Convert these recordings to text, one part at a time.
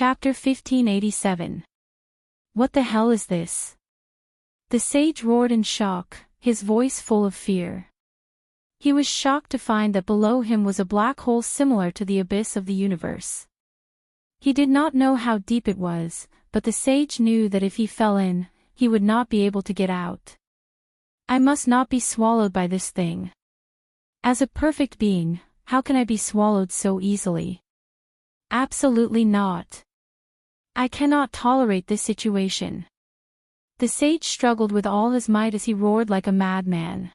Chapter 1587. What the hell is this? The sage roared in shock, his voice full of fear. He was shocked to find that below him was a black hole similar to the abyss of the universe. He did not know how deep it was, but the sage knew that if he fell in, he would not be able to get out. I must not be swallowed by this thing. As a perfect being, how can I be swallowed so easily? Absolutely not. I cannot tolerate this situation. The sage struggled with all his might as he roared like a madman.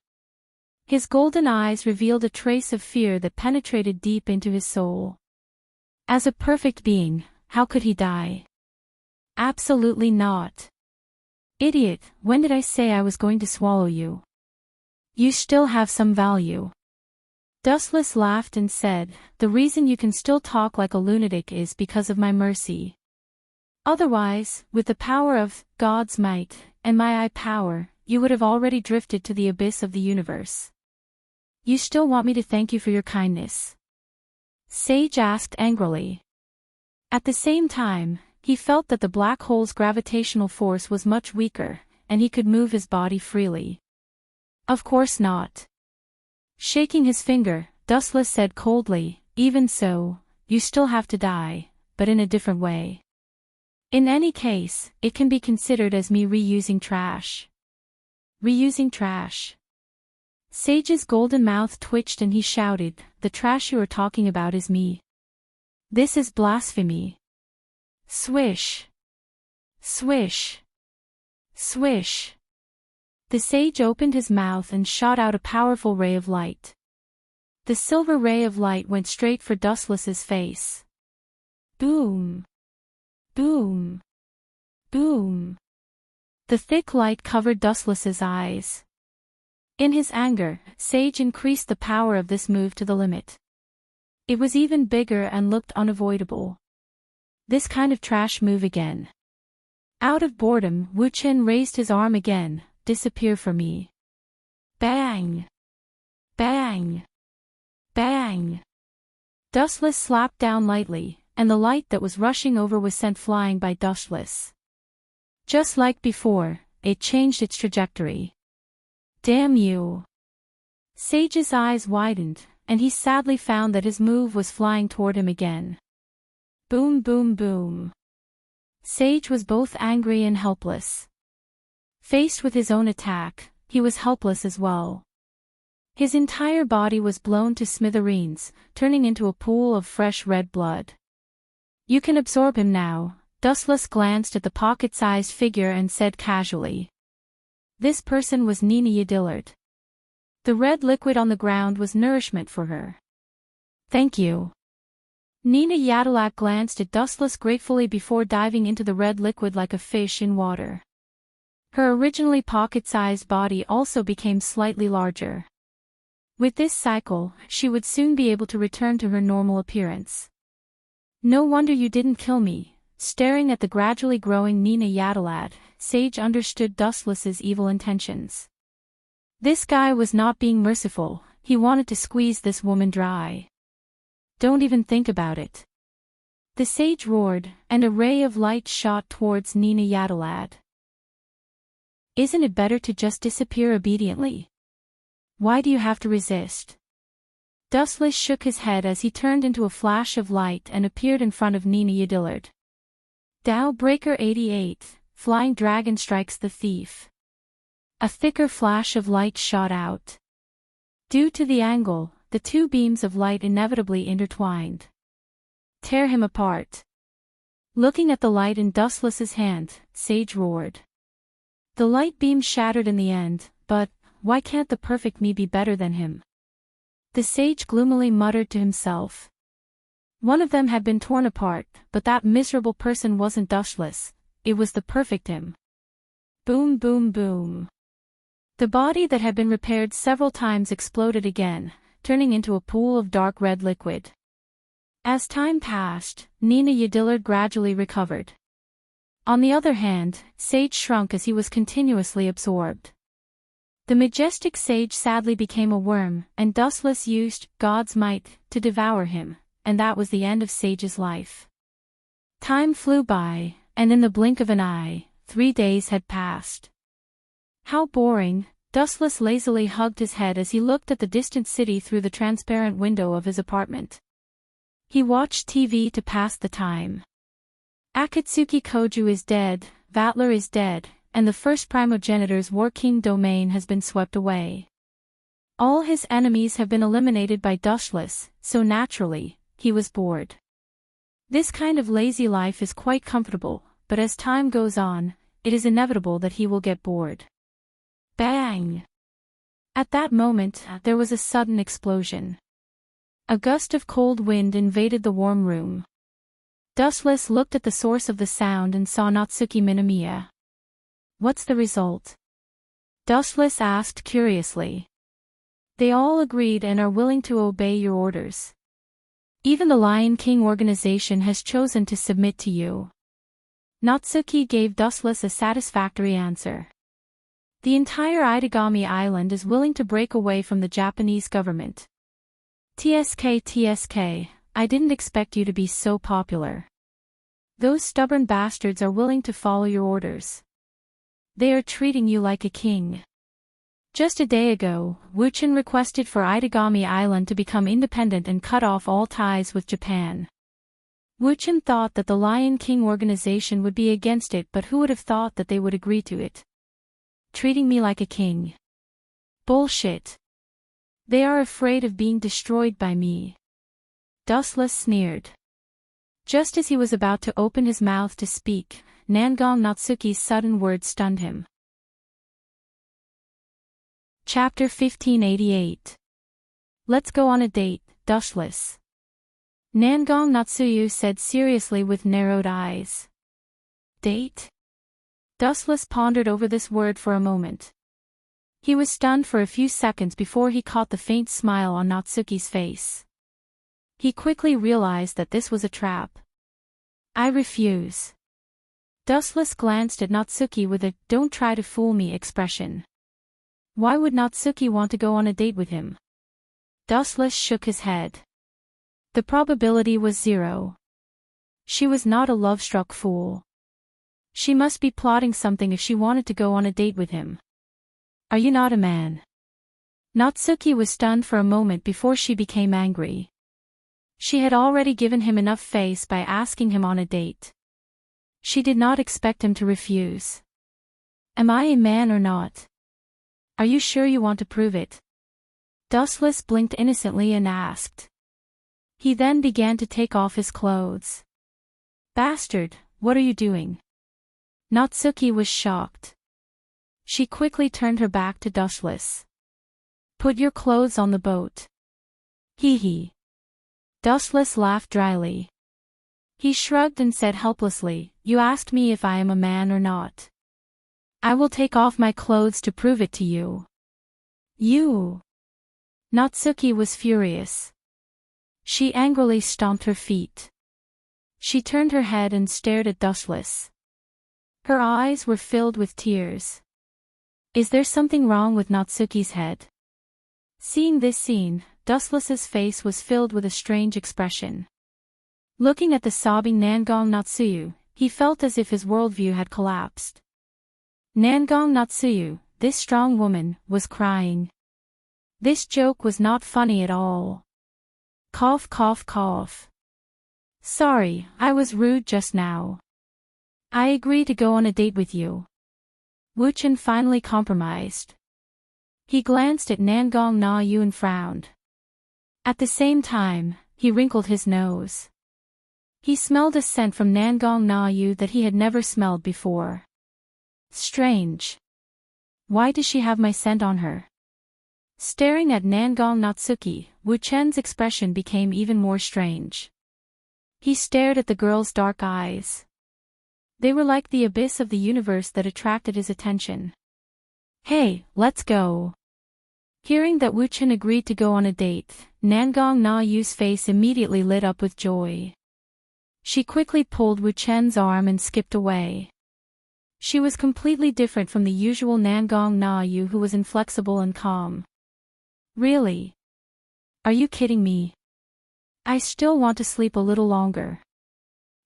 His golden eyes revealed a trace of fear that penetrated deep into his soul. As a perfect being, how could he die? Absolutely not. Idiot, when did I say I was going to swallow you? You still have some value. Dustless laughed and said, the reason you can still talk like a lunatic is because of my mercy. Otherwise, with the power of God's might, and my eye power, you would have already drifted to the abyss of the universe. You still want me to thank you for your kindness? Sage asked angrily. At the same time, he felt that the black hole's gravitational force was much weaker, and he could move his body freely. Of course not. Shaking his finger, Dustless said coldly, even so, you still have to die, but in a different way. In any case, it can be considered as me reusing trash. Reusing trash. Sage's golden mouth twitched and he shouted, the trash you are talking about is me. This is blasphemy. Swish. Swish. Swish. The sage opened his mouth and shot out a powerful ray of light. The silver ray of light went straight for Dustless's face. Boom. Boom. Boom. The thick light covered Dustless's eyes. In his anger, Sage increased the power of this move to the limit. It was even bigger and looked unavoidable. This kind of trash move again. Out of boredom, Wu Qin raised his arm again. Disappear for me. Bang! Bang! Bang! Dustless slapped down lightly, and the light that was rushing over was sent flying by Dustless. Just like before, it changed its trajectory. Damn you! Sage's eyes widened, and he sadly found that his move was flying toward him again. Boom boom boom. Sage was both angry and helpless. Faced with his own attack, he was helpless as well. His entire body was blown to smithereens, turning into a pool of fresh red blood. You can absorb him now. Dustless glanced at the pocket-sized figure and said casually. This person was Nina Yadillard. The red liquid on the ground was nourishment for her. Thank you. Nina Yadillard glanced at Dustless gratefully before diving into the red liquid like a fish in water. Her originally pocket-sized body also became slightly larger. With this cycle, she would soon be able to return to her normal appearance. No wonder you didn't kill me. Staring at the gradually growing Nina Yadillard, Sage understood Dustless's evil intentions. This guy was not being merciful, he wanted to squeeze this woman dry. Don't even think about it. The sage roared, and a ray of light shot towards Nina Yadillard. Isn't it better to just disappear obediently? Why do you have to resist? Dustless shook his head as he turned into a flash of light and appeared in front of Nina Yadillard. Dow Breaker 88, Flying Dragon strikes the thief. A thicker flash of light shot out. Due to the angle, the two beams of light inevitably intertwined. Tear him apart. Looking at the light in Dustless's hand, Sage roared. The light beam shattered in the end, but, why can't the perfect me be better than him? The sage gloomily muttered to himself. One of them had been torn apart, but that miserable person wasn't Dustless, it was the perfect him. Boom boom boom. The body that had been repaired several times exploded again, turning into a pool of dark red liquid. As time passed, Nina Yadillard gradually recovered. On the other hand, Sage shrunk as he was continuously absorbed. The majestic sage sadly became a worm, and Dustless used God's might to devour him, and that was the end of Sage's life. Time flew by, and in the blink of an eye, 3 days had passed. How boring, Dustless lazily hugged his head as he looked at the distant city through the transparent window of his apartment. He watched TV to pass the time. Akatsuki Koju is dead, Vatler is dead, and the first primogenitor's War King domain has been swept away. All his enemies have been eliminated by Dustless, so naturally, he was bored. This kind of lazy life is quite comfortable, but as time goes on, it is inevitable that he will get bored. Bang! At that moment, there was a sudden explosion. A gust of cold wind invaded the warm room. Dustless looked at the source of the sound and saw Natsuki Minamiya. What's the result? Dustless asked curiously. They all agreed and are willing to obey your orders. Even the Lion King organization has chosen to submit to you. Natsuki gave Dustless a satisfactory answer. The entire Itagami Island is willing to break away from the Japanese government. TSK, I didn't expect you to be so popular. Those stubborn bastards are willing to follow your orders. They are treating you like a king. Just a day ago, Wuchen requested for Itagami Island to become independent and cut off all ties with Japan. Wuchen thought that the Lion King organization would be against it, but who would have thought that they would agree to it? Treating me like a king. Bullshit. They are afraid of being destroyed by me. Dustless sneered. Just as he was about to open his mouth to speak, Nangong Natsuki's sudden words stunned him. Chapter 1588. Let's go on a date, Dustless. Nangong Natsuyu said seriously with narrowed eyes. Date? Dustless pondered over this word for a moment. He was stunned for a few seconds before he caught the faint smile on Natsuki's face. He quickly realized that this was a trap. I refuse. Dustless glanced at Natsuki with a "don't try to fool me" expression. Why would Natsuki want to go on a date with him? Dustless shook his head. The probability was 0. She was not a love-struck fool. She must be plotting something if she wanted to go on a date with him. Are you not a man? Natsuki was stunned for a moment before she became angry. She had already given him enough face by asking him on a date. She did not expect him to refuse. Am I a man or not? Are you sure you want to prove it? Dustless blinked innocently and asked. He then began to take off his clothes. Bastard, what are you doing? Natsuki was shocked. She quickly turned her back to Dustless. Put your clothes on the boat. Hee hee. Dustless laughed dryly. He shrugged and said helplessly, You asked me if I am a man or not. I will take off my clothes to prove it to you. You! Natsuki was furious. She angrily stomped her feet. She turned her head and stared at Dustless. Her eyes were filled with tears. Is there something wrong with Natsuki's head? Seeing this scene, Dustless's face was filled with a strange expression. Looking at the sobbing Nangong Natsuyu, he felt as if his worldview had collapsed. Nangong Natsuyu, this strong woman, was crying. This joke was not funny at all. Cough cough cough. Sorry, I was rude just now. I agree to go on a date with you. Wuchen finally compromised. He glanced at Nangong Na-yu and frowned. At the same time, he wrinkled his nose. He smelled a scent from Nangong Na-yu that he had never smelled before. Strange. Why does she have my scent on her? Staring at Nangong Natsuki, Wuchen's expression became even more strange. He stared at the girl's dark eyes. They were like the abyss of the universe that attracted his attention. Hey, let's go. Hearing that Wuchen agreed to go on a date, Nangong Na-yu's face immediately lit up with joy. She quickly pulled Wuchen's arm and skipped away. She was completely different from the usual Nangong Na-yu who was inflexible and calm. Really? Are you kidding me? I still want to sleep a little longer.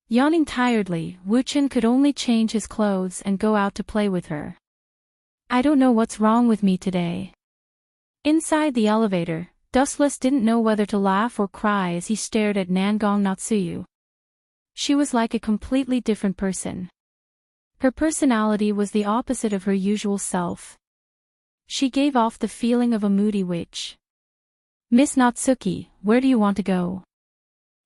Yawning tiredly, Wu-chan could only change his clothes and go out to play with her. I don't know what's wrong with me today. Inside the elevator, Dustless didn't know whether to laugh or cry as he stared at Nangong Natsuyu. She was like a completely different person. Her personality was the opposite of her usual self. She gave off the feeling of a moody witch. Miss Natsuki, where do you want to go?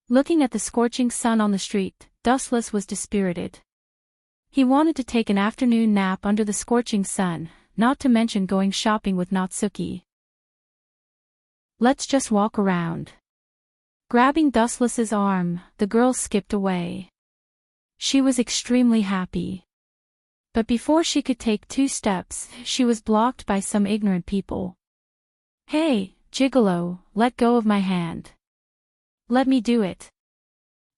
Looking at the scorching sun on the street, Dustless was dispirited. He wanted to take an afternoon nap under the scorching sun, not to mention going shopping with Natsuki. Let's just walk around. Grabbing Dustless's arm, the girl skipped away. She was extremely happy. But before she could take 2 steps, she was blocked by some ignorant people. Hey, Gigolo, let go of my hand. Let me do it.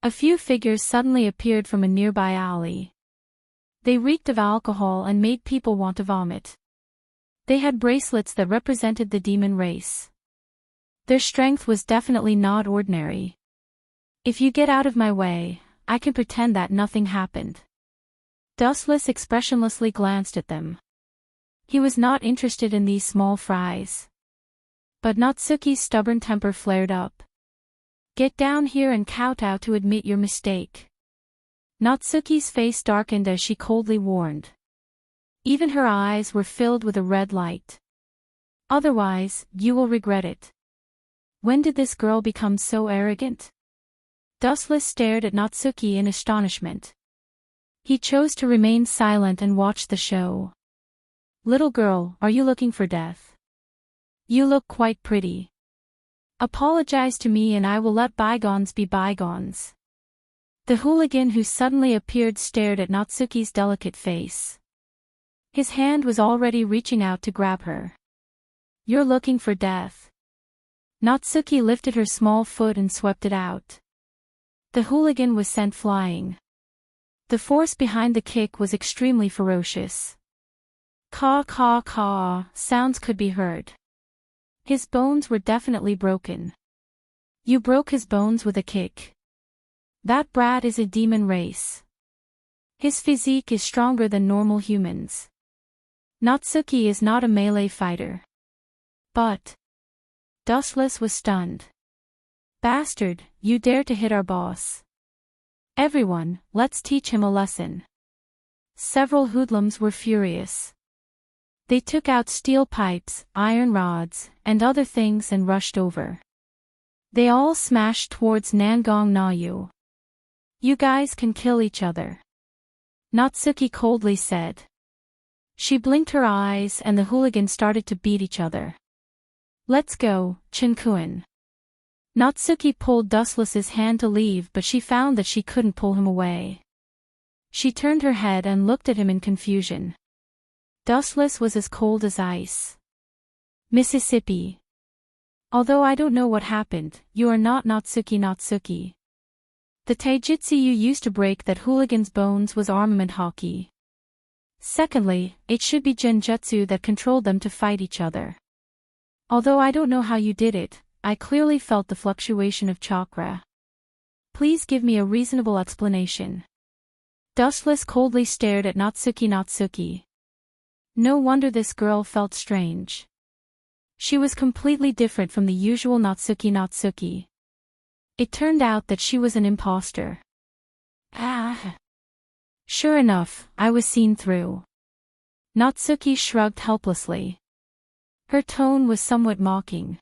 A few figures suddenly appeared from a nearby alley. They reeked of alcohol and made people want to vomit. They had bracelets that represented the demon race. Their strength was definitely not ordinary. If you get out of my way, I can pretend that nothing happened. Dustless expressionlessly glanced at them. He was not interested in these small fries. But Natsuki's stubborn temper flared up. Get down here and kowtow to admit your mistake. Natsuki's face darkened as she coldly warned. Even her eyes were filled with a red light. Otherwise, you will regret it. When did this girl become so arrogant? Dustless stared at Natsuki in astonishment. He chose to remain silent and watch the show. Little girl, are you looking for death? You look quite pretty. Apologize to me and I will let bygones be bygones. The hooligan who suddenly appeared stared at Natsuki's delicate face. His hand was already reaching out to grab her. You're looking for death. Natsuki lifted her small foot and swept it out. The hooligan was sent flying. The force behind the kick was extremely ferocious. Caw caw caw, sounds could be heard. His bones were definitely broken. You broke his bones with a kick. That brat is a demon race. His physique is stronger than normal humans. Natsuki is not a melee fighter. But Dustless was stunned. Bastard, you dare to hit our boss. Everyone, let's teach him a lesson. Several hoodlums were furious. They took out steel pipes, iron rods, and other things and rushed over. They all smashed towards Nangong Nayu. You guys can kill each other. Natsuki coldly said. She blinked her eyes and the hooligans started to beat each other. Let's go, Chinkuen. Natsuki pulled Dustless's hand to leave but she found that she couldn't pull him away. She turned her head and looked at him in confusion. Dustless was as cold as ice. Mississippi. Although I don't know what happened, you are not Natsuki. The taijutsu you used to break that hooligan's bones was armament hockey. Secondly, it should be genjutsu that controlled them to fight each other. Although I don't know how you did it, I clearly felt the fluctuation of chakra. Please give me a reasonable explanation. Dustless coldly stared at Natsuki. No wonder this girl felt strange. She was completely different from the usual Natsuki. It turned out that she was an imposter. Ah. Sure enough, I was seen through. Natsuki shrugged helplessly. Her tone was somewhat mocking.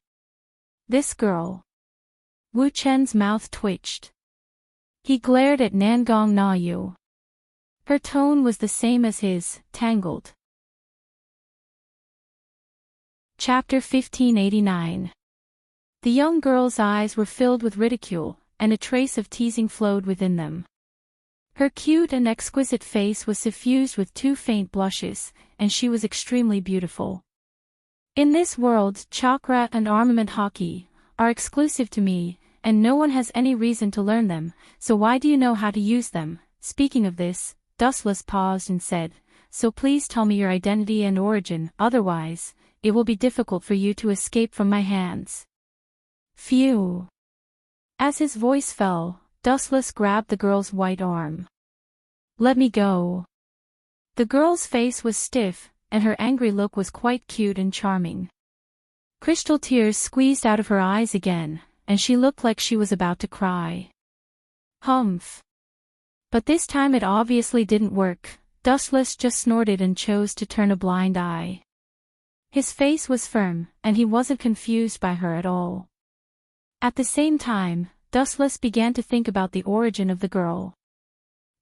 This girl. Wu Chen's mouth twitched. He glared at Nangong Nayu. Her tone was the same as his, tangled. Chapter 1589. The young girl's eyes were filled with ridicule, and a trace of teasing flowed within them. Her cute and exquisite face was suffused with 2 faint blushes, and she was extremely beautiful. In this world, chakra and armament hockey are exclusive to me, and no one has any reason to learn them, so why do you know how to use them? Speaking of this, Dustless paused and said, so please tell me your identity and origin, otherwise, it will be difficult for you to escape from my hands. Phew. As his voice fell, Dustless grabbed the girl's white arm. "Let me go." The girl's face was stiff, and her angry look was quite cute and charming. Crystal tears squeezed out of her eyes again, and she looked like she was about to cry. Humph. But this time it obviously didn't work. Dustless just snorted and chose to turn a blind eye. His face was firm, and he wasn't confused by her at all. At the same time, Dustless began to think about the origin of the girl.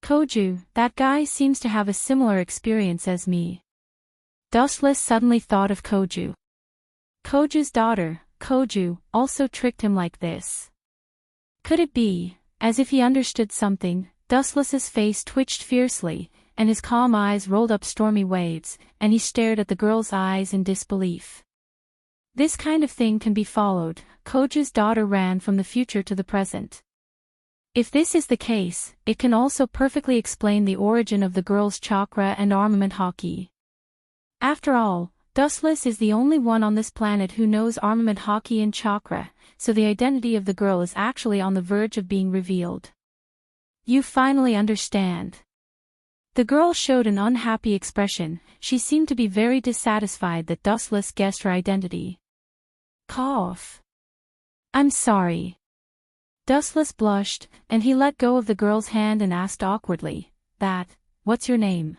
Koju, that guy seems to have a similar experience as me. Dustless suddenly thought of Koju. Koju's daughter, Koju, also tricked him like this. Could it be? As if he understood something, Dustless's face twitched fiercely, and his calm eyes rolled up stormy waves, and he stared at the girl's eyes in disbelief. This kind of thing can be followed. Koju's daughter ran from the future to the present. If this is the case, it can also perfectly explain the origin of the girl's chakra and armament hockey. After all, Dustless is the only one on this planet who knows armament hockey and chakra, so the identity of the girl is actually on the verge of being revealed. You finally understand. The girl showed an unhappy expression. She seemed to be very dissatisfied that Dustless guessed her identity. Cough. I'm sorry. Dustless blushed, and he let go of the girl's hand and asked awkwardly, "What's your name?"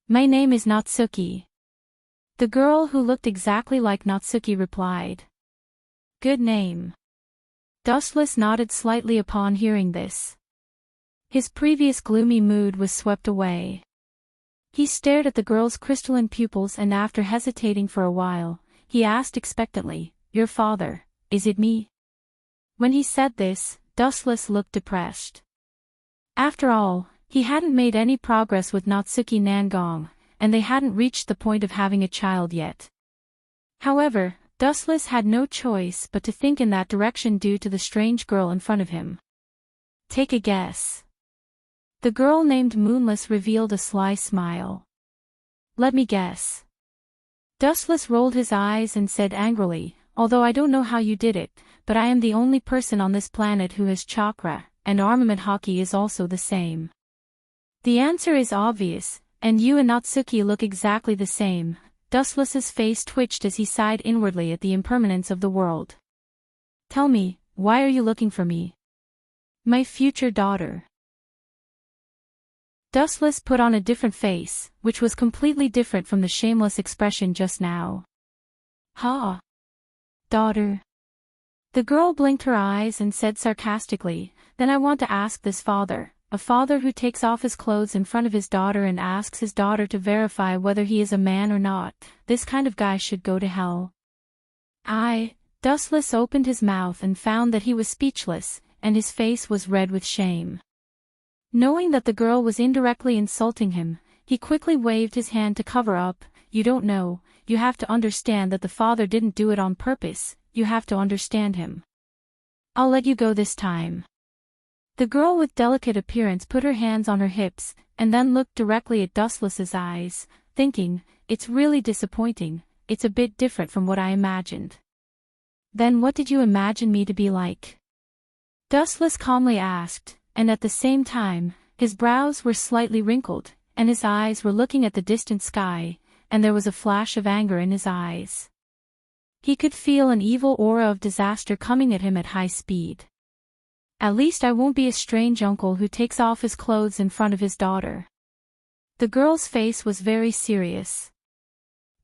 "My name is Natsuki." The girl who looked exactly like Natsuki replied. "Good name." Dustless nodded slightly upon hearing this. His previous gloomy mood was swept away. He stared at the girl's crystalline pupils and after hesitating for a while, he asked expectantly, "Your father, is it me?" When he said this, Dustless looked depressed. After all, he hadn't made any progress with Natsuki Nangong, and they hadn't reached the point of having a child yet. However, Dustless had no choice but to think in that direction due to the strange girl in front of him. Take a guess. The girl named Moonless revealed a sly smile. Let me guess. Dustless rolled his eyes and said angrily, although I don't know how you did it, but I am the only person on this planet who has chakra, and armament hockey is also the same. The answer is obvious, and you and Natsuki look exactly the same. Dustless's face twitched as he sighed inwardly at the impermanence of the world. Tell me, why are you looking for me? My future daughter. Dustless put on a different face, which was completely different from the shameless expression just now. Ha! Daughter. The girl blinked her eyes and said sarcastically, then I want to ask this father, a father who takes off his clothes in front of his daughter and asks his daughter to verify whether he is a man or not, this kind of guy should go to hell. Dustless opened his mouth and found that he was speechless, and his face was red with shame. Knowing that the girl was indirectly insulting him, he quickly waved his hand to cover up. You don't know, you have to understand that the father didn't do it on purpose, you have to understand him. I'll let you go this time. The girl with delicate appearance put her hands on her hips, and then looked directly at Dustless's eyes, thinking, it's really disappointing, it's a bit different from what I imagined. Then what did you imagine me to be like? Dustless calmly asked, and at the same time, his brows were slightly wrinkled, and his eyes were looking at the distant sky, and there was a flash of anger in his eyes. He could feel an evil aura of disaster coming at him at high speed. At least I won't be a strange uncle who takes off his clothes in front of his daughter. The girl's face was very serious.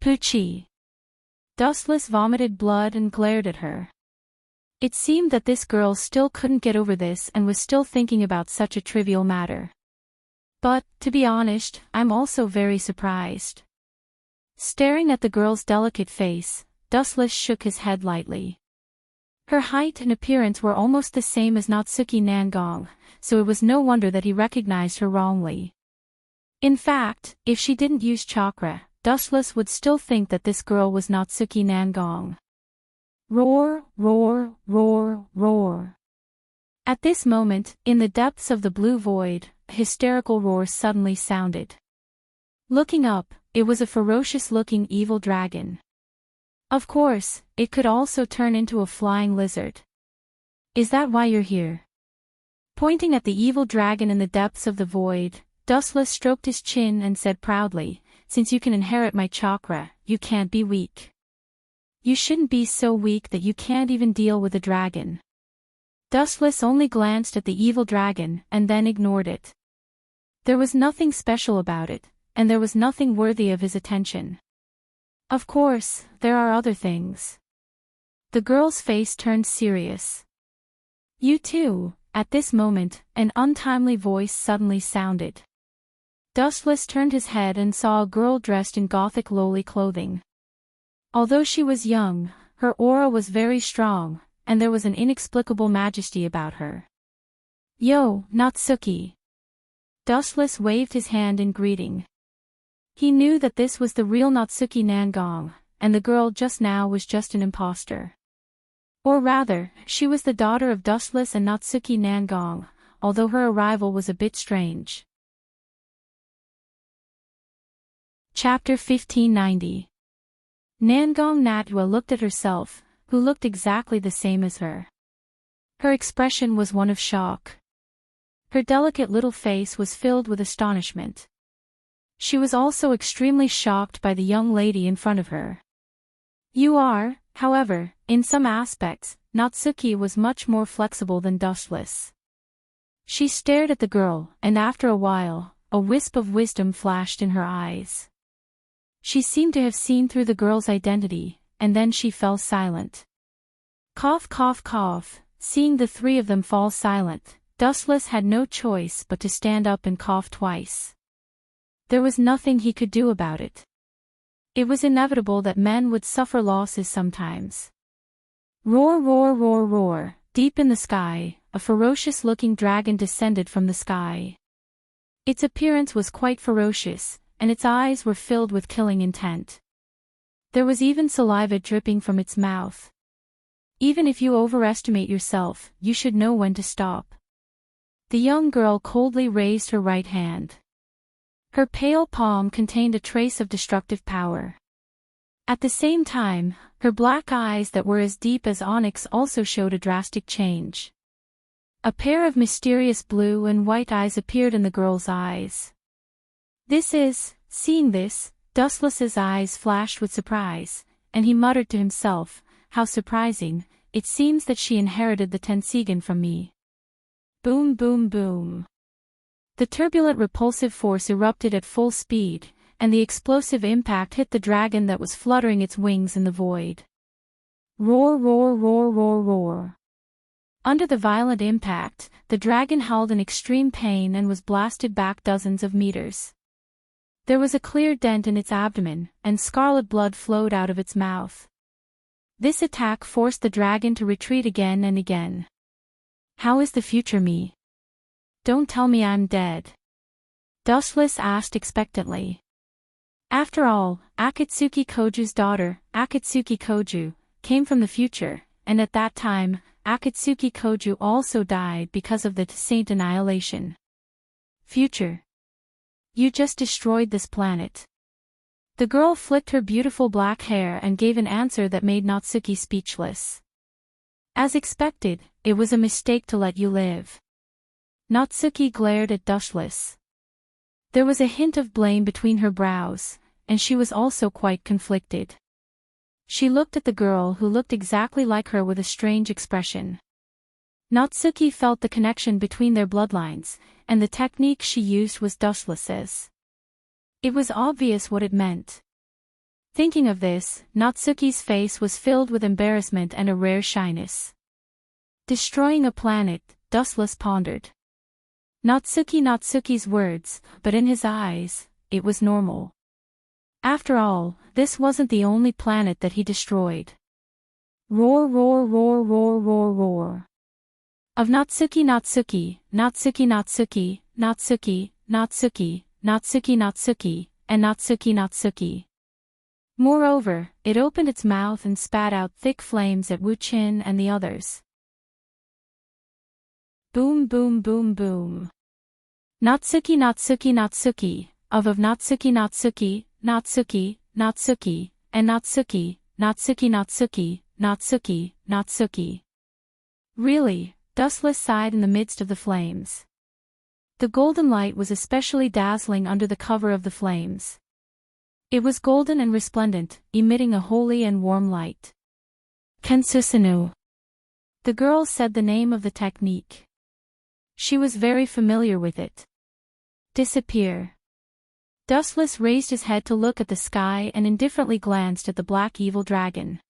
Poochie. Dustless vomited blood and glared at her. It seemed that this girl still couldn't get over this and was still thinking about such a trivial matter. But, to be honest, I'm also very surprised. Staring at the girl's delicate face, Dustless shook his head lightly. Her height and appearance were almost the same as Natsuki Nangong, so it was no wonder that he recognized her wrongly. In fact, if she didn't use chakra, Dustless would still think that this girl was Natsuki Nangong. Roar, roar, roar, roar. At this moment, in the depths of the blue void, a hysterical roar suddenly sounded. Looking up, it was a ferocious-looking evil dragon. Of course, it could also turn into a flying lizard. Is that why you're here? Pointing at the evil dragon in the depths of the void, Dustless stroked his chin and said proudly, "Since you can inherit my chakra, you can't be weak. You shouldn't be so weak that you can't even deal with a dragon." Dustless only glanced at the evil dragon and then ignored it. There was nothing special about it, and there was nothing worthy of his attention. Of course, there are other things. The girl's face turned serious. "You too." At this moment, an untimely voice suddenly sounded. Dustless turned his head and saw a girl dressed in gothic lowly clothing. Although she was young, her aura was very strong, and there was an inexplicable majesty about her. "Yo, Natsuki." Dustless waved his hand in greeting. He knew that this was the real Natsuki Nangong, and the girl just now was just an imposter. Or rather, she was the daughter of Dustless and Natsuki Nangong, although her arrival was a bit strange. Chapter 1590. Nangong Natua looked at herself, who looked exactly the same as her. Her expression was one of shock. Her delicate little face was filled with astonishment. She was also extremely shocked by the young lady in front of her. You are, however, in some aspects, Natsuki was much more flexible than Dustless. She stared at the girl, and after a while, a wisp of wisdom flashed in her eyes. She seemed to have seen through the girl's identity, and then she fell silent. Cough cough cough, seeing the three of them fall silent, Dustless had no choice but to stand up and cough twice. There was nothing he could do about it. It was inevitable that men would suffer losses sometimes. Roar roar roar roar, deep in the sky, a ferocious-looking dragon descended from the sky. Its appearance was quite ferocious, and its eyes were filled with killing intent. There was even saliva dripping from its mouth. Even if you overestimate yourself, you should know when to stop. The young girl coldly raised her right hand. Her pale palm contained a trace of destructive power. At the same time, her black eyes that were as deep as onyx also showed a drastic change. A pair of mysterious blue and white eyes appeared in the girl's eyes. Seeing this, Dustless's eyes flashed with surprise, and he muttered to himself, "How surprising, it seems that she inherited the Tensigen from me." Boom boom boom. The turbulent repulsive force erupted at full speed, and the explosive impact hit the dragon that was fluttering its wings in the void. Roar roar roar roar roar. Under the violent impact, the dragon howled in extreme pain and was blasted back dozens of meters. There was a clear dent in its abdomen, and scarlet blood flowed out of its mouth. This attack forced the dragon to retreat again and again. "How is the future me? Don't tell me I'm dead?" Dustless asked expectantly. After all, Akatsuki Koju's daughter, Akatsuki Koju, came from the future, and at that time, Akatsuki Koju also died because of the Saint annihilation. "Future? You just destroyed this planet." The girl flicked her beautiful black hair and gave an answer that made Natsuki speechless. "As expected, it was a mistake to let you live." Natsuki glared at Dustless. There was a hint of blame between her brows, and she was also quite conflicted. She looked at the girl who looked exactly like her with a strange expression. Natsuki felt the connection between their bloodlines, and the technique she used was Dustless's. It was obvious what it meant. Thinking of this, Natsuki's face was filled with embarrassment and a rare shyness. Destroying a planet, Dustless pondered. Natsuki's words, but in his eyes, it was normal. After all, this wasn't the only planet that he destroyed. Roar roar roar roar roar roar. Of Natsuki, and Natsuki. Moreover, it opened its mouth and spat out thick flames at Wu Qin and the others. Boom boom boom boom. Natsuki, of Natsuki, and Natsuki, and Natsuki. Really, Dustless sighed in the midst of the flames. The golden light was especially dazzling under the cover of the flames. It was golden and resplendent, emitting a holy and warm light. Kensusinu. The girl said the name of the technique. She was very familiar with it. Disappear. Dustless raised his head to look at the sky and indifferently glanced at the black evil dragon.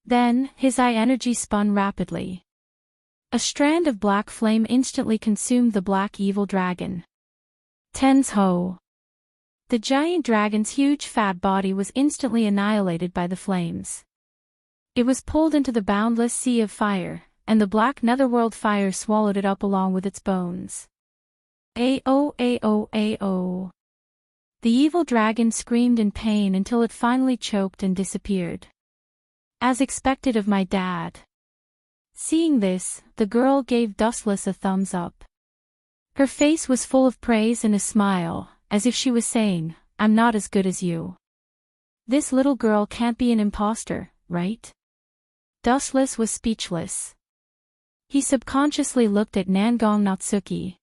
Then, his eye energy spun rapidly. A strand of black flame instantly consumed the black evil dragon. Tensho. The giant dragon's huge fat body was instantly annihilated by the flames. It was pulled into the boundless sea of fire, and the black netherworld fire swallowed it up along with its bones. Ao ao ao. The evil dragon screamed in pain until it finally choked and disappeared. As expected of my dad. Seeing this, the girl gave Dustless a thumbs up. Her face was full of praise and a smile, as if she was saying, "I'm not as good as you. This little girl can't be an imposter, right?" Dustless was speechless. He subconsciously looked at Nangong Natsuki.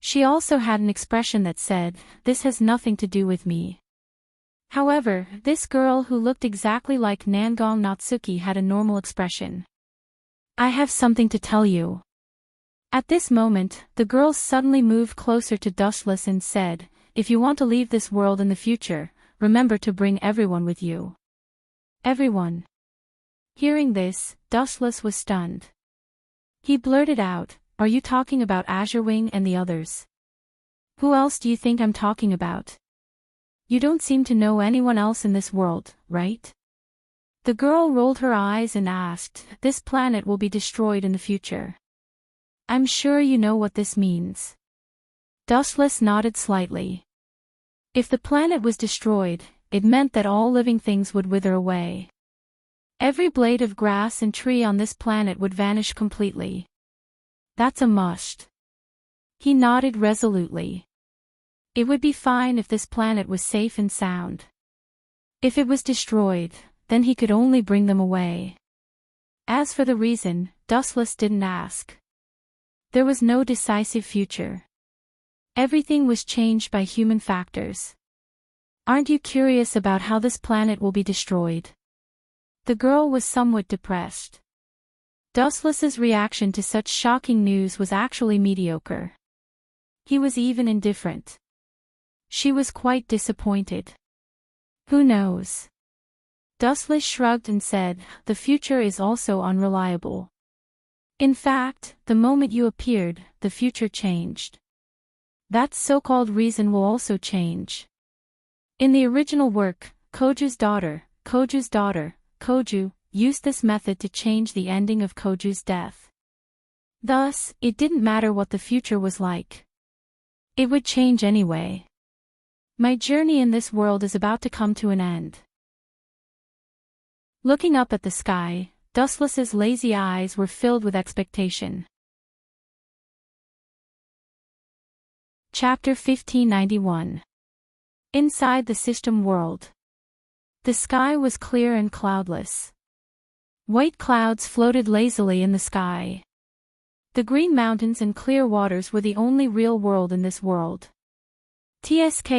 She also had an expression that said, "This has nothing to do with me." However, this girl who looked exactly like Nangong Natsuki had a normal expression. "I have something to tell you." At this moment, the girl suddenly moved closer to Dustless and said, "If you want to leave this world in the future, remember to bring everyone with you." Everyone. Hearing this, Dustless was stunned. He blurted out, "Are you talking about Azurewing and the others? Who else do you think I'm talking about? You don't seem to know anyone else in this world, right?" The girl rolled her eyes and asked, "This planet will be destroyed in the future. I'm sure you know what this means." Dustless nodded slightly. If the planet was destroyed, it meant that all living things would wither away. Every blade of grass and tree on this planet would vanish completely. That's a must. He nodded resolutely. It would be fine if this planet was safe and sound. If it was destroyed, then he could only bring them away. As for the reason, Dustless didn't ask. There was no decisive future. Everything was changed by human factors. Aren't you curious about how this planet will be destroyed? The girl was somewhat depressed. Dustless's reaction to such shocking news was actually mediocre. He was even indifferent. She was quite disappointed. Who knows? Dustless shrugged and said, "The future is also unreliable. In fact, the moment you appeared, the future changed. That so-called reason will also change." In the original work, Koju's daughter, Koju, used this method to change the ending of Koju's death. Thus, it didn't matter what the future was like. It would change anyway. My journey in this world is about to come to an end. Looking up at the sky, Dustless's lazy eyes were filled with expectation. Chapter 1591. Inside the system world. The sky was clear and cloudless. White clouds floated lazily in the sky. The green mountains and clear waters were the only real world in this world. TSK,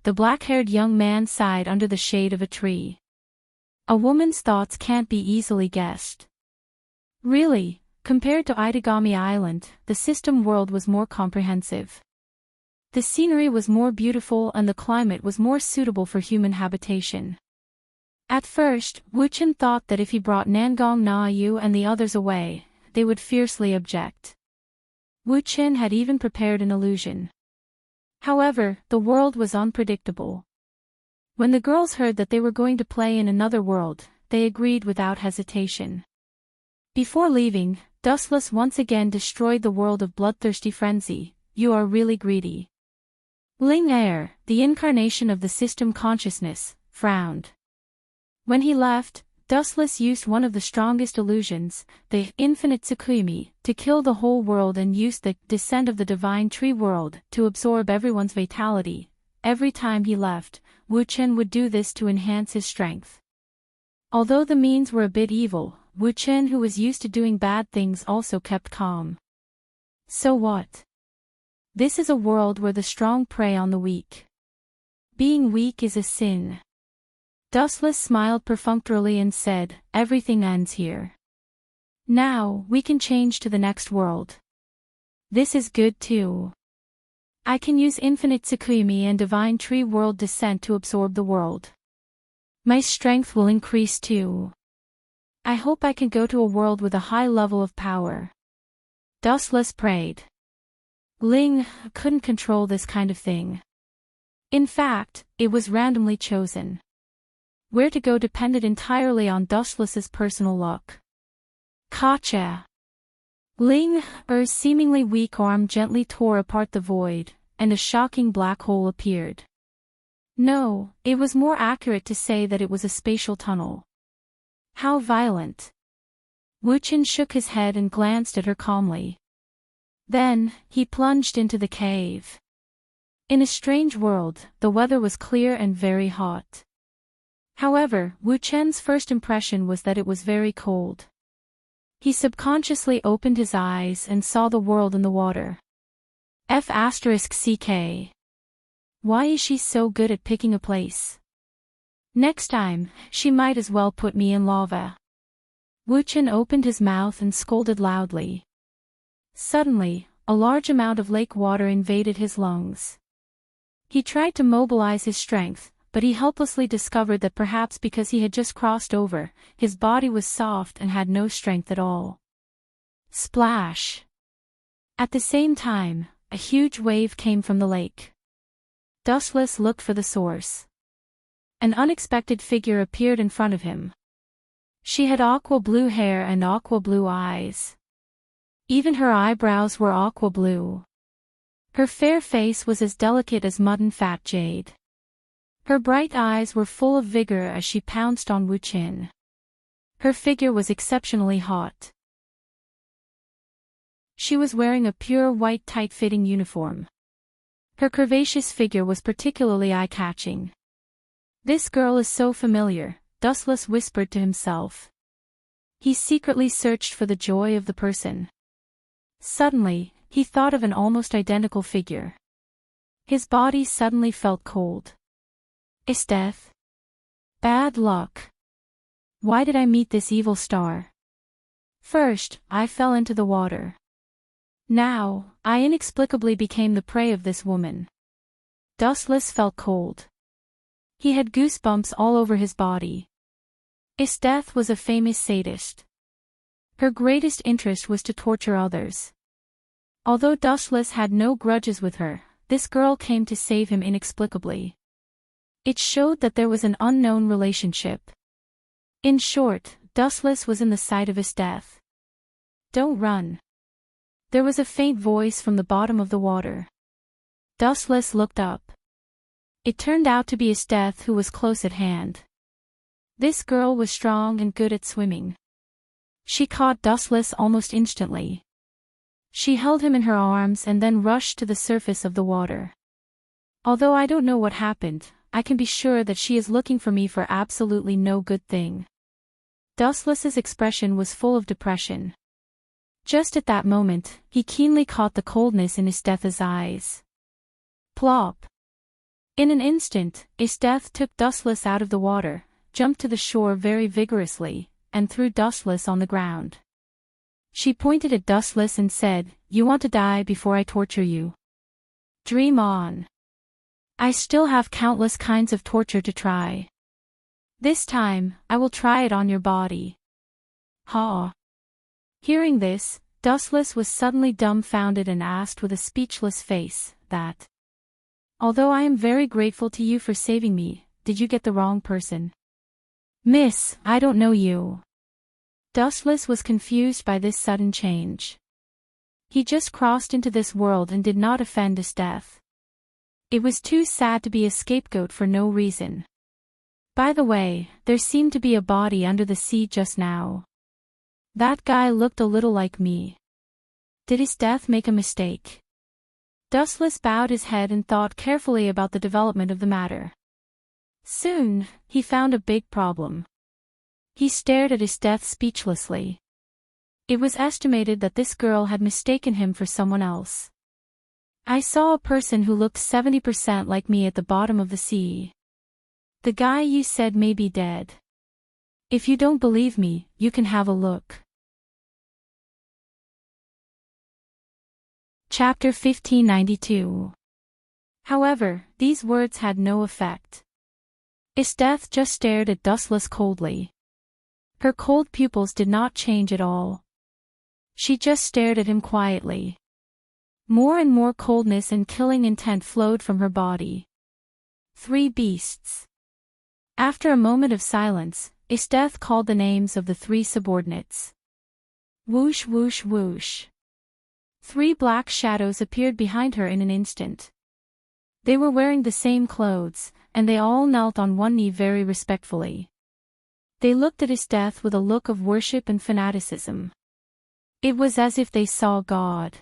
the black-haired young man sighed under the shade of a tree. A woman's thoughts can't be easily guessed. Really, compared to Itagami Island, the system world was more comprehensive. The scenery was more beautiful and the climate was more suitable for human habitation. At first, Wu-chan thought that if he brought Nangong Na-yu and the others away, they would fiercely object. Wu-chan had even prepared an illusion. However, the world was unpredictable. When the girls heard that they were going to play in another world, they agreed without hesitation. Before leaving, Dustless once again destroyed the world of bloodthirsty frenzy. "You are really greedy." Ling Air, the incarnation of the system consciousness, frowned. When he left, Dustless used one of the strongest illusions, the infinite Tsukuyomi, to kill the whole world and used the descent of the divine tree world to absorb everyone's vitality. Every time he left, Wu-chan would do this to enhance his strength. Although the means were a bit evil, Wu Chen, who was used to doing bad things, also kept calm. So what? This is a world where the strong prey on the weak. Being weak is a sin. Dustless smiled perfunctorily and said, everything ends here. Now, we can change to the next world. This is good too. I can use infinite Tsukuyomi and divine tree world descent to absorb the world. My strength will increase too. I hope I can go to a world with a high level of power. Dustless prayed. Ling couldn't control this kind of thing. In fact, it was randomly chosen. Where to go depended entirely on Dustless's personal luck. Gotcha. Ling Er's seemingly weak arm gently tore apart the void, and a shocking black hole appeared. No, it was more accurate to say that it was a spatial tunnel. How violent. Wu Chen shook his head and glanced at her calmly. Then, he plunged into the cave. In a strange world, the weather was clear and very hot. However, Wu Chen's first impression was that it was very cold. He subconsciously opened his eyes and saw the world in the water. F***CK. Why is she so good at picking a place? Next time, she might as well put me in lava. Wu Chen opened his mouth and scolded loudly. Suddenly, a large amount of lake water invaded his lungs. He tried to mobilize his strength, but he helplessly discovered that perhaps because he had just crossed over, his body was soft and had no strength at all. Splash! At the same time, a huge wave came from the lake. Dustless looked for the source. An unexpected figure appeared in front of him. She had aqua blue hair and aqua blue eyes. Even her eyebrows were aqua blue. Her fair face was as delicate as mutton fat jade. Her bright eyes were full of vigor as she pounced on Wu Chen. Her figure was exceptionally hot. She was wearing a pure white tight-fitting uniform. Her curvaceous figure was particularly eye-catching. This girl is so familiar, Dustless whispered to himself. He secretly searched for the joy of the person. Suddenly, he thought of an almost identical figure. His body suddenly felt cold. Is death? Bad luck. Why did I meet this evil star? First, I fell into the water. Now, I inexplicably became the prey of this woman. Dustless felt cold. He had goosebumps all over his body. Esteth was a famous sadist. Her greatest interest was to torture others. Although Dustless had no grudges with her, this girl came to save him inexplicably. It showed that there was an unknown relationship. In short, Dustless was in the sight of his death. Don't run. There was a faint voice from the bottom of the water. Dustless looked up. It turned out to be Esteth, who was close at hand. This girl was strong and good at swimming. She caught Dustless almost instantly. She held him in her arms and then rushed to the surface of the water. Although I don't know what happened, I can be sure that she is looking for me for absolutely no good thing. Dustless's expression was full of depression. Just at that moment, he keenly caught the coldness in Esteth's eyes. Plop! In an instant, Esteth took Dustless out of the water, jumped to the shore very vigorously, and threw Dustless on the ground. She pointed at Dustless and said, "You want to die before I torture you? Dream on. I still have countless kinds of torture to try. This time, I will try it on your body." Ha! Hearing this, Dustless was suddenly dumbfounded and asked with a speechless face, "That? Although I am very grateful to you for saving me, did you get the wrong person?" "Miss, I don't know you." Dustless was confused by this sudden change. He just crossed into this world and did not offend his death. It was too sad to be a scapegoat for no reason. By the way, there seemed to be a body under the sea just now. That guy looked a little like me. Did his death make a mistake? Dustless bowed his head and thought carefully about the development of the matter. Soon, he found a big problem. He stared at his death speechlessly. It was estimated that this girl had mistaken him for someone else. I saw a person who looked 70% like me at the bottom of the sea. The guy you said may be dead. If you don't believe me, you can have a look. Chapter 1592. However, these words had no effect. Esteth just stared at Dustless coldly. Her cold pupils did not change at all. She just stared at him quietly. More and more coldness and killing intent flowed from her body. 3 beasts. After a moment of silence, Esteth called the names of the 3 subordinates. Whoosh whoosh whoosh. 3 black shadows appeared behind her in an instant. They were wearing the same clothes, and they all knelt on one knee very respectfully. They looked at Esteth with a look of worship and fanaticism. It was as if they saw God.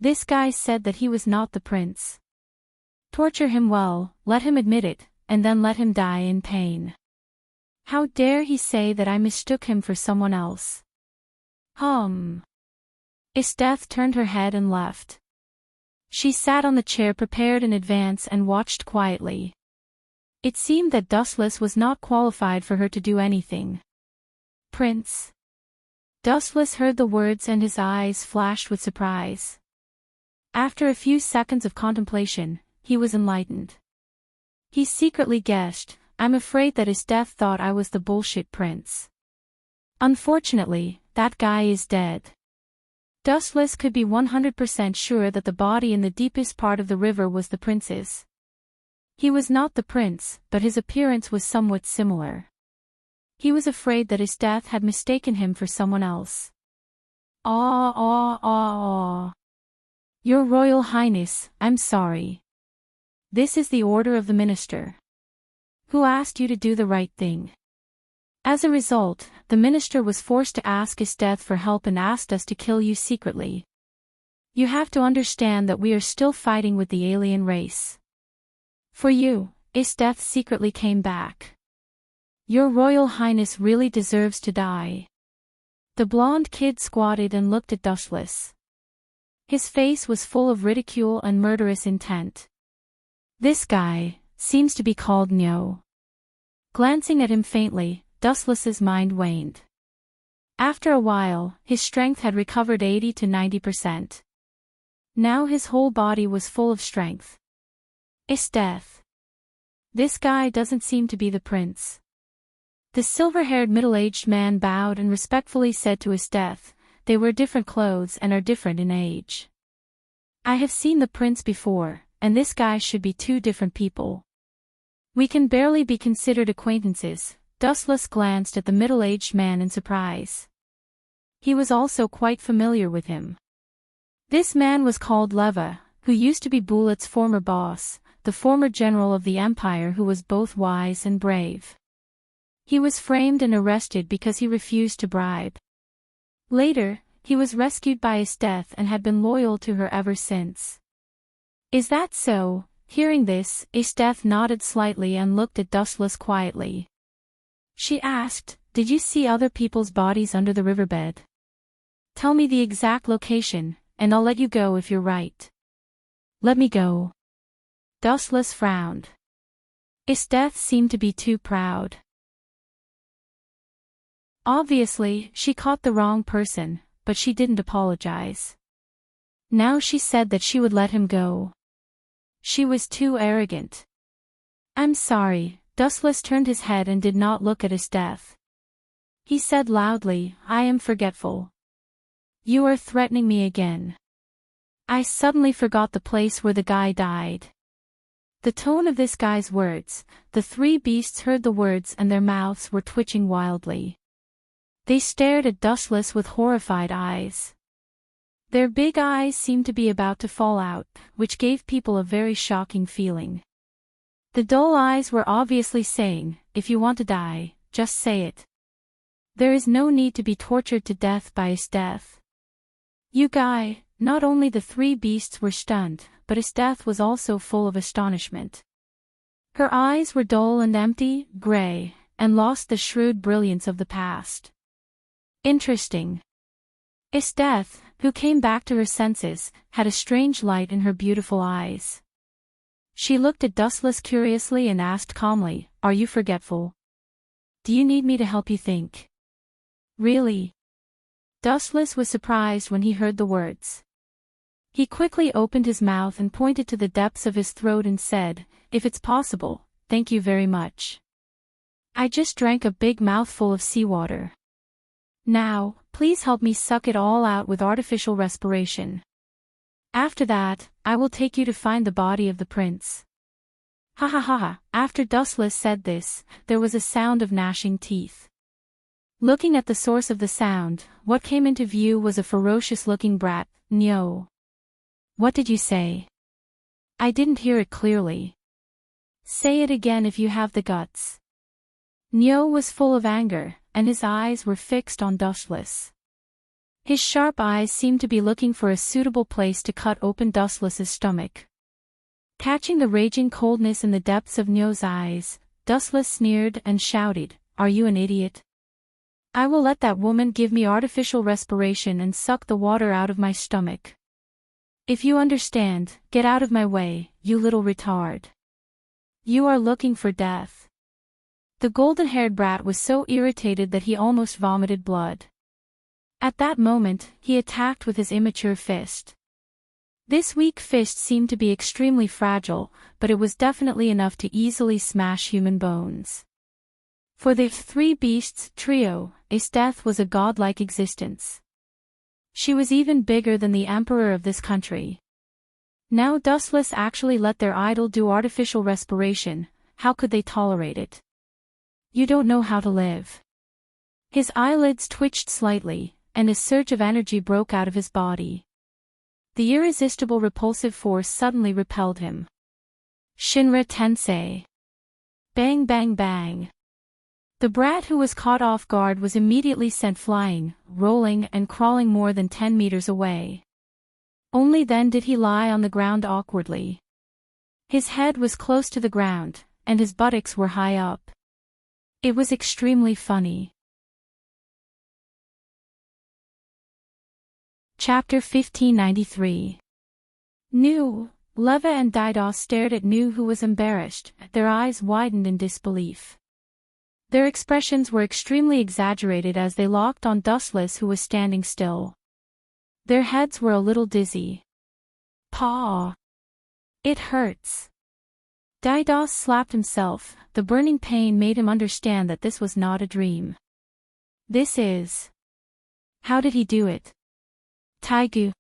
This guy said that he was not the prince. Torture him well, let him admit it, and then let him die in pain. How dare he say that I mistook him for someone else? Esteth turned her head and left. She sat on the chair prepared in advance and watched quietly. It seemed that Dustless was not qualified for her to do anything. Prince. Dustless heard the words and his eyes flashed with surprise. After a few seconds of contemplation, he was enlightened. He secretly guessed, I'm afraid that Esteth thought I was the bullshit prince. Unfortunately, that guy is dead. Dustless could be 100% sure that the body in the deepest part of the river was the prince's. He was not the prince, but his appearance was somewhat similar. He was afraid that Esteth had mistaken him for someone else. Your Royal Highness, I'm sorry. This is the order of the minister. Who asked you to do the right thing? As a result, the minister was forced to ask Esteth for help and asked us to kill you secretly. You have to understand that we are still fighting with the alien race. For you, Esteth secretly came back. Your Royal Highness really deserves to die. The blonde kid squatted and looked at Dustless. His face was full of ridicule and murderous intent. This guy seems to be called Nyo. Glancing at him faintly, Dustless's mind waned. After a while, his strength had recovered 80 to 90%. Now his whole body was full of strength. Esteth. This guy doesn't seem to be the prince. The silver-haired middle-aged man bowed and respectfully said to Esteth, they wear different clothes and are different in age. I have seen the prince before, and this guy should be 2 different people. We can barely be considered acquaintances. Dustless glanced at the middle-aged man in surprise. He was also quite familiar with him. This man was called Leva, who used to be Bulet's former boss, the former general of the empire who was both wise and brave. He was framed and arrested because he refused to bribe. Later, he was rescued by Esteth and had been loyal to her ever since. Is that so? Hearing this, Esteth nodded slightly and looked at Dustless quietly. She asked, did you see other people's bodies under the riverbed? Tell me the exact location, and I'll let you go if you're right. Let me go. Dustless frowned. Esteth seemed to be too proud. Obviously, she caught the wrong person, but she didn't apologize. Now she said that she would let him go. She was too arrogant. I'm sorry. Dustless turned his head and did not look at Esteth. He said loudly, I am forgetful. You are threatening me again. I suddenly forgot the place where the guy died. The tone of this guy's words, the 3 beasts heard the words and their mouths were twitching wildly. They stared at Dustless with horrified eyes. Their big eyes seemed to be about to fall out, which gave people a very shocking feeling. The dull eyes were obviously saying, if you want to die, just say it. There is no need to be tortured to death by Esteth. You guy. Not only the 3 beasts were stunned, but Esteth was also full of astonishment. Her eyes were dull and empty, gray, and lost the shrewd brilliance of the past. Interesting. Esteth, who came back to her senses, had a strange light in her beautiful eyes. She looked at Dustless curiously and asked calmly, "Are you forgetful? Do you need me to help you think?" "Really?" Dustless was surprised when he heard the words. He quickly opened his mouth and pointed to the depths of his throat and said, "If it's possible, thank you very much. I just drank a big mouthful of seawater. Now, please help me suck it all out with artificial respiration. After that, I will take you to find the body of the prince." Ha ha ha ha. After Dustless said this, there was a sound of gnashing teeth. Looking at the source of the sound, what came into view was a ferocious-looking brat. "No. What did you say? I didn't hear it clearly. Say it again if you have the guts." Nyo was full of anger, and his eyes were fixed on Dustless. His sharp eyes seemed to be looking for a suitable place to cut open Dustless's stomach. Catching the raging coldness in the depths of Nyo's eyes, Dustless sneered and shouted, "Are you an idiot? I will let that woman give me artificial respiration and suck the water out of my stomach. If you understand, get out of my way, you little retard. You are looking for death." The golden-haired brat was so irritated that he almost vomited blood. At that moment, he attacked with his immature fist. This weak fist seemed to be extremely fragile, but it was definitely enough to easily smash human bones. For the three beasts trio, Esteth was a godlike existence. She was even bigger than the emperor of this country. Now Dustless actually let their idol do artificial respiration. How could they tolerate it? "You don't know how to live." His eyelids twitched slightly, and a surge of energy broke out of his body. The irresistible repulsive force suddenly repelled him. Shinra Tensei. Bang bang bang. The brat who was caught off guard was immediately sent flying, rolling and crawling more than 10 meters away. Only then did he lie on the ground awkwardly. His head was close to the ground, and his buttocks were high up. It was extremely funny. Chapter 1593. Nu, Leva and Didos stared at Nu, who was embarrassed. Their eyes widened in disbelief. Their expressions were extremely exaggerated as they locked on Dustless, who was standing still. Their heads were a little dizzy. "Paw! It hurts." Didos slapped himself. The burning pain made him understand that this was not a dream. This is... How did he do it? Taigu.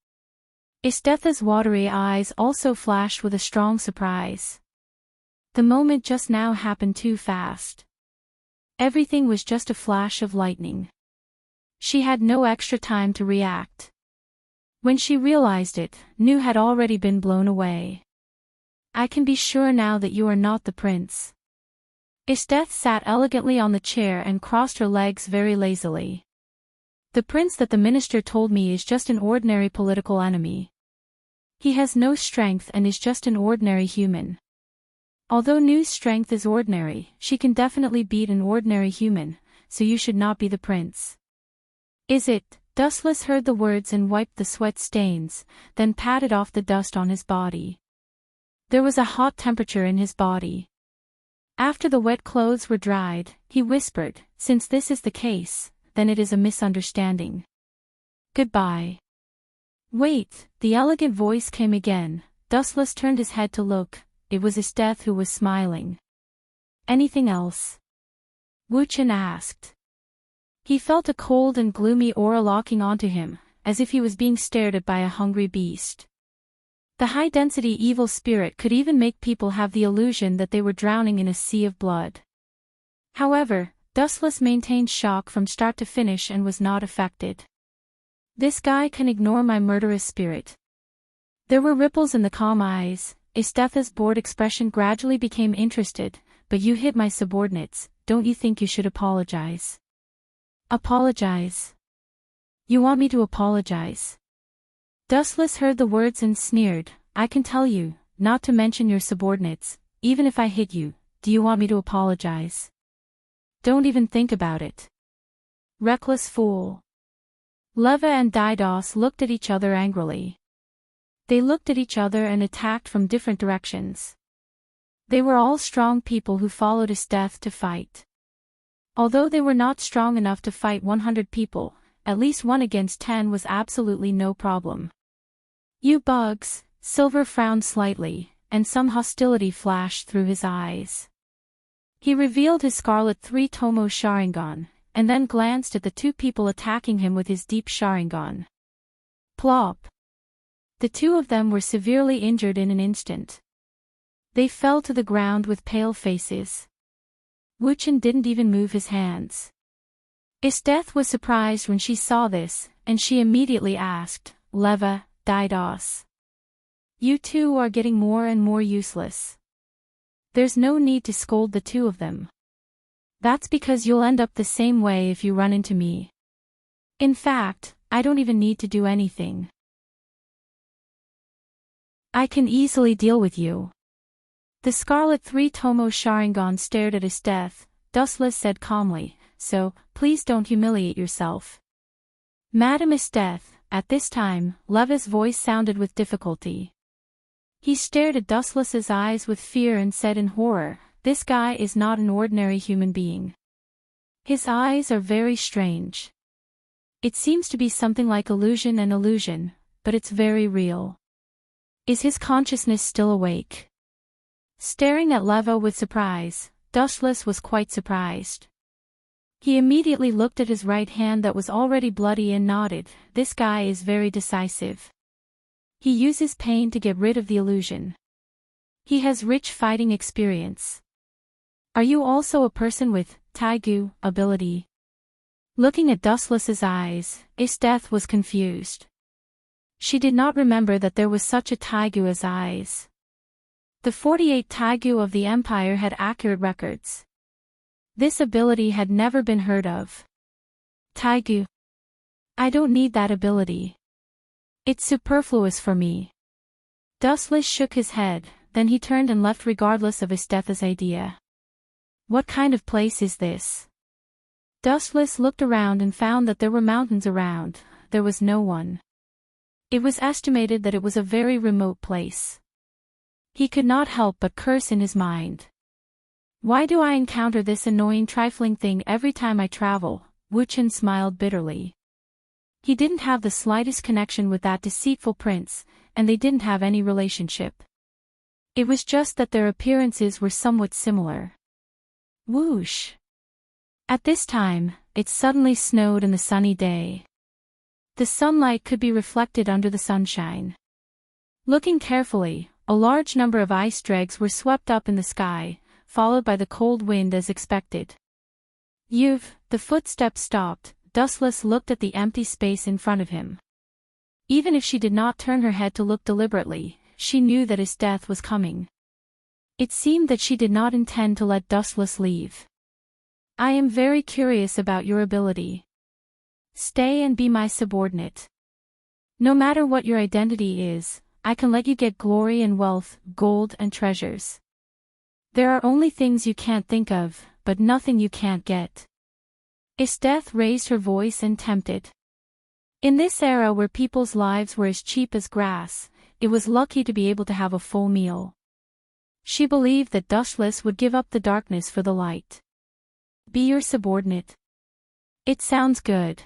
Estetha's watery eyes also flashed with a strong surprise. The moment just now happened too fast. Everything was just a flash of lightning. She had no extra time to react. When she realized it, Nu had already been blown away. "I can be sure now that you are not the prince." Esteth sat elegantly on the chair and crossed her legs very lazily. "The prince that the minister told me is just an ordinary political enemy. He has no strength and is just an ordinary human. Although Nu's strength is ordinary, she can definitely beat an ordinary human, so you should not be the prince." "Is it?" Dustless heard the words and wiped the sweat stains, then patted off the dust on his body. There was a hot temperature in his body. After the wet clothes were dried, he whispered, "Since this is the case, then it is a misunderstanding. Goodbye." "Wait," the elegant voice came again. Dustless turned his head to look. It was Esteth who was smiling. "Anything else?" Wu-chan asked. He felt a cold and gloomy aura locking onto him, as if he was being stared at by a hungry beast. The high-density evil spirit could even make people have the illusion that they were drowning in a sea of blood. However, Dustless maintained shock from start to finish and was not affected. "This guy can ignore my murderous spirit." There were ripples in the calm eyes. Estetha's bored expression gradually became interested. "But you hit my subordinates, don't you think you should apologize?" "Apologize? You want me to apologize?" Dustless heard the words and sneered. "I can tell you, not to mention your subordinates. Even if I hit you, do you want me to apologize?" Don't even think about it. Reckless fool. Leva and Didos looked at each other angrily. They looked at each other and attacked from different directions. They were all strong people who followed Esteth to fight. Although they were not strong enough to fight 100 people, at least 1 against 10 was absolutely no problem. You bugs, Silver frowned slightly, and some hostility flashed through his eyes. He revealed his scarlet 3-tomo Sharingan, and then glanced at the 2 people attacking him with his deep Sharingan. Plop! The 2 of them were severely injured in an instant. They fell to the ground with pale faces. Wuchen didn't even move his hands. Esteth was surprised when she saw this, and she immediately asked, Leva, Didos. You 2 are getting more and more useless. There's no need to scold the 2 of them. That's because you'll end up the same way if you run into me. In fact, I don't even need to do anything. I can easily deal with you. The scarlet 3-tomo Sharingan stared at Esteth. Dustless said calmly, so, please don't humiliate yourself. Madam Esteth, at this time, Leva's voice sounded with difficulty. He stared at Dustless's eyes with fear and said in horror, this guy is not an ordinary human being. His eyes are very strange. It seems to be something like illusion and illusion, but it's very real. Is his consciousness still awake? Staring at Leva with surprise, Dustless was quite surprised. He immediately looked at his right hand that was already bloody and nodded. This guy is very decisive. He uses pain to get rid of the illusion. He has rich fighting experience. Are you also a person with Taigu ability? Looking at Dustless's eyes, Esteth was confused. She did not remember that there was such a Taigu as eyes. The 48 Taigu of the Empire had accurate records. This ability had never been heard of. Taigu. I don't need that ability. It's superfluous for me. Dustless shook his head, then he turned and left regardless of Esteth's idea. What kind of place is this? Dustless looked around and found that there were mountains around. There was no one. It was estimated that it was a very remote place. He could not help but curse in his mind. Why do I encounter this annoying trifling thing every time I travel? Wuchen smiled bitterly. He didn't have the slightest connection with that deceitful prince, and they didn't have any relationship. It was just that their appearances were somewhat similar. Whoosh! At this time, it suddenly snowed in the sunny day. The sunlight could be reflected under the sunshine. Looking carefully, a large number of ice dregs were swept up in the sky, followed by the cold wind as expected. The footsteps stopped. Dustless looked at the empty space in front of him. Even if she did not turn her head to look deliberately, she knew that his death was coming. It seemed that she did not intend to let Dustless leave. I am very curious about your ability. Stay and be my subordinate. No matter what your identity is, I can let you get glory and wealth, gold and treasures. There are only things you can't think of, but nothing you can't get. Esteth raised her voice and tempted. In this era where people's lives were as cheap as grass, it was lucky to be able to have a full meal. She believed that Dustless would give up the darkness for the light. Be your subordinate. It sounds good.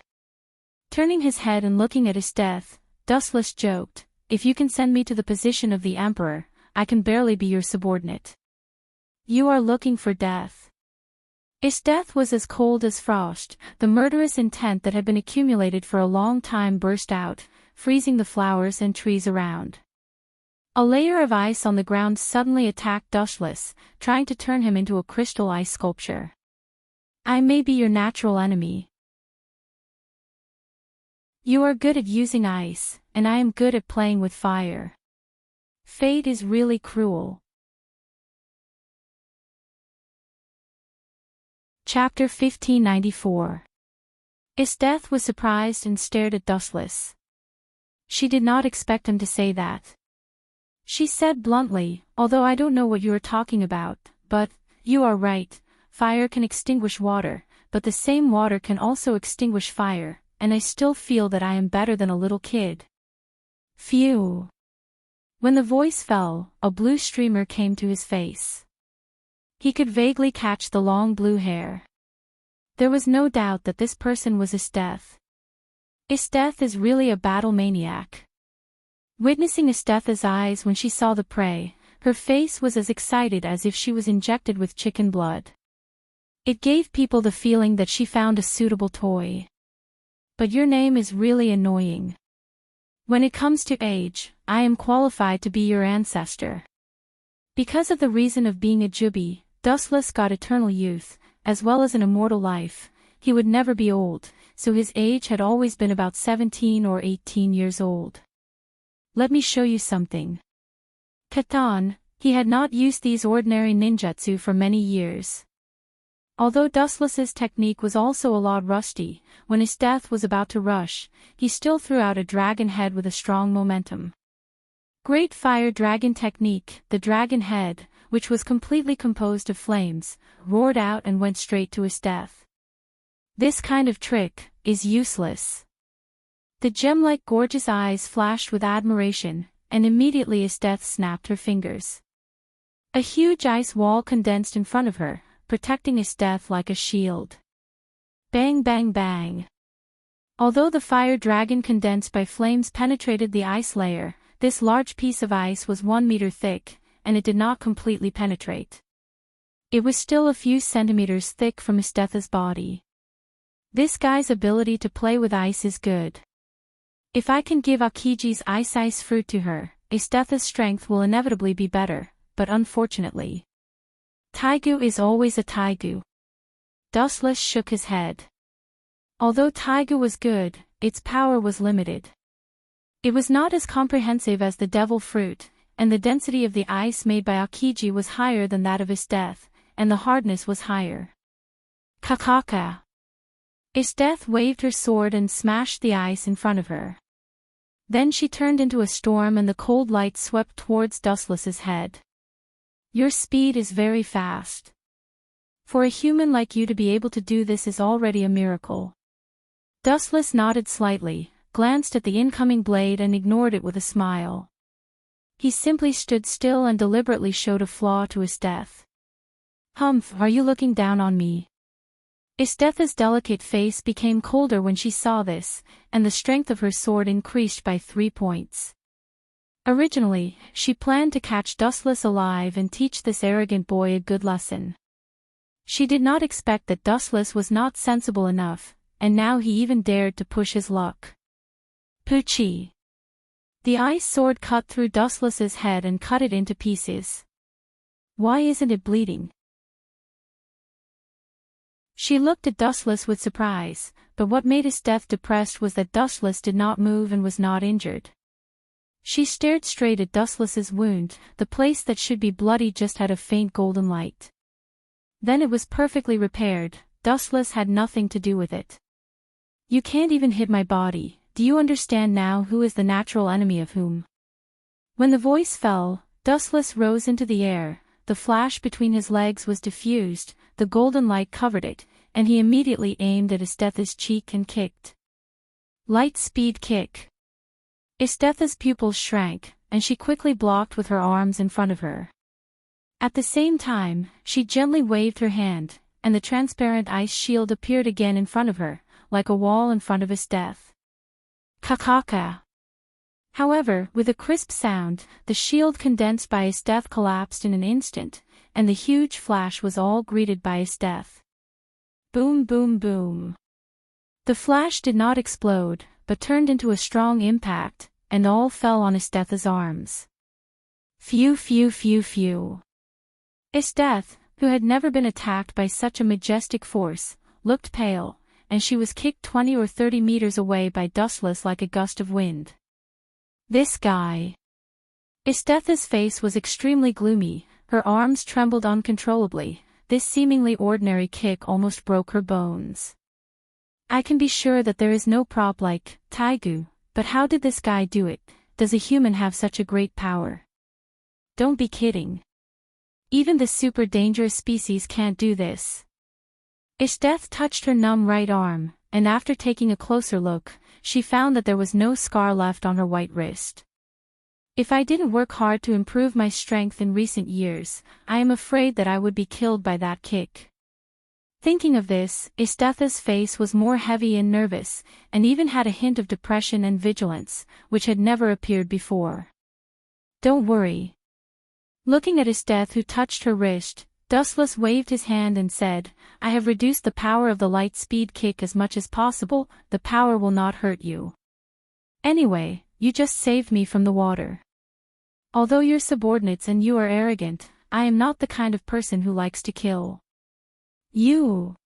Turning his head and looking at Esteth, Dustless joked, if you can send me to the position of the Emperor, I can barely be your subordinate. You are looking for death. Esteth was as cold as frost. The murderous intent that had been accumulated for a long time burst out, freezing the flowers and trees around. A layer of ice on the ground suddenly attacked Dustless, trying to turn him into a crystal ice sculpture. I may be your natural enemy. You are good at using ice, and I am good at playing with fire. Fate is really cruel. Chapter 1594. Esteth was surprised and stared at Dustless. She did not expect him to say that. She said bluntly, although I don't know what you are talking about, but, you are right, fire can extinguish water, but the same water can also extinguish fire, and I still feel that I am better than a little kid. Phew. When the voice fell, a blue streamer came to his face. He could vaguely catch the long blue hair. There was no doubt that this person was Esteth. Esteth is really a battle maniac. Witnessing Esteth's eyes when she saw the prey, her face was as excited as if she was injected with chicken blood. It gave people the feeling that she found a suitable toy. But your name is really annoying. When it comes to age, I am qualified to be your ancestor. Because of the reason of being a Jubi, Dustless got eternal youth, as well as an immortal life. He would never be old, so his age had always been about 17 or 18 years old. Let me show you something. Katan, he had not used these ordinary ninjutsu for many years. Although Dustless's technique was also a lot rusty, when Esteth was about to rush, he still threw out a dragon head with a strong momentum. Great Fire Dragon Technique, the dragon head, which was completely composed of flames, roared out and went straight to Esteth. This kind of trick is useless. The gem-like gorgeous eyes flashed with admiration, and immediately Esteth snapped her fingers. A huge ice wall condensed in front of her, protecting Esteth like a shield. Bang bang bang. Although the fire dragon condensed by flames penetrated the ice layer, this large piece of ice was 1 meter thick, and it did not completely penetrate. It was still a few centimeters thick from Esteth's body. This guy's ability to play with ice is good. If I can give Akiji's ice fruit to her, Esteth's strength will inevitably be better, but unfortunately. Taigu is always a Taigu. Dustless shook his head. Although Taigu was good, its power was limited. It was not as comprehensive as the devil fruit, and the density of the ice made by Akiji was higher than that of Esteth, and the hardness was higher. Kakaka. Esteth waved her sword and smashed the ice in front of her. Then she turned into a storm and the cold light swept towards Dustless's head. Your speed is very fast. For a human like you to be able to do this is already a miracle. Dustless nodded slightly, glanced at the incoming blade and ignored it with a smile. He simply stood still and deliberately showed a flaw to Esteth. Humph, are you looking down on me? Esteth's delicate face became colder when she saw this, and the strength of her sword increased by 3 points. Originally, she planned to catch Dustless alive and teach this arrogant boy a good lesson. She did not expect that Dustless was not sensible enough, and now he even dared to push his luck. Poochie. The ice sword cut through Dustless's head and cut it into pieces. Why isn't it bleeding? She looked at Dustless with surprise, but what made Esteth depressed was that Dustless did not move and was not injured. She stared straight at Dustless's wound, the place that should be bloody just had a faint golden light. Then it was perfectly repaired, Dustless had nothing to do with it. You can't even hit my body, do you understand now who is the natural enemy of whom? When the voice fell, Dustless rose into the air, the flash between his legs was diffused, the golden light covered it, and he immediately aimed at Esteth's cheek and kicked. Light speed kick. Esteth's pupils shrank, and she quickly blocked with her arms in front of her. At the same time, she gently waved her hand, and the transparent ice shield appeared again in front of her, like a wall in front of Esteth. Kakaka. However, with a crisp sound, the shield condensed by Esteth collapsed in an instant, and the huge flash was all greeted by Esteth. Boom boom boom. The flash did not explode, but turned into a strong impact, and all fell on Esteth's arms. Phew phew phew phew. Esteth, who had never been attacked by such a majestic force, looked pale, and she was kicked 20 or 30 meters away by Dustless like a gust of wind. This guy. Esteth's face was extremely gloomy, her arms trembled uncontrollably, this seemingly ordinary kick almost broke her bones. I can be sure that there is no prop like Taigu, but how did this guy do it? Does a human have such a great power? Don't be kidding. Even the super dangerous species can't do this. Ishteth touched her numb right arm, and after taking a closer look, she found that there was no scar left on her white wrist. If I didn't work hard to improve my strength in recent years, I am afraid that I would be killed by that kick. Thinking of this, Ishteth's face was more heavy and nervous, and even had a hint of depression and vigilance, which had never appeared before. Don't worry. Looking at Ishteth, who touched her wrist, Dustless waved his hand and said, I have reduced the power of the light speed kick as much as possible, the power will not hurt you. Anyway, you just saved me from the water. Although you're subordinates and you are arrogant, I am not the kind of person who likes to kill. You.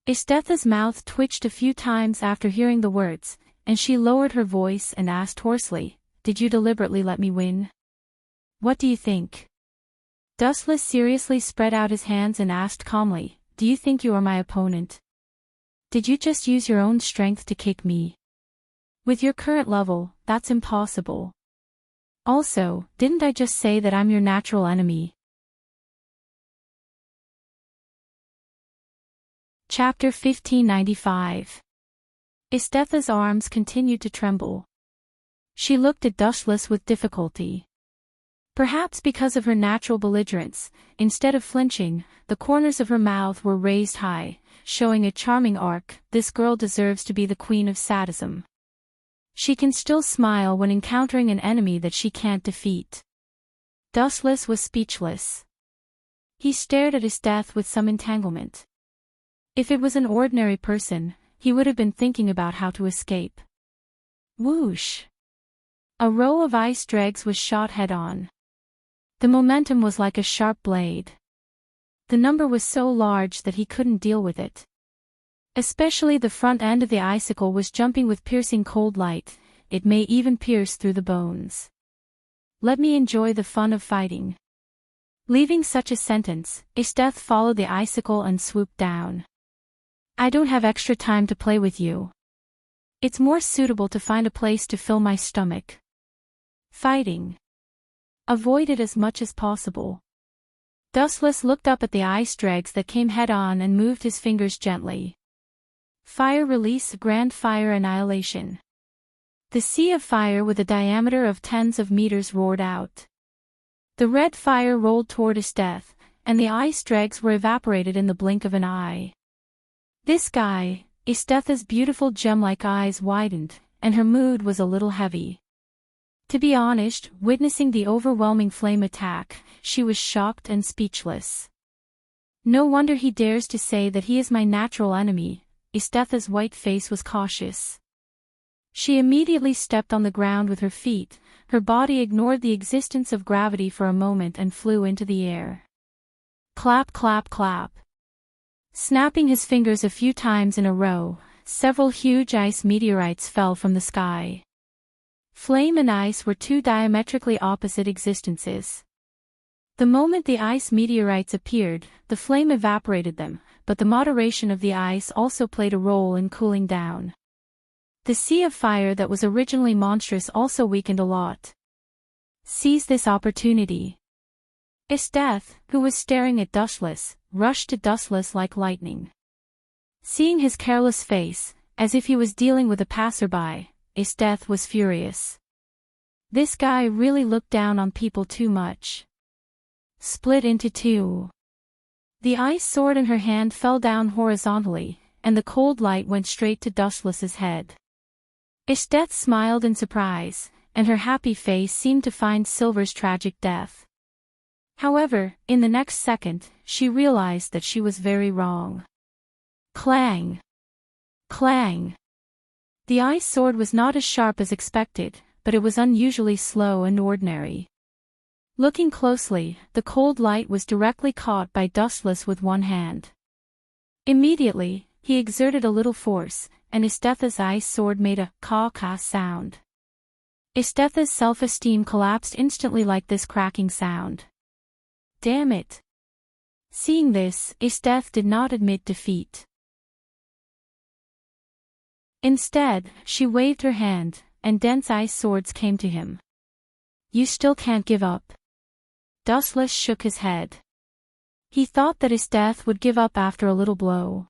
Ishteth's mouth twitched a few times after hearing the words, and she lowered her voice and asked hoarsely, Did you deliberately let me win? What do you think? Dustless seriously spread out his hands and asked calmly, Do you think you are my opponent? Did you just use your own strength to kick me? With your current level, that's impossible. Also, didn't I just say that I'm your natural enemy? Chapter 1595. Ishteth's arms continued to tremble. She looked at Dustless with difficulty. Perhaps because of her natural belligerence, instead of flinching, the corners of her mouth were raised high, showing a charming arc. This girl deserves to be the queen of sadism. She can still smile when encountering an enemy that she can't defeat. Dustless was speechless. He stared at Ishteth with some entanglement. If it was an ordinary person, he would have been thinking about how to escape. Whoosh! A row of ice dregs was shot head-on. The momentum was like a sharp blade. The number was so large that he couldn't deal with it. Especially the front end of the icicle was jumping with piercing cold light, it may even pierce through the bones. Let me enjoy the fun of fighting. Leaving such a sentence, Ishteth followed the icicle and swooped down. I don't have extra time to play with you. It's more suitable to find a place to fill my stomach. Fighting. Avoid it as much as possible. Dustless looked up at the ice dregs that came head-on and moved his fingers gently. Fire release, grand fire annihilation. The sea of fire with a diameter of tens of meters roared out. The red fire rolled toward Ishteth, and the ice dregs were evaporated in the blink of an eye. This guy, Ishteth's beautiful gem-like eyes widened, and her mood was a little heavy. To be honest, witnessing the overwhelming flame attack, she was shocked and speechless. No wonder he dares to say that he is my natural enemy. Ishteth's white face was cautious. She immediately stepped on the ground with her feet, her body ignored the existence of gravity for a moment and flew into the air. Clap, clap, clap. Snapping his fingers a few times in a row, several huge ice meteorites fell from the sky. Flame and ice were two diametrically opposite existences. The moment the ice meteorites appeared, the flame evaporated them, but the moderation of the ice also played a role in cooling down. The sea of fire that was originally monstrous also weakened a lot. Seize this opportunity. Ishteth, who was staring at Dustless, rushed to Dustless like lightning. Seeing his careless face, as if he was dealing with a passerby, Ishteth was furious. This guy really looked down on people too much. Split into two. The ice sword in her hand fell down horizontally, and the cold light went straight to Dustless's head. Ishteth smiled in surprise, and her happy face seemed to find Silver's tragic death. However, in the next second, she realized that she was very wrong. Clang! Clang! The ice sword was not as sharp as expected, but it was unusually slow and ordinary. Looking closely, the cold light was directly caught by Dustless with one hand. Immediately, he exerted a little force, and Ishteth's ice sword made a caw-caw sound. Ishteth's self-esteem collapsed instantly like this cracking sound. Damn it! Seeing this, Ishteth did not admit defeat. Instead, she waved her hand, and dense ice swords came to him. You still can't give up. Dustless shook his head. He thought that his death would give up after a little blow.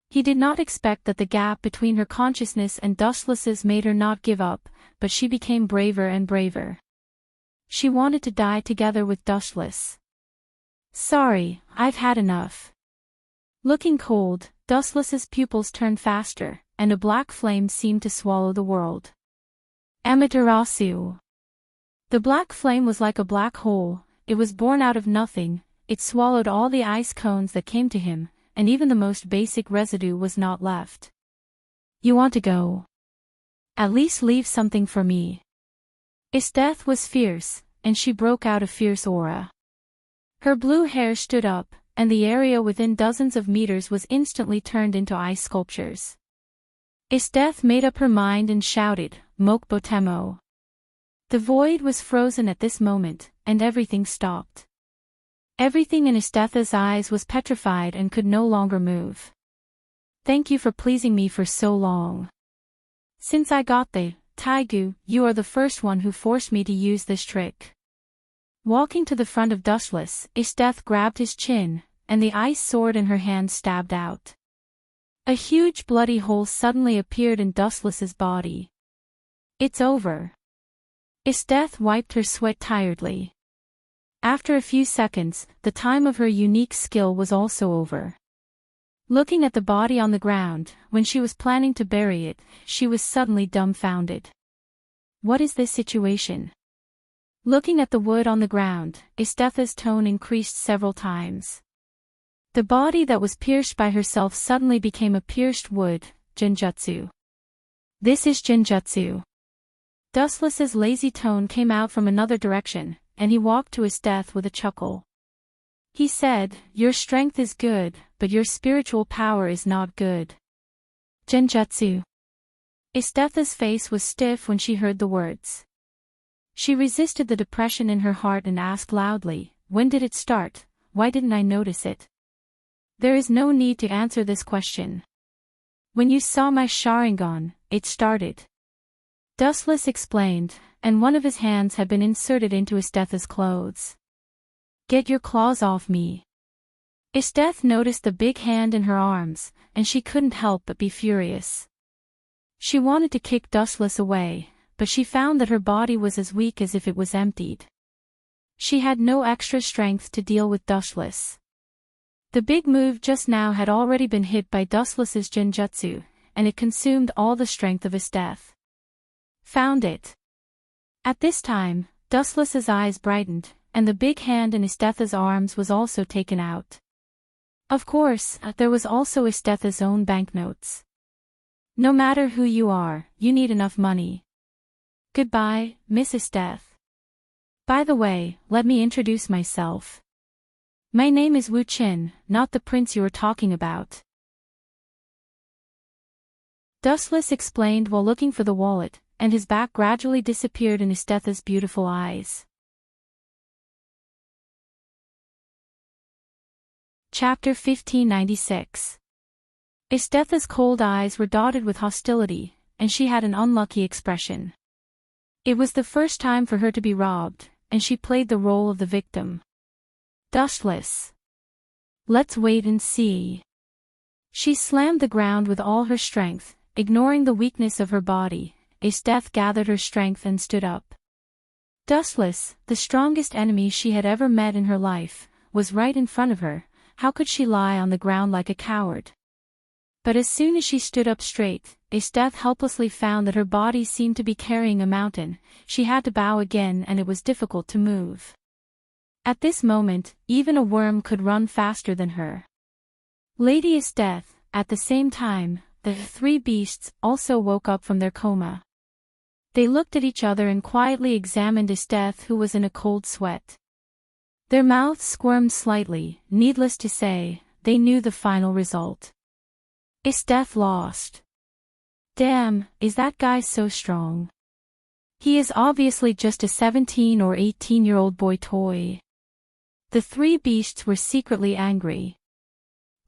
He did not expect that the gap between her consciousness and Dustless's made her not give up, but she became braver and braver. She wanted to die together with Dustless. Sorry, I've had enough. Looking cold, Dustless's pupils turned faster, and a black flame seemed to swallow the world. Amaterasu. The black flame was like a black hole. It was born out of nothing. It swallowed all the ice cones that came to him, and even the most basic residue was not left. You want to go? At least leave something for me. His death was fierce, and she broke out a fierce aura. Her blue hair stood up, and the area within dozens of meters was instantly turned into ice sculptures. His death made up her mind and shouted, Mokbotemo. The void was frozen at this moment, and everything stopped. Everything in Istetha's eyes was petrified and could no longer move. Thank you for pleasing me for so long. Since I got the Taigu, you are the first one who forced me to use this trick. Walking to the front of Dustless, Isteth grabbed his chin, and the ice sword in her hand stabbed out. A huge bloody hole suddenly appeared in Dustless's body. It's over. Isteth wiped her sweat tiredly. After a few seconds, the time of her unique skill was also over. Looking at the body on the ground, when she was planning to bury it, she was suddenly dumbfounded. What is this situation? Looking at the wood on the ground, Istetha's tone increased several times. The body that was pierced by herself suddenly became a pierced wood, Genjutsu. This is Genjutsu. Dustless's lazy tone came out from another direction, and he walked to Isteth with a chuckle. He said, your strength is good, but your spiritual power is not good. Genjutsu. Istetha's face was stiff when she heard the words. She resisted the depression in her heart and asked loudly, when did it start? Why didn't I notice it? There is no need to answer this question. When you saw my Sharingan, it started. Dustless explained, and one of his hands had been inserted into Istetha's clothes. Get your claws off me. Isteth noticed the big hand in her arms, and she couldn't help but be furious. She wanted to kick Dustless away, but she found that her body was as weak as if it was emptied. She had no extra strength to deal with Dustless. The big move just now had already been hit by Dustless's Genjutsu, and it consumed all the strength of Isteth. Found it. At this time, Dustless's eyes brightened, and the big hand in Istetha's arms was also taken out. Of course, there was also Istetha's own banknotes. No matter who you are, you need enough money. Goodbye, Miss Isteth. By the way, let me introduce myself. My name is Wu Qin, not the prince you were talking about. Dustless explained while looking for the wallet, and his back gradually disappeared in Istetha's beautiful eyes. Chapter 1596. Istetha's cold eyes were dotted with hostility, and she had an unlucky expression. It was the first time for her to be robbed, and she played the role of the victim. Dustless. Let's wait and see. She slammed the ground with all her strength, ignoring the weakness of her body. Isteth gathered her strength and stood up. Dustless, the strongest enemy she had ever met in her life, was right in front of her. How could she lie on the ground like a coward? But as soon as she stood up straight, Isteth helplessly found that her body seemed to be carrying a mountain. She had to bow again and it was difficult to move. At this moment, even a worm could run faster than her. Lady Isteth, at the same time, the three beasts also woke up from their coma. They looked at each other and quietly examined Isteth, who was in a cold sweat. Their mouths squirmed slightly. Needless to say, they knew the final result. Isteth lost. Damn, is that guy so strong? He is obviously just a 17 or 18-year-old boy toy. The three beasts were secretly angry.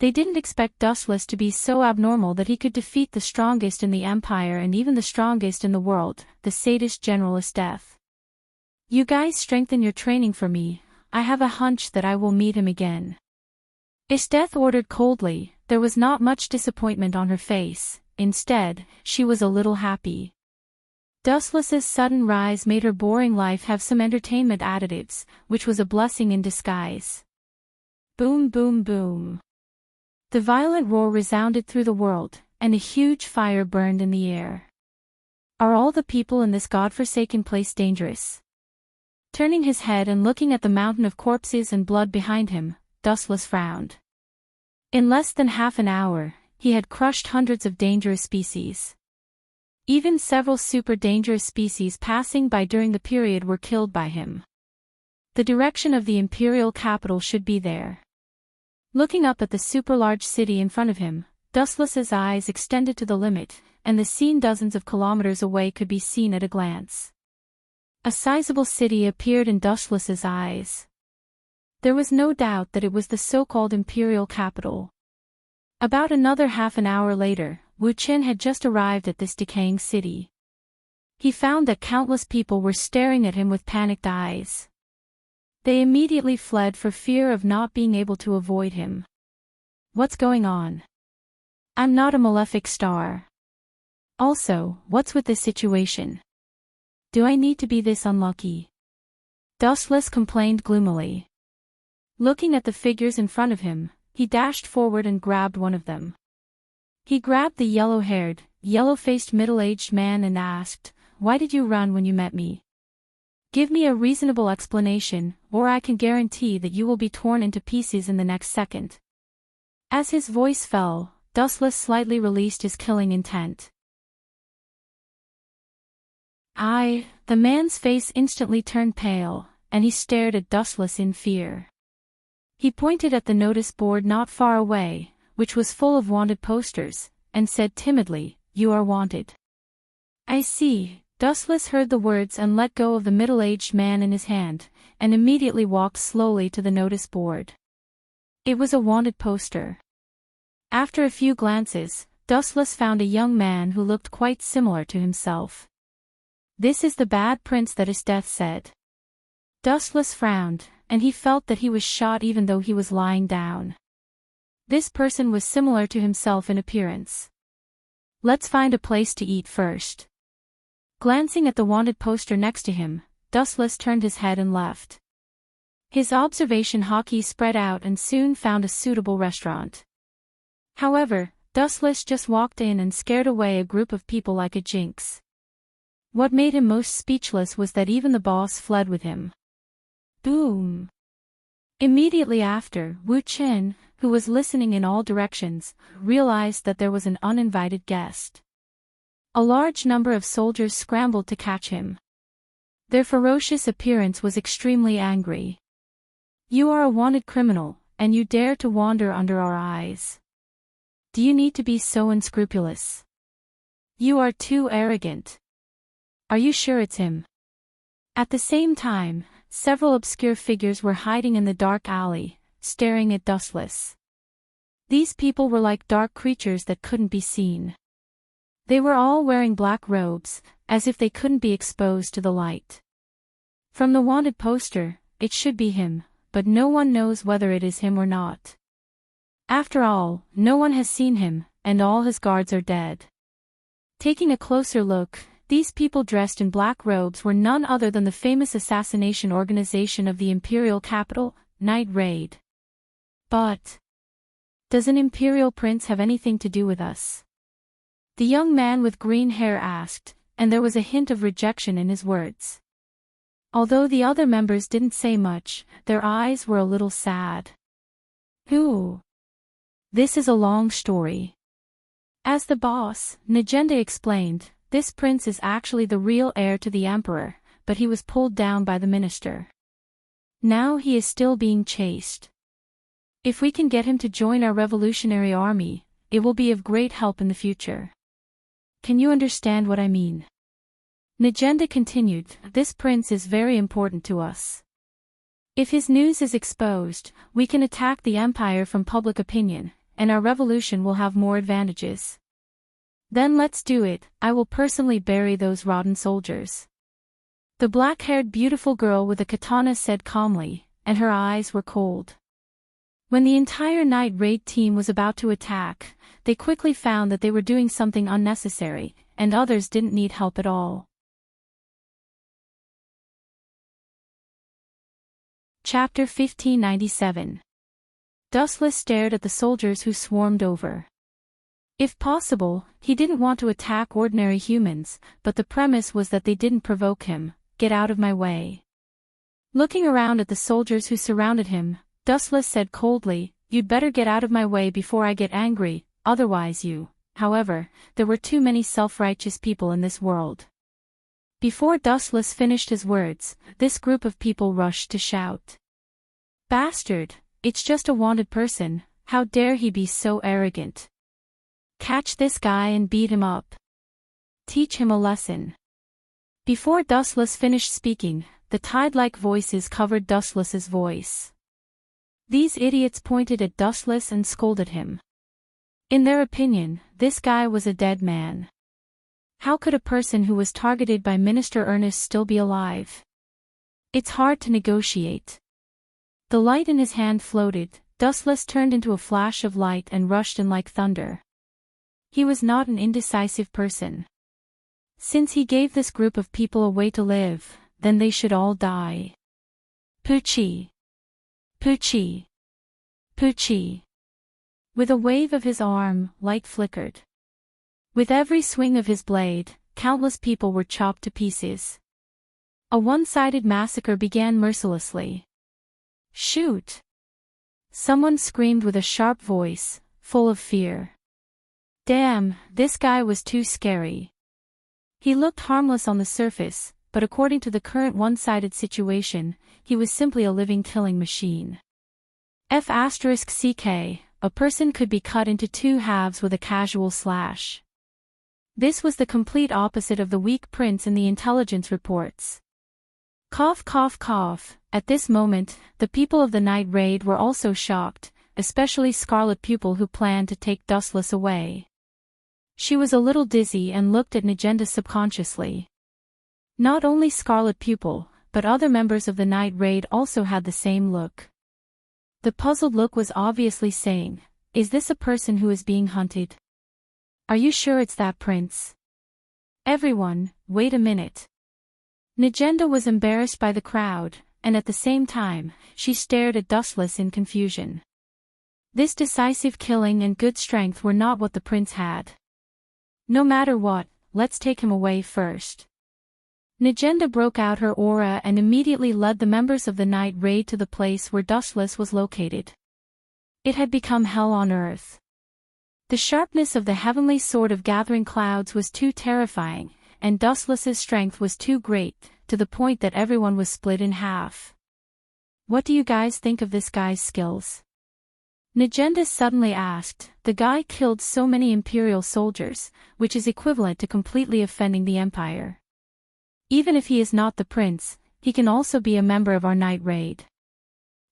They didn't expect Dustless to be so abnormal that he could defeat the strongest in the Empire and even the strongest in the world, the sadist General Isteth. You guys strengthen your training for me. I have a hunch that I will meet him again. Ishteth ordered coldly. There was not much disappointment on her face. Instead, she was a little happy. Dustless's sudden rise made her boring life have some entertainment additives, which was a blessing in disguise. Boom, boom, boom. The violent roar resounded through the world, and a huge fire burned in the air. Are all the people in this godforsaken place dangerous? Turning his head and looking at the mountain of corpses and blood behind him, Dustless frowned. In less than half an hour, he had crushed hundreds of dangerous species. Even several super dangerous species passing by during the period were killed by him. The direction of the imperial capital should be there. Looking up at the super-large city in front of him, Dustless's eyes extended to the limit, and the scene dozens of kilometers away could be seen at a glance. A sizable city appeared in Dustless's eyes. There was no doubt that it was the so-called imperial capital. About another half an hour later, Wu Qin had just arrived at this decaying city. He found that countless people were staring at him with panicked eyes. They immediately fled for fear of not being able to avoid him. What's going on? I'm not a malefic star. Also, what's with this situation? Do I need to be this unlucky? Dustless complained gloomily. Looking at the figures in front of him, he dashed forward and grabbed one of them. He grabbed the yellow-haired, yellow-faced middle-aged man and asked, "Why did you run when you met me? Give me a reasonable explanation, or I can guarantee that you will be torn into pieces in the next second." As his voice fell, Dustless slightly released his killing intent. The man's face instantly turned pale, and he stared at Dustless in fear. He pointed at the notice board not far away, which was full of wanted posters, and said timidly, "You are wanted." "I see." Dustless heard the words and let go of the middle-aged man in his hand, and immediately walked slowly to the notice board. It was a wanted poster. After a few glances, Dustless found a young man who looked quite similar to himself. "This is the bad prince that Ishteth said." Dustless frowned, and he felt that he was shot even though he was lying down. This person was similar to himself in appearance. "Let's find a place to eat first." Glancing at the wanted poster next to him, Dustless turned his head and left. His observation hockey spread out and soon found a suitable restaurant. However, Dustless just walked in and scared away a group of people like a jinx. What made him most speechless was that even the boss fled with him. Boom! Immediately after, Wu Qin, who was listening in all directions, realized that there was an uninvited guest. A large number of soldiers scrambled to catch him. Their ferocious appearance was extremely angry. "You are a wanted criminal, and you dare to wander under our eyes. Do you need to be so unscrupulous? You are too arrogant. Are you sure it's him?" At the same time, several obscure figures were hiding in the dark alley, staring at Dustless. These people were like dark creatures that couldn't be seen. They were all wearing black robes, as if they couldn't be exposed to the light. From the wanted poster, it should be him, but no one knows whether it is him or not. After all, no one has seen him, and all his guards are dead. Taking a closer look, these people dressed in black robes were none other than the famous assassination organization of the imperial capital, Night Raid. But does an imperial prince have anything to do with us? The young man with green hair asked, and there was a hint of rejection in his words. Although the other members didn't say much, their eyes were a little sad. Who? This is a long story. As the boss, Najenda explained, this prince is actually the real heir to the emperor, but he was pulled down by the minister. Now he is still being chased. If we can get him to join our revolutionary army, it will be of great help in the future. Can you understand what I mean? Najenda continued, this prince is very important to us. If his news is exposed, we can attack the empire from public opinion, and our revolution will have more advantages. Then let's do it. I will personally bury those rotten soldiers. The black-haired beautiful girl with a katana said calmly, and her eyes were cold. When the entire night raid team was about to attack, they quickly found that they were doing something unnecessary, and others didn't need help at all. Chapter 1597. Dustless stared at the soldiers who swarmed over. If possible, he didn't want to attack ordinary humans, but the premise was that they didn't provoke him. Get out of my way. Looking around at the soldiers who surrounded him, Dustless said coldly, "You'd better get out of my way before I get angry, otherwise you." However, there were too many self-righteous people in this world. Before Dustless finished his words, this group of people rushed to shout. "Bastard, it's just a wanted person, how dare he be so arrogant? Catch this guy and beat him up. Teach him a lesson." Before Dustless finished speaking, the tide-like voices covered Dustless's voice. These idiots pointed at Dustless and scolded him. In their opinion, this guy was a dead man. How could a person who was targeted by Minister Ernest still be alive? It's hard to negotiate. The light in his hand floated, Dustless turned into a flash of light and rushed in like thunder. He was not an indecisive person. Since he gave this group of people a way to live, then they should all die. Poochie. Poochie. Poochie. With a wave of his arm, light flickered. With every swing of his blade, countless people were chopped to pieces. A one-sided massacre began mercilessly. "Shoot!" Someone screamed with a sharp voice, full of fear. Damn, this guy was too scary. He looked harmless on the surface, but according to the current one-sided situation, he was simply a living killing machine. F***ck, a person could be cut into two halves with a casual slash. This was the complete opposite of the weak prince in the intelligence reports. Cough cough cough. At this moment, the people of the night raid were also shocked, especially Scarlet Pupil who planned to take Dustless away. She was a little dizzy and looked at Nagenda subconsciously. Not only Scarlet Pupil, but other members of the night raid also had the same look. The puzzled look was obviously saying, "Is this a person who is being hunted? Are you sure it's that prince? Everyone, wait a minute." Nagenda was embarrassed by the crowd, and at the same time, she stared at Dustless in confusion. This decisive killing and good strength were not what the prince had. No matter what, let's take him away first. Nagenda broke out her aura and immediately led the members of the night raid to the place where Dustless was located. It had become hell on earth. The sharpness of the heavenly sword of gathering clouds was too terrifying, and Dustless's strength was too great, to the point that everyone was split in half. "What do you guys think of this guy's skills?" Nagenda suddenly asked. "The guy killed so many Imperial soldiers, which is equivalent to completely offending the Empire. Even if he is not the prince, he can also be a member of our night raid.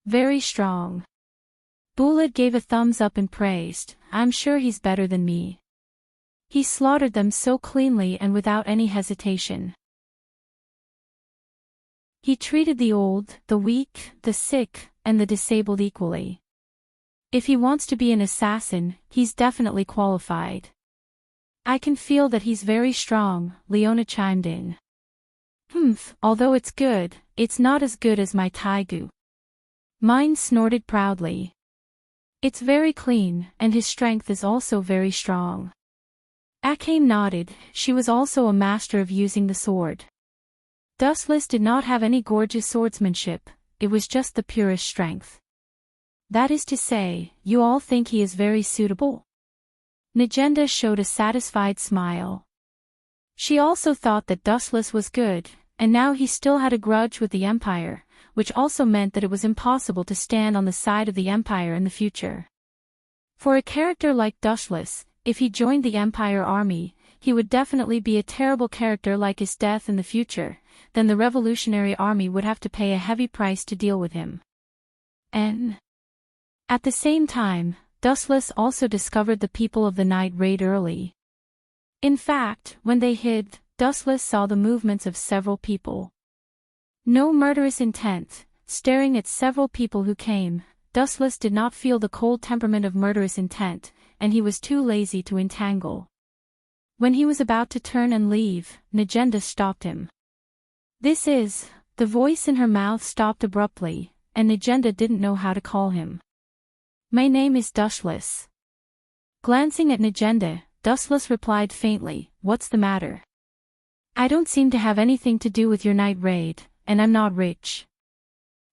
Very strong." Bullet gave a thumbs up and praised, "I'm sure he's better than me. He slaughtered them so cleanly and without any hesitation. He treated the old, the weak, the sick, and the disabled equally. If he wants to be an assassin, he's definitely qualified." "I can feel that he's very strong," Leona chimed in. Although it's good, it's not as good as my Taigu." Mine snorted proudly. "It's very clean, and his strength is also very strong." Akame nodded, she was also a master of using the sword. Dustless did not have any gorgeous swordsmanship, it was just the purest strength. "That is to say, you all think he is very suitable?" Nagenda showed a satisfied smile. She also thought that Dustless was good, and now he still had a grudge with the Empire, which also meant that it was impossible to stand on the side of the Empire in the future. For a character like Dustless, if he joined the Empire army, he would definitely be a terrible character like his death in the future, then the Revolutionary Army would have to pay a heavy price to deal with him. At the same time, Dustless also discovered the people of the night raid early. In fact, when they hid, Dustless saw the movements of several people. No murderous intent, staring at several people who came, Dustless did not feel the cold temperament of murderous intent, and he was too lazy to entangle. When he was about to turn and leave, Najenda stopped him. The voice in her mouth stopped abruptly, and Najenda didn't know how to call him. My name is Dustless. Glancing at Najenda, Dustless replied faintly, What's the matter? I don't seem to have anything to do with your night raid, and I'm not rich.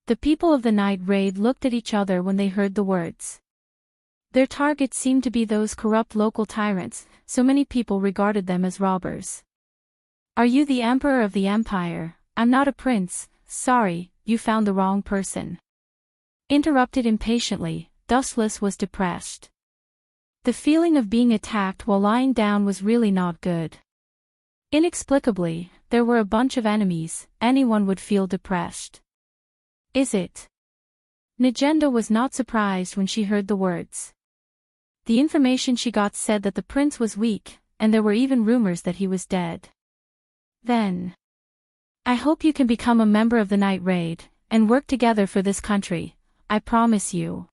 The people of the night raid looked at each other when they heard the words. Their targets seemed to be those corrupt local tyrants, so many people regarded them as robbers. Are you the emperor of the empire? I'm not a prince, sorry, you found the wrong person. Interrupted impatiently, Dustless was depressed. The feeling of being attacked while lying down was really not good. Inexplicably, there were a bunch of enemies, anyone would feel depressed. Is it? Najenda was not surprised when she heard the words. The information she got said that the prince was weak, and there were even rumors that he was dead. Then. I hope you can become a member of the Night Raid, and work together for this country, I promise you.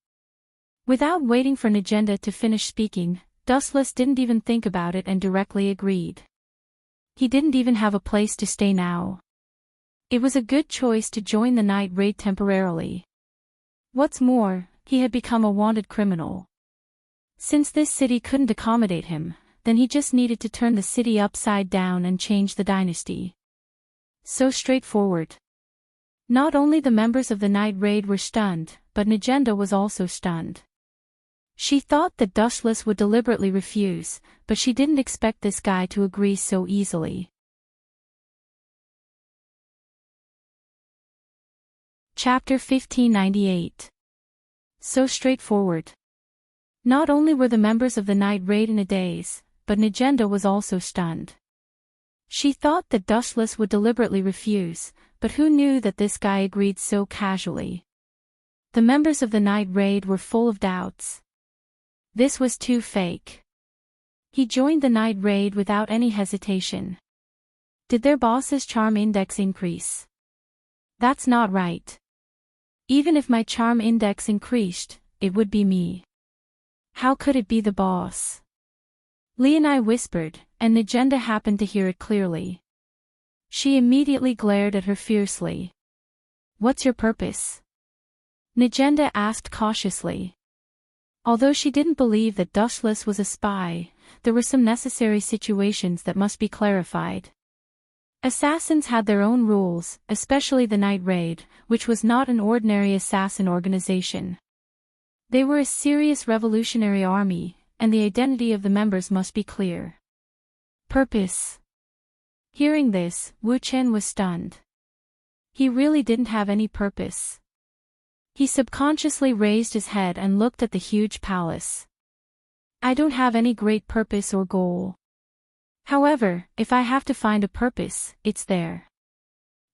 Without waiting for Najenda to finish speaking, Dustless didn't even think about it and directly agreed. He didn't even have a place to stay now. It was a good choice to join the Night Raid temporarily. What's more, he had become a wanted criminal. Since this city couldn't accommodate him, then he just needed to turn the city upside down and change the dynasty. So straightforward. Not only the members of the Night Raid were stunned, but Najenda was also stunned. She thought that Dustless would deliberately refuse, but she didn't expect this guy to agree so easily. Chapter 1598. So straightforward. Not only were the members of the Night Raid in a daze, but Najenda was also stunned. She thought that Dustless would deliberately refuse, but who knew that this guy agreed so casually? The members of the Night Raid were full of doubts. This was too fake. He joined the Night Raid without any hesitation. Did their boss's charm index increase? That's not right. Even if my charm index increased, it would be me. How could it be the boss? Leonai whispered, and Najenda happened to hear it clearly. She immediately glared at her fiercely. What's your purpose? Najenda asked cautiously. Although she didn't believe that Dustless was a spy, there were some necessary situations that must be clarified. Assassins had their own rules, especially the Night Raid, which was not an ordinary assassin organization. They were a serious revolutionary army, and the identity of the members must be clear. Purpose. Hearing this, Wu Chen was stunned. He really didn't have any purpose. He subconsciously raised his head and looked at the huge palace. I don't have any great purpose or goal. However, if I have to find a purpose, it's there.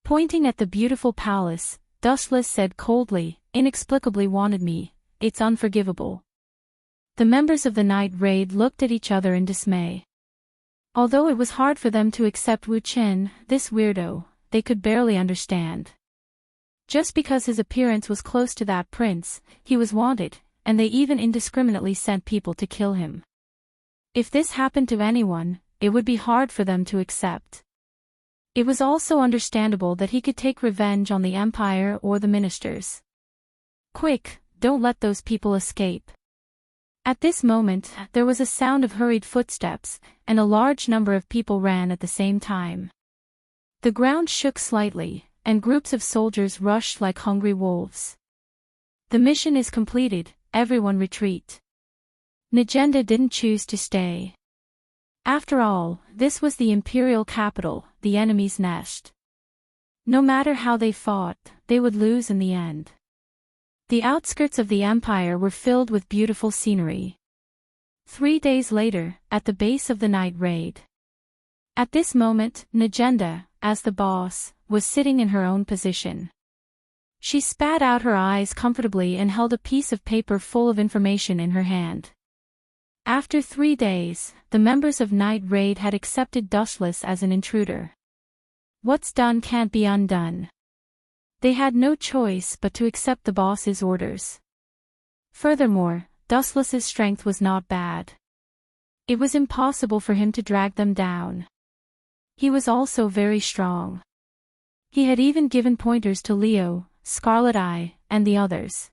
Pointing at the beautiful palace, Dustless said coldly, inexplicably wanted me, it's unforgivable. The members of the Night Raid looked at each other in dismay. Although it was hard for them to accept Wu Chen, this weirdo, they could barely understand. Just because his appearance was close to that prince, he was wanted, and they even indiscriminately sent people to kill him. If this happened to anyone, it would be hard for them to accept. It was also understandable that he could take revenge on the empire or the ministers. Quick, don't let those people escape. At this moment, there was a sound of hurried footsteps, and a large number of people ran at the same time. The ground shook slightly, and groups of soldiers rushed like hungry wolves. The mission is completed, everyone retreat. Najenda didn't choose to stay. After all, this was the imperial capital, the enemy's nest. No matter how they fought, they would lose in the end. The outskirts of the empire were filled with beautiful scenery. 3 days later, at the base of the Night Raid. At this moment, Najenda, as the boss, was sitting in her own position. She spat out her eyes comfortably and held a piece of paper full of information in her hand. After 3 days, the members of Night Raid had accepted Dustless as an intruder. What's done can't be undone. They had no choice but to accept the boss's orders. Furthermore, Dustless's strength was not bad. It was impossible for him to drag them down. He was also very strong. He had even given pointers to Leo, Scarlet Eye, and the others.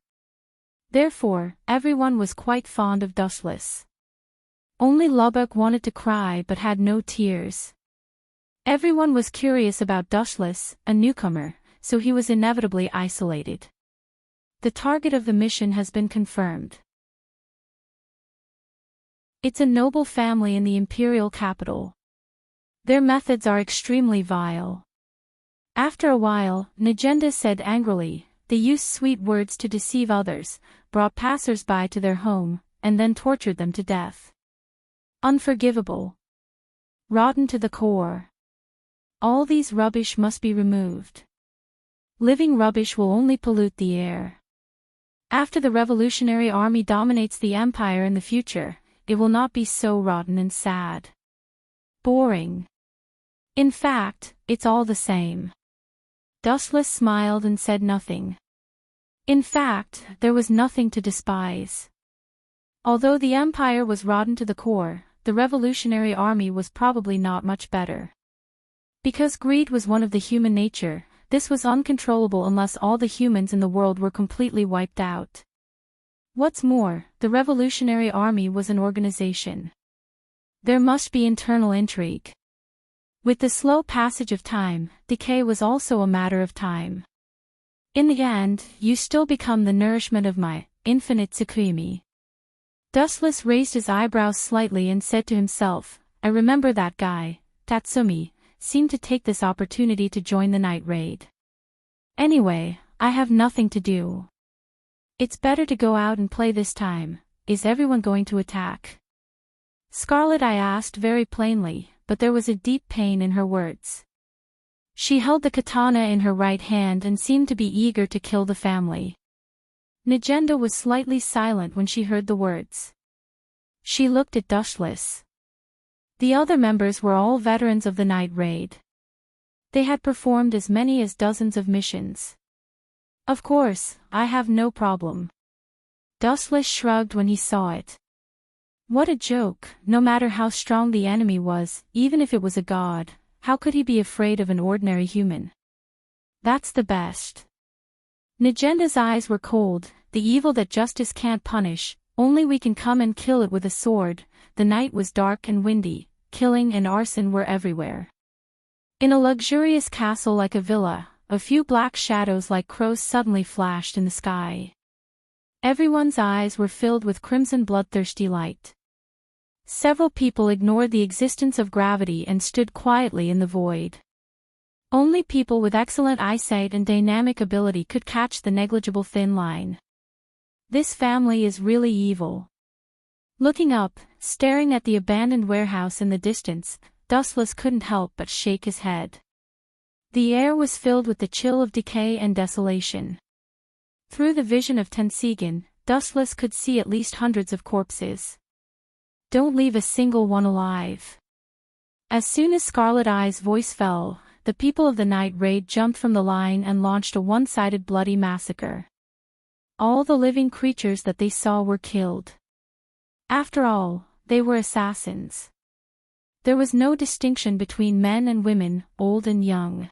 Therefore, everyone was quite fond of Dustless. Only Lubbock wanted to cry but had no tears. Everyone was curious about Dustless, a newcomer, so he was inevitably isolated. The target of the mission has been confirmed. It's a noble family in the imperial capital. Their methods are extremely vile. After a while, Najenda said angrily, they used sweet words to deceive others, brought passers-by to their home, and then tortured them to death. Unforgivable. Rotten to the core. All these rubbish must be removed. Living rubbish will only pollute the air. After the Revolutionary Army dominates the empire in the future, it will not be so rotten and sad. Boring. In fact, it's all the same. Dustless smiled and said nothing. In fact, there was nothing to despise. Although the empire was rotten to the core, the Revolutionary Army was probably not much better. Because greed was one of the human nature, this was uncontrollable unless all the humans in the world were completely wiped out. What's more, the Revolutionary Army was an organization. There must be internal intrigue. With the slow passage of time, decay was also a matter of time. In the end, you still become the nourishment of my infinite Tsukimi. Dustless raised his eyebrows slightly and said to himself, I remember that guy, Tatsumi, seemed to take this opportunity to join the night raid. Anyway, I have nothing to do. It's better to go out and play this time. Is everyone going to attack? Scarlet Eye asked very plainly, but there was a deep pain in her words. She held the katana in her right hand and seemed to be eager to kill the family. Najenda was slightly silent when she heard the words. She looked at Dustless. The other members were all veterans of the night raid. They had performed as many as dozens of missions. Of course, I have no problem. Dustless shrugged when he saw it. What a joke, no matter how strong the enemy was, even if it was a god, how could he be afraid of an ordinary human? That's the best. Najenda's eyes were cold, the evil that justice can't punish, only we can come and kill it with a sword. The night was dark and windy, killing and arson were everywhere. In a luxurious castle like a villa, a few black shadows like crows suddenly flashed in the sky. Everyone's eyes were filled with crimson bloodthirsty light. Several people ignored the existence of gravity and stood quietly in the void. Only people with excellent eyesight and dynamic ability could catch the negligible thin line. This family is really evil. Looking up, staring at the abandoned warehouse in the distance, Dustless couldn't help but shake his head. The air was filled with the chill of decay and desolation. Through the vision of Tensigan, Dustless could see at least hundreds of corpses. Don't leave a single one alive. As soon as Scarlet Eye's voice fell, the people of the night raid jumped from the line and launched a one-sided bloody massacre. All the living creatures that they saw were killed. After all, they were assassins. There was no distinction between men and women, old and young.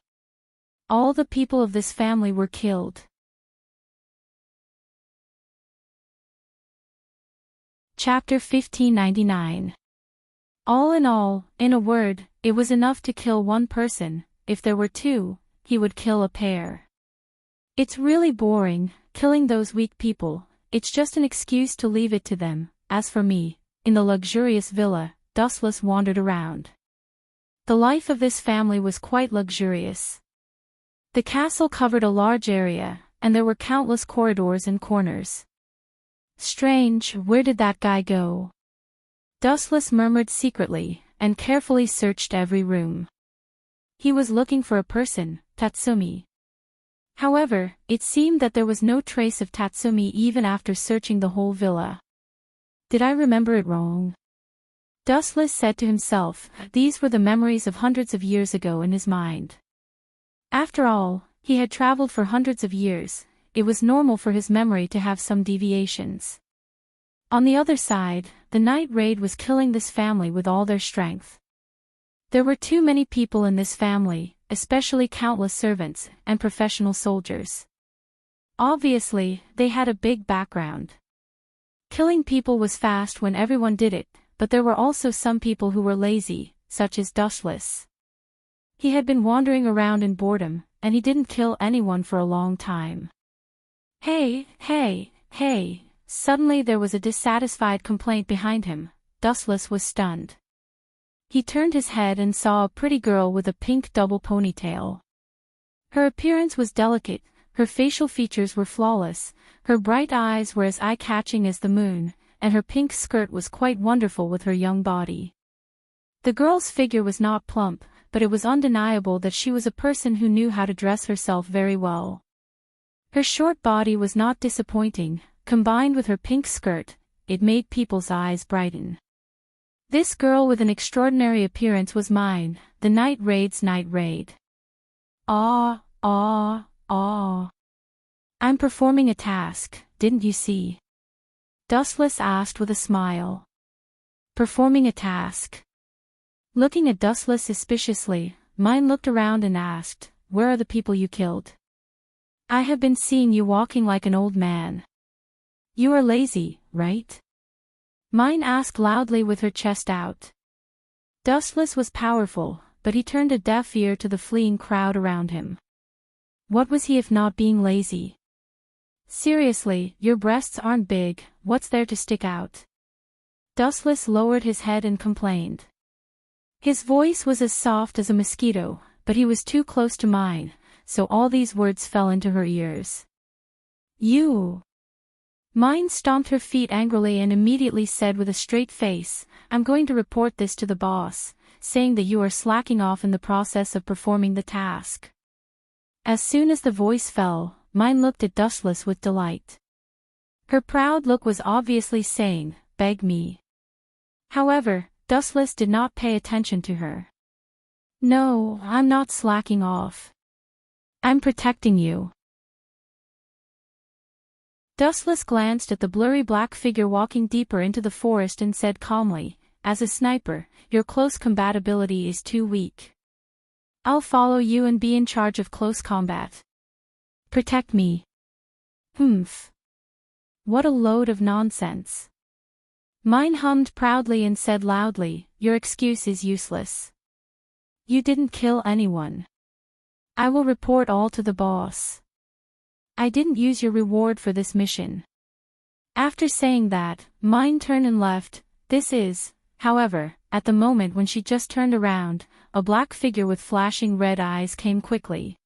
All the people of this family were killed. Chapter 1599. All in all, in a word, it was enough to kill one person. If there were two, he would kill a pair. It's really boring, killing those weak people. It's just an excuse to leave it to them. As for me, in the luxurious villa, Dustless wandered around. The life of this family was quite luxurious. The castle covered a large area, and there were countless corridors and corners. Strange, where did that guy go? Dustless murmured secretly, and carefully searched every room. He was looking for a person, Tatsumi. However, it seemed that there was no trace of Tatsumi even after searching the whole villa. Did I remember it wrong? Dustless said to himself. These were the memories of hundreds of years ago in his mind. After all, he had traveled for hundreds of years. it was normal for his memory to have some deviations. On the other side, the night raid was killing this family with all their strength. There were too many people in this family, especially countless servants and professional soldiers. Obviously, they had a big background. Killing people was fast when everyone did it, but there were also some people who were lazy, such as Dustless. He had been wandering around in boredom, and he didn't kill anyone for a long time. Hey, hey, hey! Suddenly there was a dissatisfied complaint behind him. Dustless was stunned. He turned his head and saw a pretty girl with a pink double ponytail. Her appearance was delicate, her facial features were flawless, her bright eyes were as eye-catching as the moon, and her pink skirt was quite wonderful with her young body. The girl's figure was not plump, but it was undeniable that she was a person who knew how to dress herself very well. Her short body was not disappointing. Combined with her pink skirt, it made people's eyes brighten. This girl with an extraordinary appearance was mine, the night raid's night raid. Ah. I'm performing a task, didn't you see? Dustless asked with a smile. Performing a task. Looking at Dustless suspiciously, Mine looked around and asked, "Where are the people you killed? I have been seeing you walking like an old man. You are lazy, right?" Mine asked loudly with her chest out. Dustless was powerful, but he turned a deaf ear to the fleeing crowd around him. What was he if not being lazy? Seriously, your breasts aren't big, what's there to stick out? Dustless lowered his head and complained. His voice was as soft as a mosquito, but he was too close to mine, so all these words fell into her ears. You! Mine stomped her feet angrily and immediately said with a straight face, "I'm going to report this to the boss, saying that you are slacking off in the process of performing the task." As soon as the voice fell, Mine looked at Dustless with delight. Her proud look was obviously saying, "Beg me." However, Dustless did not pay attention to her. "No, I'm not slacking off. I'm protecting you." Dustless glanced at the blurry black figure walking deeper into the forest and said calmly, "As a sniper, your close combat ability is too weak. I'll follow you and be in charge of close combat. Protect me." Humph. What a load of nonsense. Mine hummed proudly and said loudly, "Your excuse is useless. You didn't kill anyone. I will report all to the boss. I didn't use your reward for this mission." After saying that, Mine turned and left. However, at the moment when she just turned around, a black figure with flashing red eyes came quickly.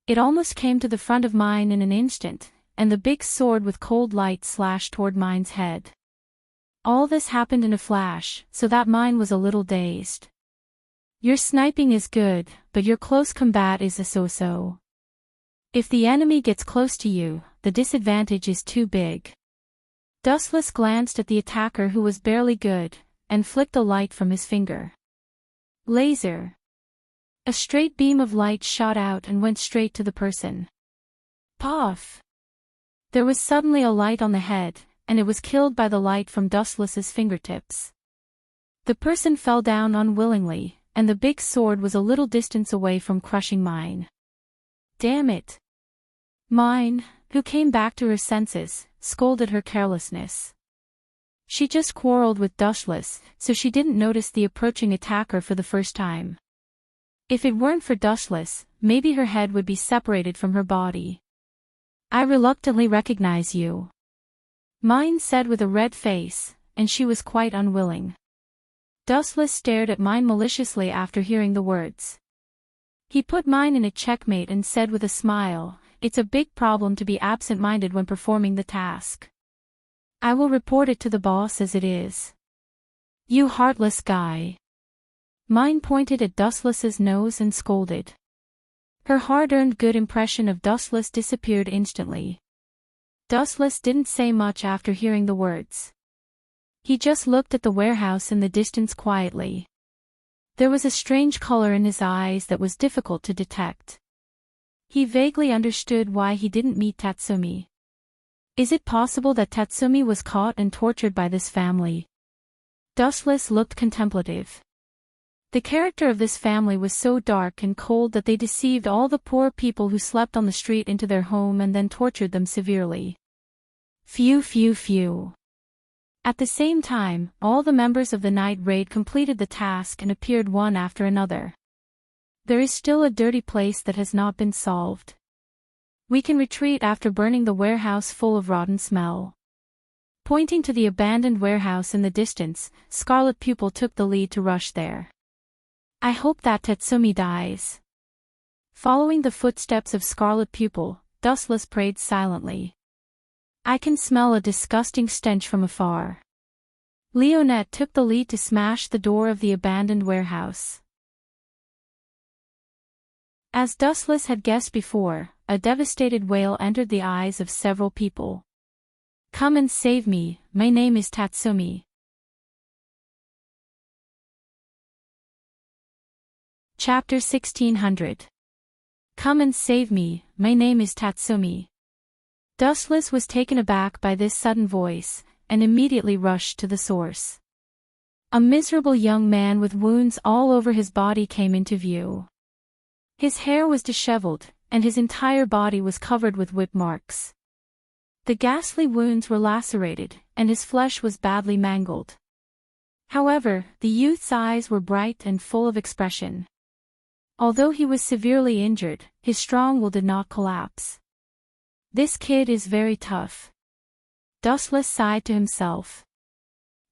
It almost came to the front of Mine in an instant, and the big sword with cold light slashed toward Mine's head. All this happened in a flash, so that Mine was a little dazed. Your sniping is good, but your close combat is a so-so. If the enemy gets close to you, the disadvantage is too big. Dustless glanced at the attacker who was barely good, and flicked a light from his finger. Laser. A straight beam of light shot out and went straight to the person. Puff! There was suddenly a light on the head, and it was killed by the light from Dustless's fingertips. The person fell down unwillingly, and the big sword was a little distance away from crushing Mine. Damn it! Mine, who came back to her senses, scolded her carelessness. She just quarreled with Dustless, so she didn't notice the approaching attacker for the first time. If it weren't for Dustless, maybe her head would be separated from her body. "I reluctantly recognize you," Mine said with a red face, and she was quite unwilling. Dustless stared at Mine maliciously after hearing the words. He put Mine in a checkmate and said with a smile, "It's a big problem to be absent-minded when performing the task. I will report it to the boss as it is." "You heartless guy." Mine pointed at Dustless's nose and scolded. Her hard-earned good impression of Dustless disappeared instantly. Dustless didn't say much after hearing the words. He just looked at the warehouse in the distance quietly. There was a strange color in his eyes that was difficult to detect. He vaguely understood why he didn't meet Tatsumi. Is it possible that Tatsumi was caught and tortured by this family? Dustless looked contemplative. The character of this family was so dark and cold that they deceived all the poor people who slept on the street into their home and then tortured them severely. Phew phew phew. At the same time, all the members of the night raid completed the task and appeared one after another. There is still a dirty place that has not been solved. We can retreat after burning the warehouse full of rotten smell. Pointing to the abandoned warehouse in the distance, Scarlet Pupil took the lead to rush there. I hope that Tatsumi dies. Following the footsteps of Scarlet Pupil, Dustless prayed silently. I can smell a disgusting stench from afar. Leonette took the lead to smash the door of the abandoned warehouse. As Dustless had guessed before, a devastated wail entered the eyes of several people. Come and save me, my name is Tatsumi. Chapter 1600. Come and save me, my name is Tatsumi. Dustless was taken aback by this sudden voice, and immediately rushed to the source. A miserable young man with wounds all over his body came into view. His hair was disheveled, and his entire body was covered with whip marks. The ghastly wounds were lacerated, and his flesh was badly mangled. However, the youth's eyes were bright and full of expression. Although he was severely injured, his strong will did not collapse. This kid is very tough. Dustless sighed to himself.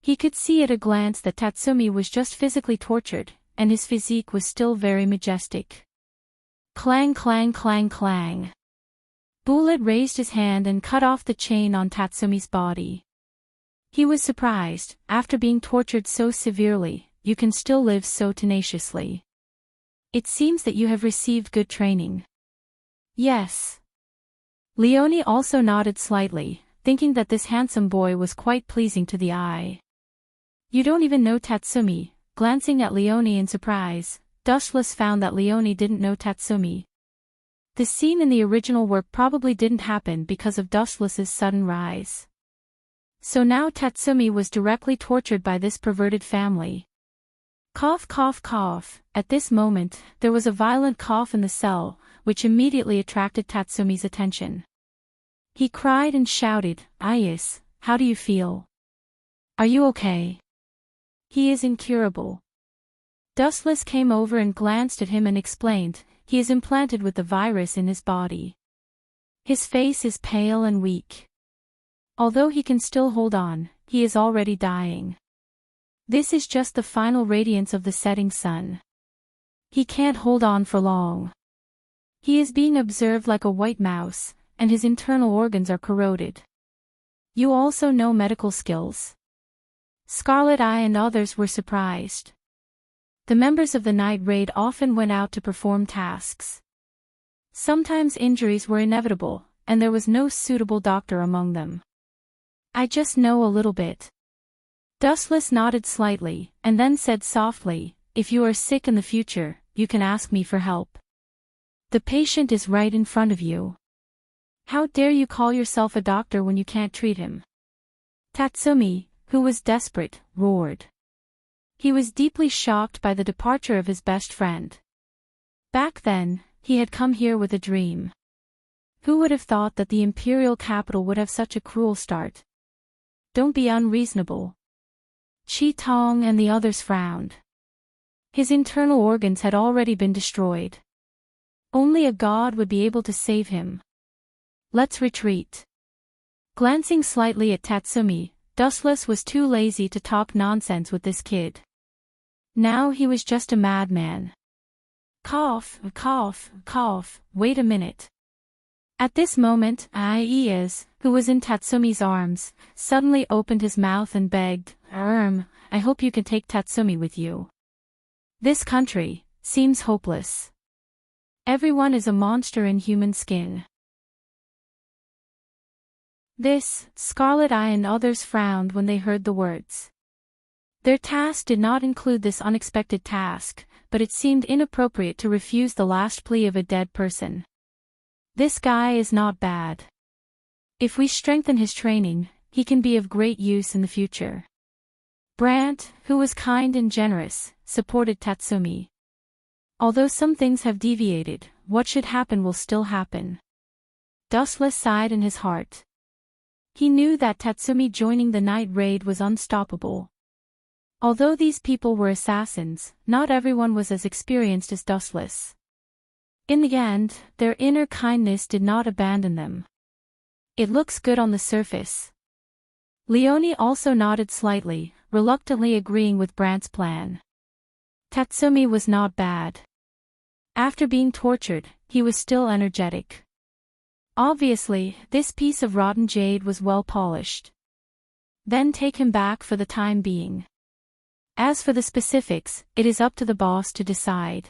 He could see at a glance that Tatsumi was just physically tortured, and his physique was still very majestic. Clang clang clang clang. Bullet raised his hand and cut off the chain on Tatsumi's body. He was surprised, after being tortured so severely, you can still live so tenaciously. It seems that you have received good training. Yes. Leonie also nodded slightly, thinking that this handsome boy was quite pleasing to the eye. You don't even know Tatsumi. Glancing at Leonie in surprise, Dustless found that Leonie didn't know Tatsumi. The scene in the original work probably didn't happen because of Dustless's sudden rise. So now Tatsumi was directly tortured by this perverted family. Cough cough cough. At this moment, there was a violent cough in the cell, which immediately attracted Tatsumi's attention. He cried and shouted, Ayas, how do you feel? Are you okay? He is incurable. Dustless came over and glanced at him and explained, he is implanted with the virus in his body. His face is pale and weak. Although he can still hold on, he is already dying. This is just the final radiance of the setting sun. He can't hold on for long. He is being observed like a white mouse, and his internal organs are corroded. You also know medical skills. Scarlet Eye and others were surprised. The members of the night raid often went out to perform tasks. Sometimes injuries were inevitable, and there was no suitable doctor among them. I just know a little bit. Dustless nodded slightly, and then said softly, if you are sick in the future, you can ask me for help. The patient is right in front of you. How dare you call yourself a doctor when you can't treat him? Tatsumi, who was desperate, roared. He was deeply shocked by the departure of his best friend. Back then, he had come here with a dream. Who would have thought that the imperial capital would have such a cruel start? Don't be unreasonable. Chi Tong and the others frowned. His internal organs had already been destroyed. Only a god would be able to save him. Let's retreat. Glancing slightly at Tatsumi, Dustless was too lazy to talk nonsense with this kid. Now he was just a madman. Cough, cough, cough, wait a minute. At this moment, Ayas, who was in Tatsumi's arms, suddenly opened his mouth and begged, I hope you can take Tatsumi with you. This country seems hopeless. Everyone is a monster in human skin. This, Scarlet Eye and others frowned when they heard the words. Their task did not include this unexpected task, but it seemed inappropriate to refuse the last plea of a dead person. This guy is not bad. If we strengthen his training, he can be of great use in the future. Brant, who was kind and generous, supported Tatsumi. Although some things have deviated, what should happen will still happen. Dustless sighed in his heart. He knew that Tatsumi joining the night raid was unstoppable. Although these people were assassins, not everyone was as experienced as Dustless. In the end, their inner kindness did not abandon them. It looks good on the surface. Leonie also nodded slightly, reluctantly agreeing with Brant's plan. Tatsumi was not bad. After being tortured, he was still energetic. Obviously, this piece of rotten jade was well polished. Then take him back for the time being. As for the specifics, it is up to the boss to decide.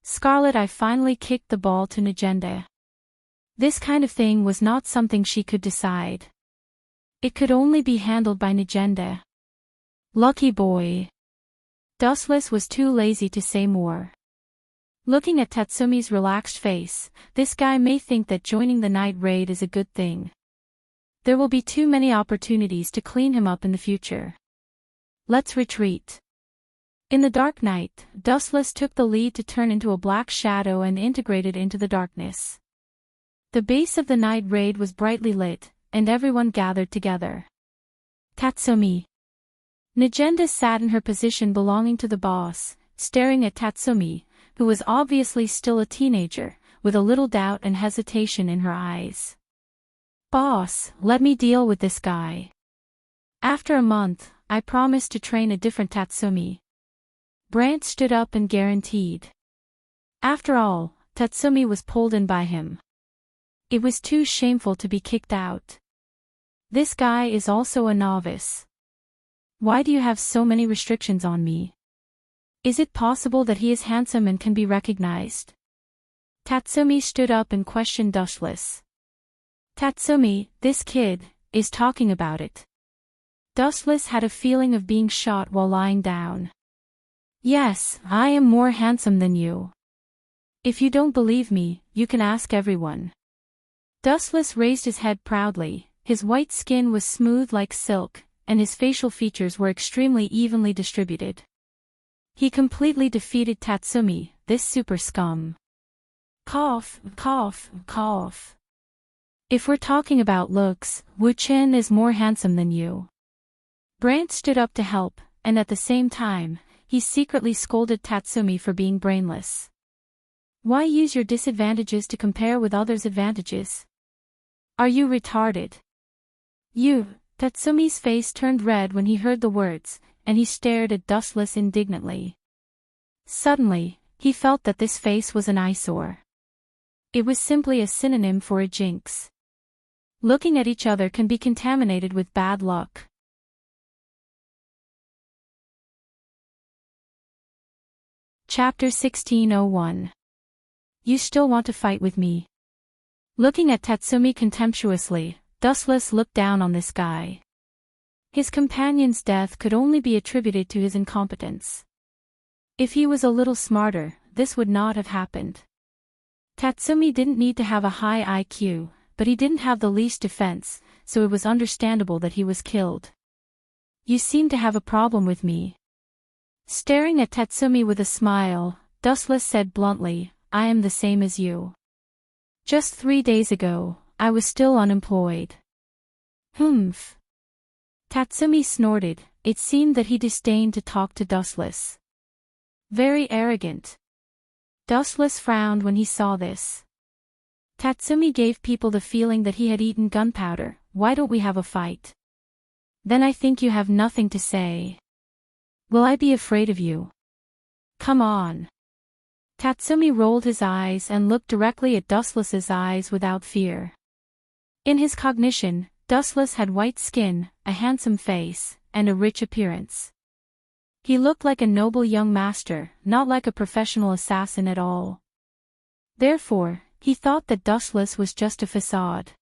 Scarlet I finally kicked the ball to Negenda. This kind of thing was not something she could decide. It could only be handled by Negenda. Lucky boy. Dustless was too lazy to say more. Looking at Tatsumi's relaxed face, this guy may think that joining the night raid is a good thing. There will be too many opportunities to clean him up in the future. Let's retreat. In the dark night, Dustless took the lead to turn into a black shadow and integrated into the darkness. The base of the night raid was brightly lit, and everyone gathered together. Tatsumi. Negenda sat in her position belonging to the boss, staring at Tatsumi, who was obviously still a teenager, with a little doubt and hesitation in her eyes. Boss, let me deal with this guy. After a month, I promised to train a different Tatsumi. Brant stood up and guaranteed. After all, Tatsumi was pulled in by him. It was too shameful to be kicked out. This guy is also a novice. Why do you have so many restrictions on me? Is it possible that he is handsome and can be recognized? Tatsumi stood up and questioned Dustless. Tatsumi, this kid, is talking about it. Dustless had a feeling of being shot while lying down. Yes, I am more handsome than you. If you don't believe me, you can ask everyone. Dustless raised his head proudly, his white skin was smooth like silk, and his facial features were extremely evenly distributed. He completely defeated Tatsumi, this super scum. Cough, cough, cough. If we're talking about looks, Wu Chen is more handsome than you. Brant stood up to help, and at the same time, he secretly scolded Tatsumi for being brainless. Why use your disadvantages to compare with others' advantages? Are you retarded? Tatsumi's face turned red when he heard the words, and he stared at Dustless indignantly. Suddenly, he felt that this face was an eyesore. It was simply a synonym for a jinx. Looking at each other can be contaminated with bad luck. Chapter 1601. You still want to fight with me? Looking at Tatsumi contemptuously, Dustless looked down on this guy. His companion's death could only be attributed to his incompetence. If he was a little smarter, this would not have happened. Tatsumi didn't need to have a high IQ, but he didn't have the least defense, so it was understandable that he was killed. You seem to have a problem with me. Staring at Tatsumi with a smile, Dustless said bluntly, I am the same as you. Just 3 days ago, I was still unemployed. Humph. Tatsumi snorted, it seemed that he disdained to talk to Dustless. Very arrogant. Dustless frowned when he saw this. Tatsumi gave people the feeling that he had eaten gunpowder. Why don't we have a fight? Then I think you have nothing to say. Will I be afraid of you? Come on. Tatsumi rolled his eyes and looked directly at Dustless's eyes without fear. In his cognition, Dustless had white skin, a handsome face, and a rich appearance. He looked like a noble young master, not like a professional assassin at all. Therefore, he thought that Dustless was just a facade.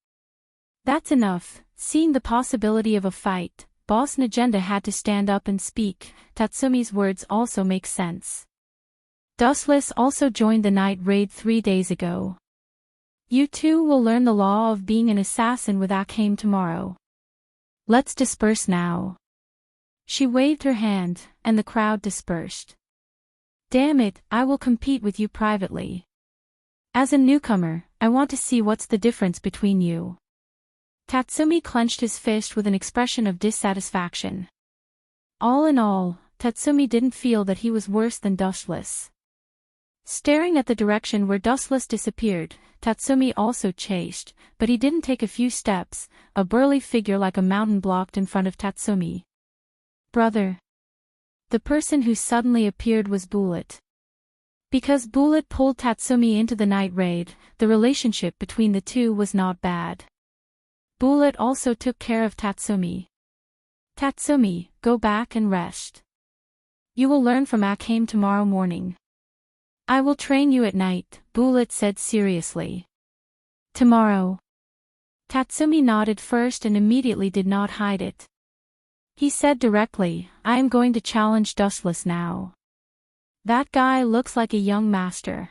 That's enough. Seeing the possibility of a fight, Boss Negenda had to stand up and speak. Tatsumi's words also make sense. Dustless also joined the night raid 3 days ago. You two will learn the law of being an assassin with Akame tomorrow. Let's disperse now. She waved her hand, and the crowd dispersed. Damn it, I will compete with you privately. As a newcomer, I want to see what's the difference between you. Tatsumi clenched his fist with an expression of dissatisfaction. All in all, Tatsumi didn't feel that he was worse than Dustless. Staring at the direction where Dustless disappeared, Tatsumi also chased, but he didn't take a few steps. A burly figure like a mountain blocked in front of Tatsumi. Brother. The person who suddenly appeared was Bullet. Because Bullet pulled Tatsumi into the night raid, the relationship between the two was not bad. Bullet also took care of Tatsumi. Tatsumi, go back and rest. You will learn from Akame tomorrow morning. I will train you at night, Bullet said seriously. Tomorrow. Tatsumi nodded first and immediately did not hide it. He said directly, I am going to challenge Dustless now. That guy looks like a young master.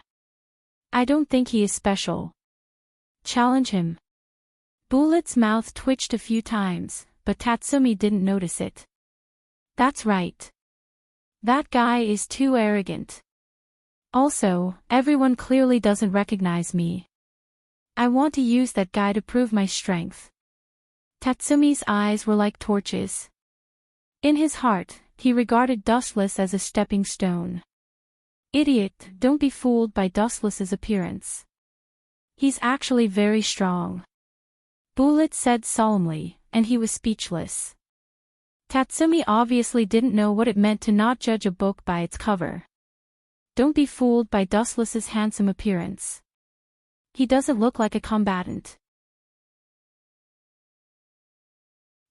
I don't think he is special. Challenge him. Bullet's mouth twitched a few times, but Tatsumi didn't notice it. That's right. That guy is too arrogant. Also, everyone clearly doesn't recognize me. I want to use that guy to prove my strength. Tatsumi's eyes were like torches. In his heart, he regarded Dustless as a stepping stone. Idiot, don't be fooled by Dustless's appearance. He's actually very strong. Bullet said solemnly, and he was speechless. Tatsumi obviously didn't know what it meant to not judge a book by its cover. Don't be fooled by Dustless's handsome appearance. He doesn't look like a combatant.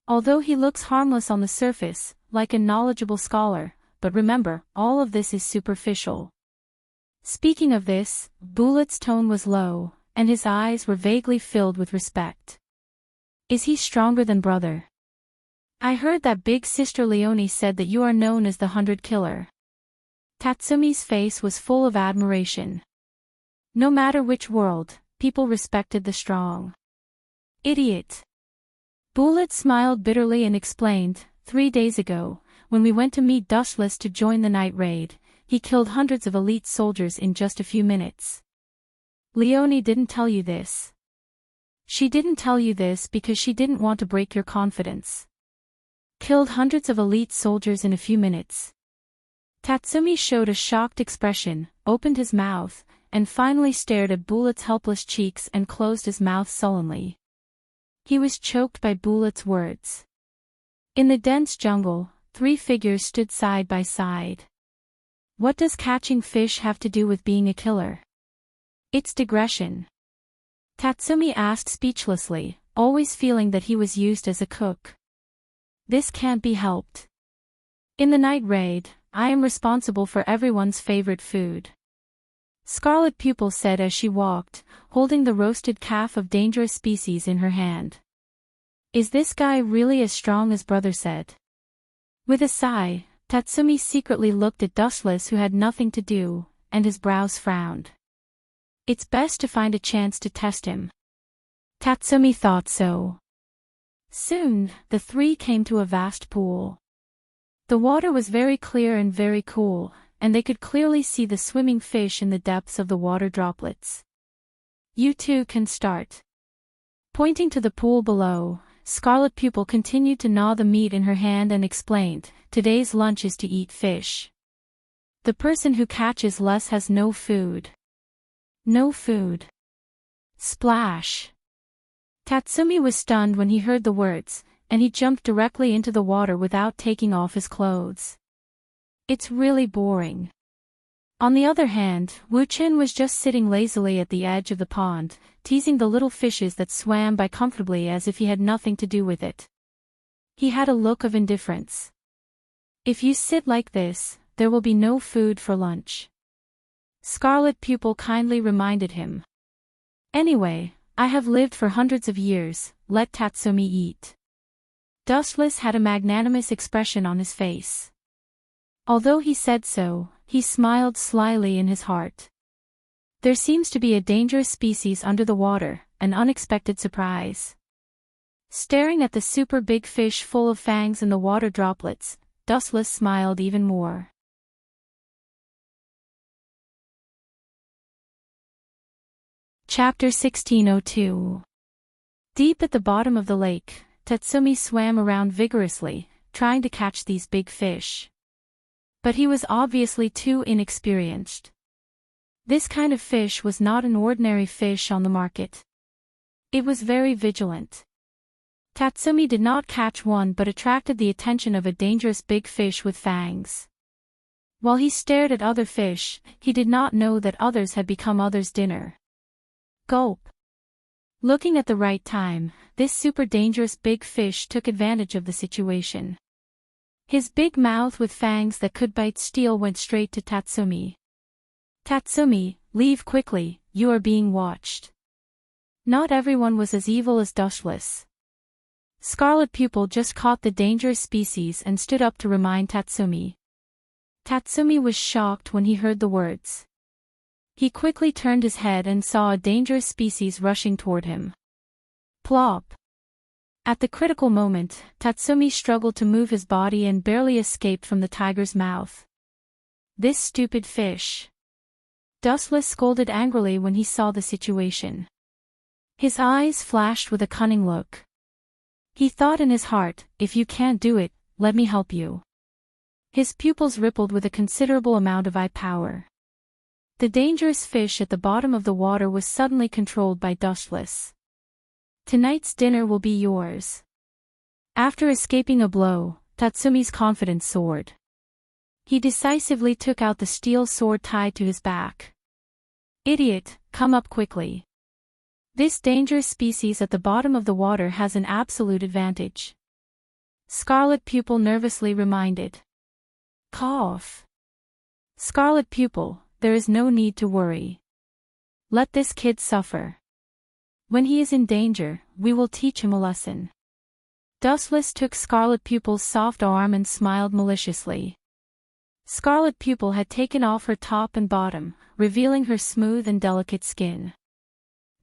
Although he looks harmless on the surface, like a knowledgeable scholar, but remember, all of this is superficial. Speaking of this, Bullet's tone was low, and his eyes were vaguely filled with respect. Is he stronger than brother? I heard that big sister Leonie said that you are known as the 100 Killer. Tatsumi's face was full of admiration. No matter which world, people respected the strong. Idiot. Bullet smiled bitterly and explained, 3 days ago, when we went to meet Dustless to join the night raid, he killed hundreds of elite soldiers in just a few minutes. Leonie didn't tell you this. She didn't tell you this because she didn't want to break your confidence. Killed hundreds of elite soldiers in a few minutes. Tatsumi showed a shocked expression, opened his mouth, and finally stared at Bullet's helpless cheeks and closed his mouth sullenly. He was choked by Bullet's words. In the dense jungle, 3 figures stood side by side. What does catching fish have to do with being a killer? It's digression. Tatsumi asked speechlessly, always feeling that he was used as a cook. This can't be helped. In the night raid, I am responsible for everyone's favorite food. Scarlet Pupil said as she walked, holding the roasted calf of dangerous species in her hand. Is this guy really as strong as brother said? With a sigh, Tatsumi secretly looked at Dustless who had nothing to do, and his brows frowned. It's best to find a chance to test him. Tatsumi thought so. Soon, the 3 came to a vast pool. The water was very clear and very cool, and they could clearly see the swimming fish in the depths of the water droplets. You two can start. Pointing to the pool below, Scarlet Pupil continued to gnaw the meat in her hand and explained, today's lunch is to eat fish. The person who catches less has no food. No food. Splash. Tatsumi was stunned when he heard the words, and he jumped directly into the water without taking off his clothes. It's really boring. On the other hand, Wu-chin was just sitting lazily at the edge of the pond, teasing the little fishes that swam by comfortably as if he had nothing to do with it. He had a look of indifference. If you sit like this, there will be no food for lunch. Scarlet Pupil kindly reminded him. Anyway, I have lived for hundreds of years, let Tatsumi eat. Dustless had a magnanimous expression on his face. Although he said so, he smiled slyly in his heart. There seems to be a dangerous species under the water, an unexpected surprise. Staring at the super big fish full of fangs in the water droplets, Dustless smiled even more. Chapter 1602. Deep at the bottom of the lake, Tatsumi swam around vigorously, trying to catch these big fish. But he was obviously too inexperienced. This kind of fish was not an ordinary fish on the market. It was very vigilant. Tatsumi did not catch one but attracted the attention of a dangerous big fish with fangs. While he stared at other fish, he did not know that others had become others' dinner. Gulp. Looking at the right time, this super dangerous big fish took advantage of the situation. His big mouth with fangs that could bite steel went straight to Tatsumi. Tatsumi, leave quickly, you are being watched. Not everyone was as evil as Dustless. Scarlet Pupil just caught the dangerous species and stood up to remind Tatsumi. Tatsumi was shocked when he heard the words. He quickly turned his head and saw a dangerous species rushing toward him. Plop. At the critical moment, Tatsumi struggled to move his body and barely escaped from the tiger's mouth. This stupid fish. Dustless scolded angrily when he saw the situation. His eyes flashed with a cunning look. He thought in his heart, if you can't do it, let me help you. His pupils rippled with a considerable amount of eye power. The dangerous fish at the bottom of the water was suddenly controlled by Dustless. Tonight's dinner will be yours. After escaping a blow, Tatsumi's confidence soared. He decisively took out the steel sword tied to his back. Idiot, come up quickly. This dangerous species at the bottom of the water has an absolute advantage. Scarlet Pupil nervously reminded. Cough. Scarlet Pupil, there is no need to worry. Let this kid suffer. When he is in danger, we will teach him a lesson. Dustless took Scarlet Pupil's soft arm and smiled maliciously. Scarlet Pupil had taken off her top and bottom, revealing her smooth and delicate skin.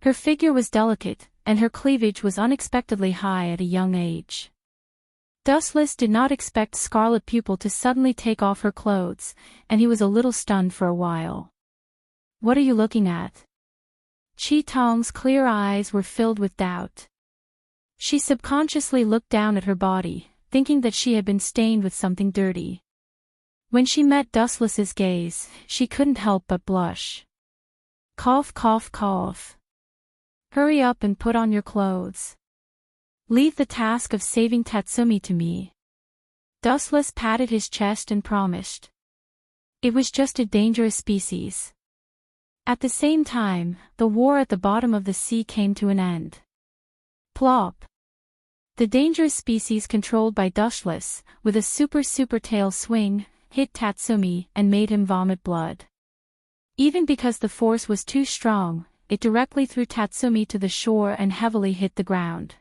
Her figure was delicate, and her cleavage was unexpectedly high at a young age. Dustless did not expect Scarlet Pupil to suddenly take off her clothes, and he was a little stunned for a while. What are you looking at? Chi Tong's clear eyes were filled with doubt. She subconsciously looked down at her body, thinking that she had been stained with something dirty. When she met Dustless's gaze, she couldn't help but blush. Cough, cough, cough. Hurry up and put on your clothes. Leave the task of saving Tatsumi to me. Dustless patted his chest and promised. It was just a dangerous species. At the same time, the war at the bottom of the sea came to an end. Plop. The dangerous species controlled by Dustless, with a super tail swing, hit Tatsumi and made him vomit blood. Even because the force was too strong, it directly threw Tatsumi to the shore and heavily hit the ground.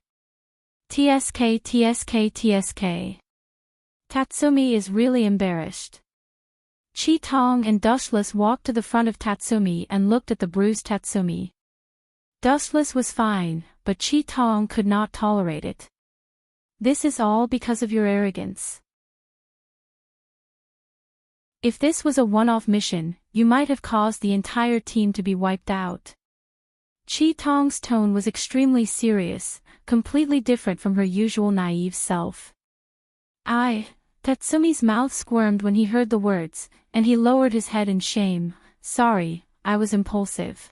TSK. Tatsumi is really embarrassed. Chi Tong and Dustless walked to the front of Tatsumi and looked at the bruised Tatsumi. Dustless was fine, but Chi Tong could not tolerate it. This is all because of your arrogance. If this was a one-off mission, you might have caused the entire team to be wiped out. Chi Tong's tone was extremely serious, completely different from her usual naive self. Tatsumi's mouth squirmed when he heard the words, and he lowered his head in shame. Sorry, I was impulsive.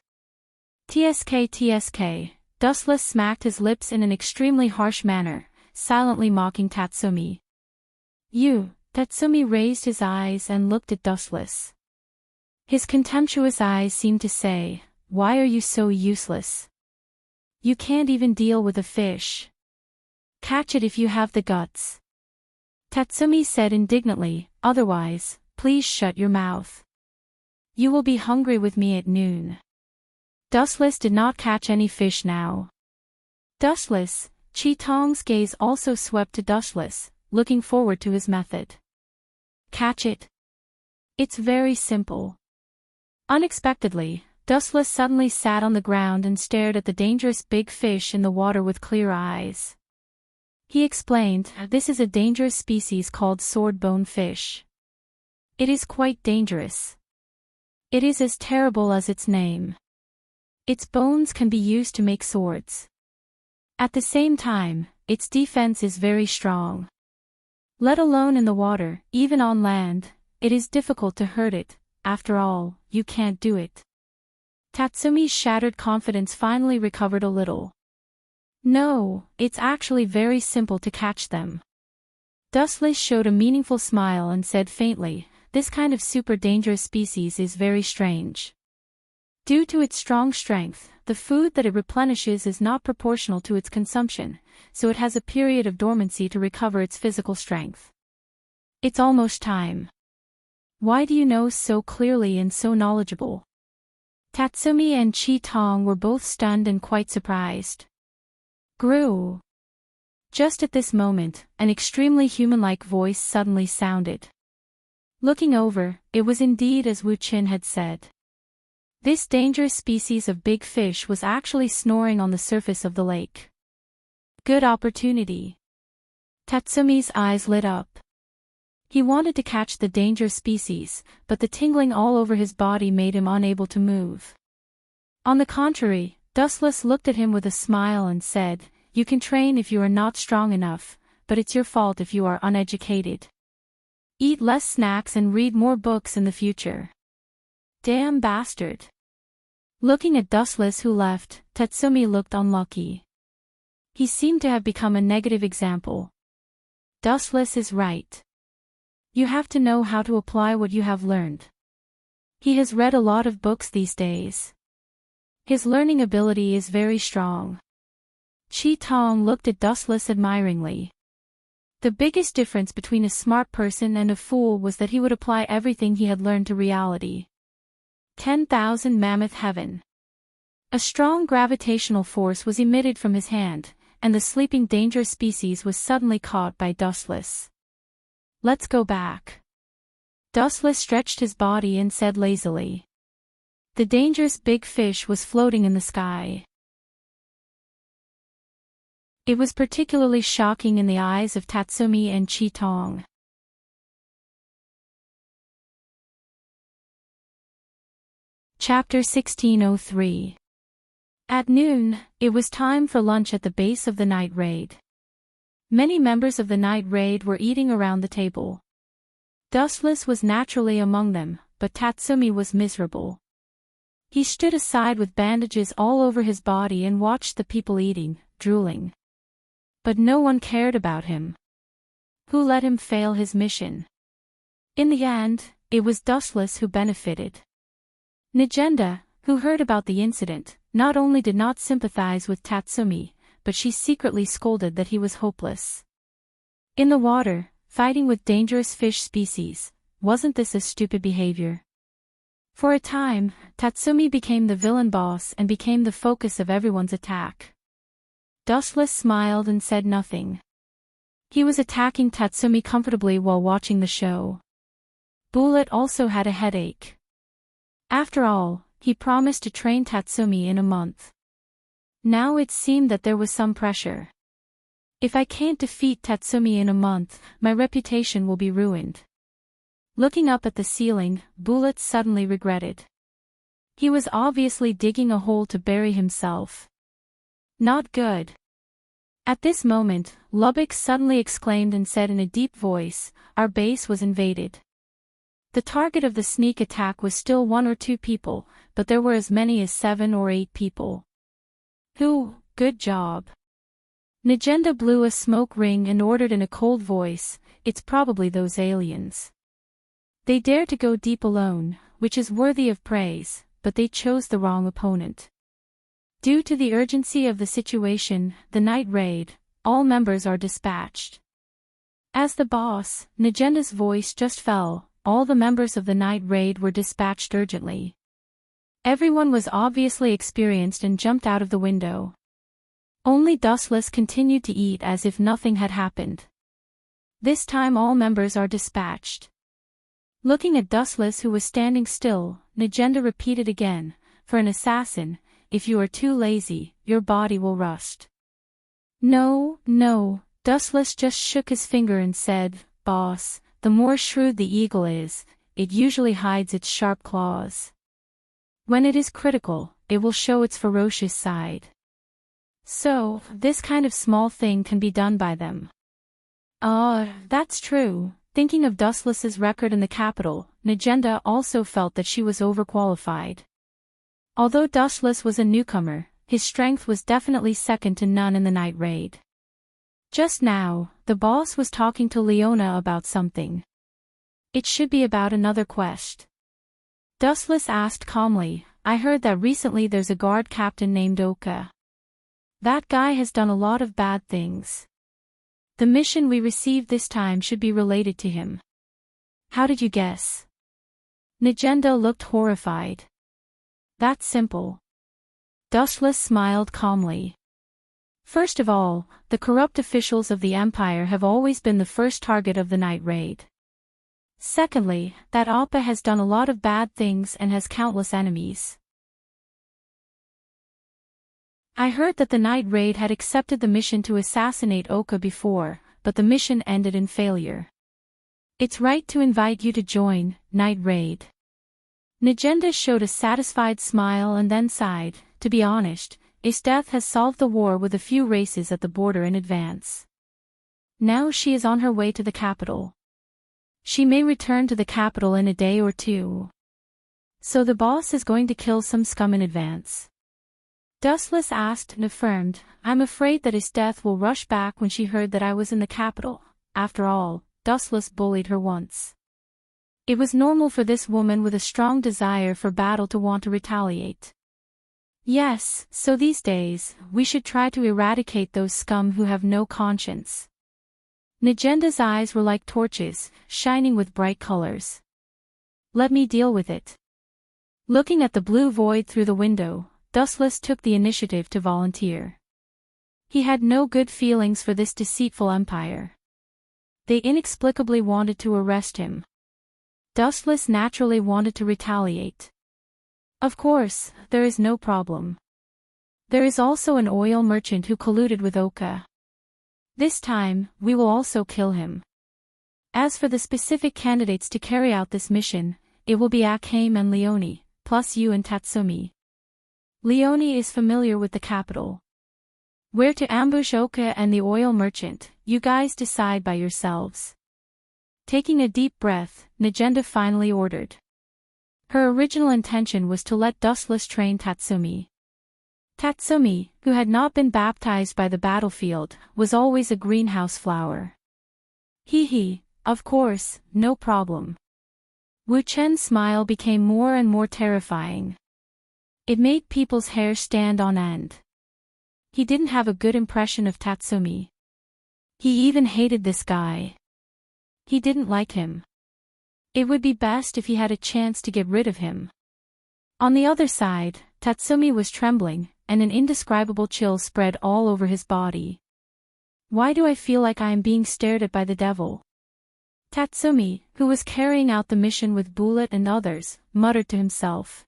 TSK. Dustless smacked his lips in an extremely harsh manner, silently mocking Tatsumi. Tatsumi raised his eyes and looked at Dustless. His contemptuous eyes seemed to say, why are you so useless? You can't even deal with a fish. Catch it if you have the guts. Tatsumi said indignantly, otherwise, please shut your mouth. You will be hungry with me at noon. Dustless did not catch any fish now. Dustless, Chi Tong's gaze also swept to Dustless, looking forward to his method. Catch it. It's very simple. Unexpectedly, Dustless suddenly sat on the ground and stared at the dangerous big fish in the water with clear eyes. He explained, "This is a dangerous species called swordbone fish. It is quite dangerous. It is as terrible as its name. Its bones can be used to make swords. At the same time, its defense is very strong. Let alone in the water, even on land, it is difficult to hurt it. After all, you can't do it." Tatsumi's shattered confidence finally recovered a little. "No, it's actually very simple to catch them." Dustless showed a meaningful smile and said faintly, "This kind of super dangerous species is very strange. Due to its strong strength, the food that it replenishes is not proportional to its consumption, so it has a period of dormancy to recover its physical strength. It's almost time." "Why do you know so clearly and so knowledgeable?" Tatsumi and Chi Tong were both stunned and quite surprised. Grew. Just at this moment, an extremely human-like voice suddenly sounded. Looking over, it was indeed as Wu Qin had said. This dangerous species of big fish was actually snoring on the surface of the lake. Good opportunity. Tatsumi's eyes lit up. He wanted to catch the dangerous species, but the tingling all over his body made him unable to move. On the contrary, Dustless looked at him with a smile and said, "You can train if you are not strong enough, but it's your fault if you are uneducated. Eat less snacks and read more books in the future." Damn bastard. Looking at Dustless who left, Tatsumi looked unlucky. He seemed to have become a negative example. Dustless is right. You have to know how to apply what you have learned. He has read a lot of books these days. His learning ability is very strong. Chi Tong looked at Dustless admiringly. The biggest difference between a smart person and a fool was that he would apply everything he had learned to reality. 10,000 Mammoth Heaven. A strong gravitational force was emitted from his hand, and the sleeping dangerous species was suddenly caught by Dustless. "Let's go back." Dustless stretched his body and said lazily. The dangerous big fish was floating in the sky. It was particularly shocking in the eyes of Tatsumi and Chi Tong. Chapter 1603. At noon, it was time for lunch at the base of the night raid. Many members of the night raid were eating around the table. Dustless was naturally among them, but Tatsumi was miserable. He stood aside with bandages all over his body and watched the people eating, drooling. But no one cared about him. Who let him fail his mission? In the end, it was Dustless who benefited. Nigenda, who heard about the incident, not only did not sympathize with Tatsumi, but she secretly scolded that he was hopeless. In the water, fighting with dangerous fish species, wasn't this a stupid behavior? For a time, Tatsumi became the villain boss and became the focus of everyone's attack. Dustless smiled and said nothing. He was attacking Tatsumi comfortably while watching the show. Bullet also had a headache. After all, he promised to train Tatsumi in a month. Now it seemed that there was some pressure. If I can't defeat Tatsumi in a month, my reputation will be ruined. Looking up at the ceiling, Bullet suddenly regretted. He was obviously digging a hole to bury himself. Not good. At this moment, Lubbock suddenly exclaimed and said in a deep voice, "Our base was invaded." The target of the sneak attack was still 1 or 2 people, but there were as many as 7 or 8 people. Good job. Nigenda blew a smoke ring and ordered in a cold voice, "It's probably those aliens. They dare to go deep alone, which is worthy of praise, but they chose the wrong opponent." Due to the urgency of the situation, the night raid, all members are dispatched. As the boss, Nigenda's voice just fell. All the members of the night raid were dispatched urgently. Everyone was obviously experienced and jumped out of the window. Only Dustless continued to eat as if nothing had happened. This time all members are dispatched. Looking at Dustless who was standing still, Nigenda repeated again, for an assassin, if you are too lazy, your body will rust. No, no, Dustless just shook his finger and said, Boss, the more shrewd the eagle is, it usually hides its sharp claws. When it is critical, it will show its ferocious side. So, this kind of small thing can be done by them. That's true. Thinking of Dustless's record in the capital, Najenda also felt that she was overqualified. Although Dustless was a newcomer, his strength was definitely second to none in the night raid. Just now, the boss was talking to Leona about something. It should be about another quest. Dustless asked calmly, I heard that recently there's a guard captain named Oka. That guy has done a lot of bad things. The mission we received this time should be related to him. How did you guess? Najenda looked horrified. That's simple. Dustless smiled calmly. First of all, the corrupt officials of the Empire have always been the first target of the night raid. Secondly, that Appa has done a lot of bad things and has countless enemies. I heard that the night raid had accepted the mission to assassinate Oka before, but the mission ended in failure. It's right to invite you to join, night raid. Najenda showed a satisfied smile and then sighed. To be honest, Isdeath has solved the war with a few races at the border in advance. Now she is on her way to the capital. She may return to the capital in a day or two. So the boss is going to kill some scum in advance. Dustless asked and affirmed, I'm afraid that Isdeath will rush back when she heard that I was in the capital. After all, Dustless bullied her once. It was normal for this woman with a strong desire for battle to want to retaliate. Yes, so these days, we should try to eradicate those scum who have no conscience. Najenda's eyes were like torches, shining with bright colors. Let me deal with it. Looking at the blue void through the window, Dustless took the initiative to volunteer. He had no good feelings for this deceitful empire. They inexplicably wanted to arrest him. Dustless naturally wanted to retaliate. Of course, there is no problem. There is also an oil merchant who colluded with Oka. This time, we will also kill him. As for the specific candidates to carry out this mission, it will be Akame and Leone, plus you and Tatsumi. Leone is familiar with the capital. Where to ambush Oka and the oil merchant, you guys decide by yourselves. Taking a deep breath, Najenda finally ordered. Her original intention was to let Dustless train Tatsumi. Tatsumi, who had not been baptized by the battlefield, was always a greenhouse flower. Hee, of course, no problem. Wu Chen's smile became more and more terrifying. It made people's hair stand on end. He didn't have a good impression of Tatsumi. He even hated this guy. He didn't like him. It would be best if he had a chance to get rid of him. On the other side, Tatsumi was trembling, and an indescribable chill spread all over his body. Why do I feel like I am being stared at by the devil? Tatsumi, who was carrying out the mission with Bullet and others, muttered to himself.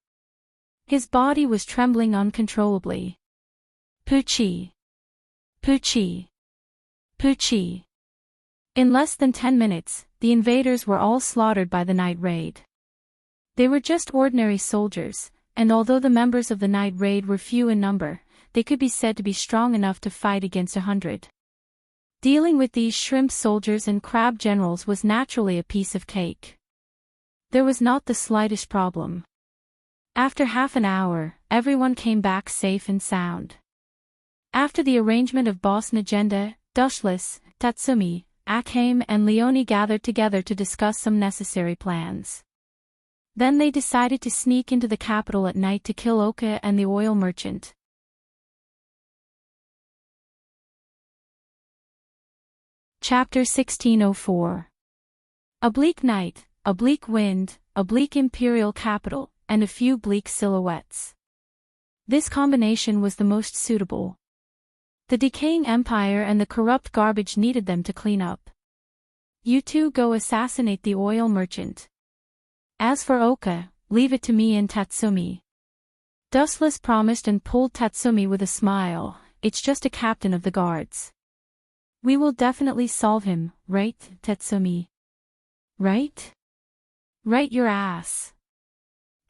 His body was trembling uncontrollably. Pucci. Pucci. Pucci. In less than 10 minutes, the invaders were all slaughtered by the night raid. They were just ordinary soldiers, and although the members of the night raid were few in number, they could be said to be strong enough to fight against 100. Dealing with these shrimp soldiers and crab generals was naturally a piece of cake. There was not the slightest problem. After half an hour, everyone came back safe and sound. After the arrangement of Boss Najenda, Dustless, Tatsumi, Akame and Leone gathered together to discuss some necessary plans. Then they decided to sneak into the capital at night to kill Oka and the oil merchant. Chapter 1604. A bleak night, a bleak wind, a bleak imperial capital, and a few bleak silhouettes. This combination was the most suitable. The decaying empire and the corrupt garbage needed them to clean up. You two go assassinate the oil merchant. As for Oka, leave it to me and Tatsumi. Dustless promised and pulled Tatsumi with a smile. It's just a captain of the guards. We will definitely solve him, right, Tatsumi? Right? Right your ass.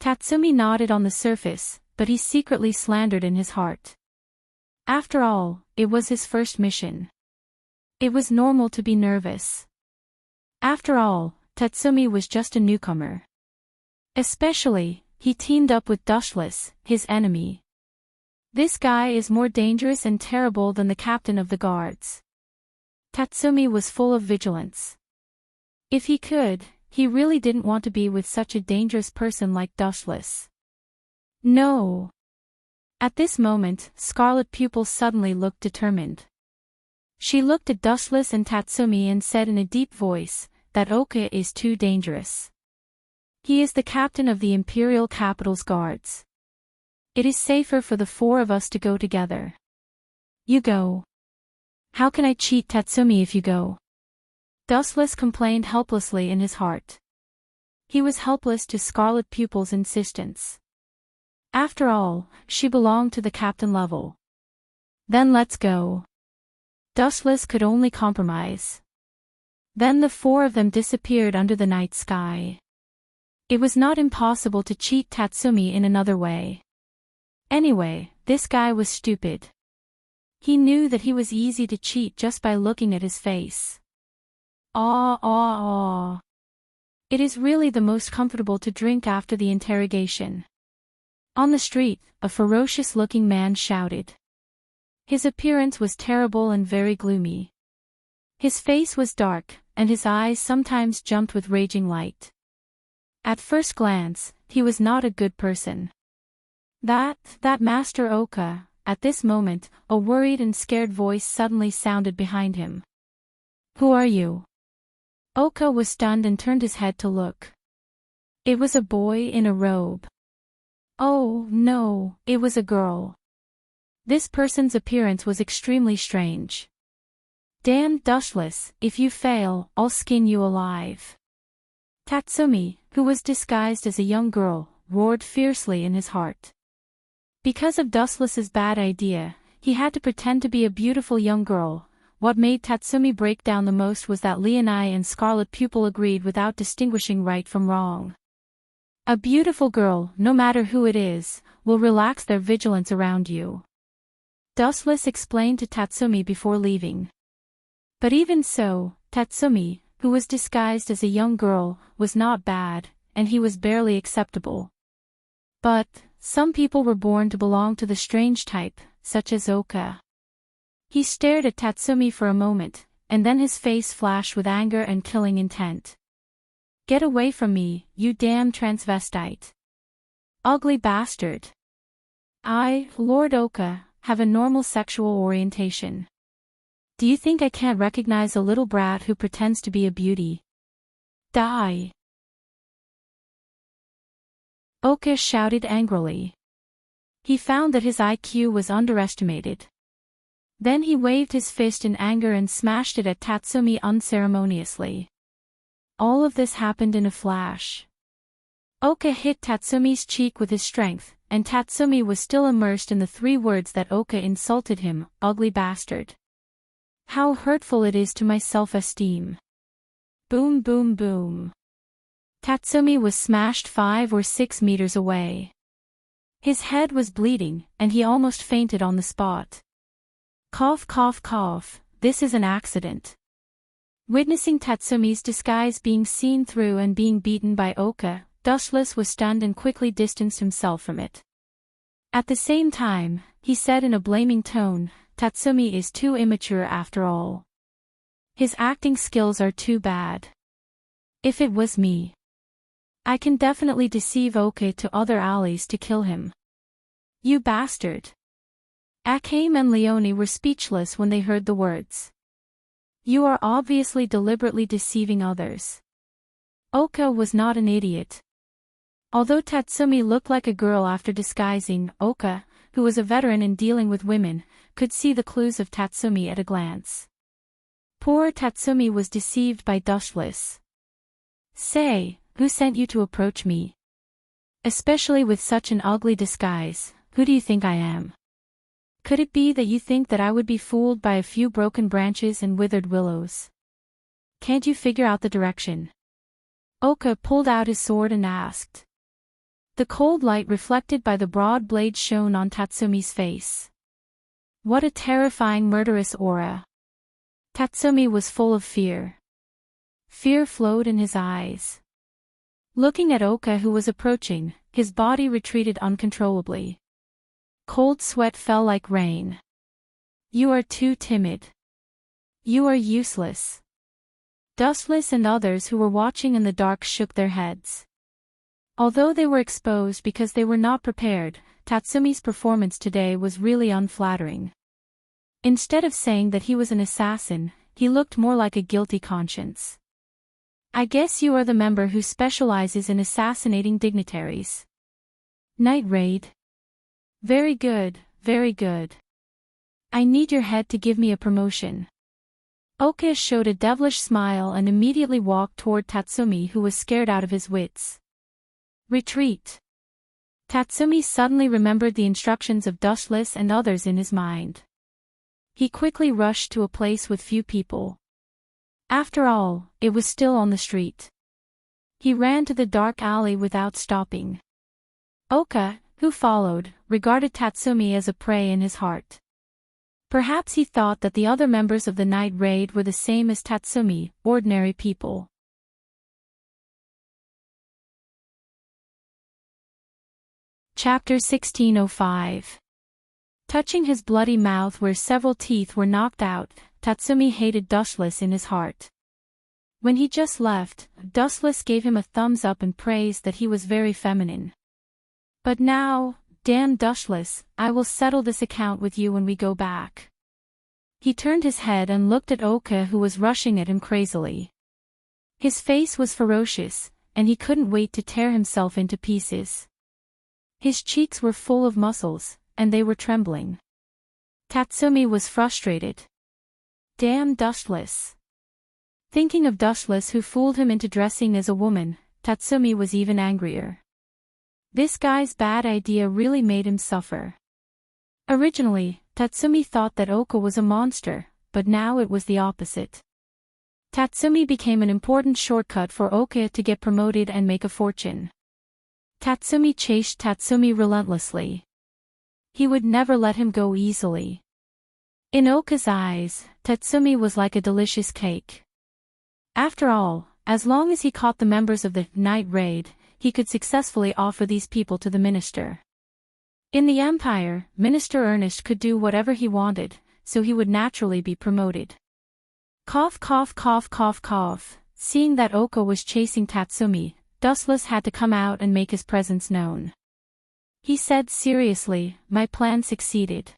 Tatsumi nodded on the surface, but he secretly slandered in his heart. After all, it was his first mission. It was normal to be nervous. After all, Tatsumi was just a newcomer. Especially, he teamed up with Dustless, his enemy. This guy is more dangerous and terrible than the captain of the guards. Tatsumi was full of vigilance. If he could, he really didn't want to be with such a dangerous person like Dustless. No. At this moment, Scarlet Pupil suddenly looked determined. She looked at Dustless and Tatsumi and said in a deep voice, that Oka is too dangerous. He is the captain of the Imperial Capital's guards. It is safer for the four of us to go together. You go. How can I cheat Tatsumi if you go? Dustless complained helplessly in his heart. He was helpless to Scarlet Pupil's insistence. After all, she belonged to the captain level. Then let's go. Dustless could only compromise. Then the four of them disappeared under the night sky. It was not impossible to cheat Tatsumi in another way. Anyway, this guy was stupid. He knew that he was easy to cheat just by looking at his face. Ah. It is really the most comfortable to drink after the interrogation. On the street, a ferocious-looking man shouted. His appearance was terrible and very gloomy. His face was dark, and his eyes sometimes jumped with raging light. At first glance, he was not a good person. That Master Oka, at this moment, a worried and scared voice suddenly sounded behind him. Who are you? Oka was stunned and turned his head to look. It was a boy in a robe. Oh, no, it was a girl. This person's appearance was extremely strange. Damn Dustless, if you fail, I'll skin you alive. Tatsumi, who was disguised as a young girl, roared fiercely in his heart. Because of Dustless's bad idea, he had to pretend to be a beautiful young girl. What made Tatsumi break down the most was that Leonie and Scarlet Pupil agreed without distinguishing right from wrong. A beautiful girl, no matter who it is, will relax their vigilance around you. Dustless explained to Tatsumi before leaving. But even so, Tatsumi, who was disguised as a young girl, was not bad, and he was barely acceptable. But, some people were born to belong to the strange type, such as Oka. He stared at Tatsumi for a moment, and then his face flashed with anger and killing intent. Get away from me, you damn transvestite. Ugly bastard. I, Lord Oka, have a normal sexual orientation. Do you think I can't recognize a little brat who pretends to be a beauty? Die! Oka shouted angrily. He found that his IQ was underestimated. Then he waved his fist in anger and smashed it at Tatsumi unceremoniously. All of this happened in a flash. Oka hit Tatsumi's cheek with his strength, and Tatsumi was still immersed in the 3 words that Oka insulted him, ugly bastard. How hurtful it is to my self-esteem. Boom boom boom. Tatsumi was smashed 5 or 6 meters away. His head was bleeding, and he almost fainted on the spot. Cough cough cough, this is an accident. Witnessing Tatsumi's disguise being seen through and being beaten by Oka, Dustless was stunned and quickly distanced himself from it. At the same time, he said in a blaming tone, Tatsumi is too immature after all. His acting skills are too bad. If it was me, I can definitely deceive Oka to other allies to kill him. You bastard. Akame and Leonie were speechless when they heard the words. You are obviously deliberately deceiving others. Oka was not an idiot. Although Tatsumi looked like a girl after disguising, Oka, who was a veteran in dealing with women, could see the clues of Tatsumi at a glance. Poor Tatsumi was deceived by Dustless. Say, who sent you to approach me? Especially with such an ugly disguise. Who do you think I am? Could it be that you think that I would be fooled by a few broken branches and withered willows? Can't you figure out the direction? Oka pulled out his sword and asked. The cold light reflected by the broad blade shone on Tatsumi's face. What a terrifying murderous aura. Tatsumi was full of fear. Fear flowed in his eyes. Looking at Oka who was approaching, his body retreated uncontrollably. Cold sweat fell like rain. You are too timid. You are useless. Dustless and others who were watching in the dark shook their heads. Although they were exposed because they were not prepared, Tatsumi's performance today was really unflattering. Instead of saying that he was an assassin, he looked more like a guilty conscience. I guess you are the member who specializes in assassinating dignitaries. Night Raid. Very good, very good. I need your head to give me a promotion. Oka showed a devilish smile and immediately walked toward Tatsumi who was scared out of his wits. Retreat. Tatsumi suddenly remembered the instructions of Dustless and others in his mind. He quickly rushed to a place with few people. After all, it was still on the street. He ran to the dark alley without stopping. Oka, who followed, regarded Tatsumi as a prey in his heart. Perhaps he thought that the other members of the night raid were the same as Tatsumi, ordinary people. Chapter 1605. Touching his bloody mouth where several teeth were knocked out, Tatsumi hated Dustless in his heart. When he just left, Dustless gave him a thumbs up and praised that he was very feminine. But now, damn Dustless, I will settle this account with you when we go back. He turned his head and looked at Oka who was rushing at him crazily. His face was ferocious, and he couldn't wait to tear himself into pieces. His cheeks were full of muscles, and they were trembling. Tatsumi was frustrated. Damn Dustless. Thinking of Dustless who fooled him into dressing as a woman, Tatsumi was even angrier. This guy's bad idea really made him suffer. Originally, Tatsumi thought that Oka was a monster, but now it was the opposite. Tatsumi became an important shortcut for Oka to get promoted and make a fortune. Tatsumi chased Tatsumi relentlessly. He would never let him go easily. In Oka's eyes, Tatsumi was like a delicious cake. After all, as long as he caught the members of the night raid, he could successfully offer these people to the minister. In the Empire, Minister Ernest could do whatever he wanted, so he would naturally be promoted. Cough cough cough cough cough. Seeing that Oka was chasing Tatsumi, Dustless had to come out and make his presence known. He said seriously, my plan succeeded.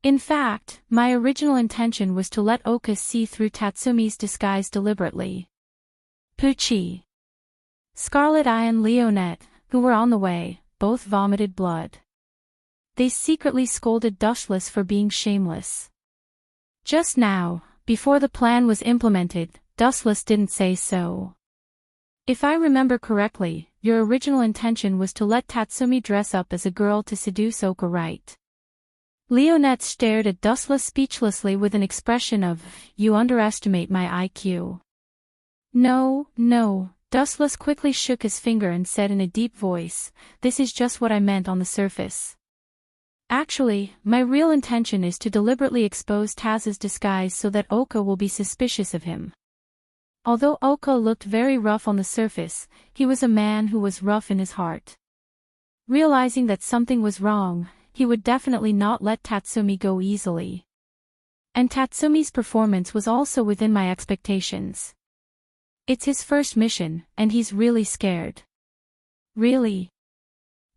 In fact, my original intention was to let Oka see through Tatsumi's disguise deliberately. Poochie. Scarlet Eye and Leonette, who were on the way, both vomited blood. They secretly scolded Dustless for being shameless. Just now, before the plan was implemented, Dustless didn't say so. If I remember correctly, your original intention was to let Tatsumi dress up as a girl to seduce Oka, right? Leonette stared at Dustless speechlessly with an expression of, you underestimate my IQ. No, Dustless quickly shook his finger and said in a deep voice, this is just what I meant on the surface. Actually, my real intention is to deliberately expose Taz's disguise so that Oka will be suspicious of him. Although Oka looked very rough on the surface, he was a man who was rough in his heart. Realizing that something was wrong, he would definitely not let Tatsumi go easily. And Tatsumi's performance was also within my expectations. It's his first mission, and he's really scared. Really?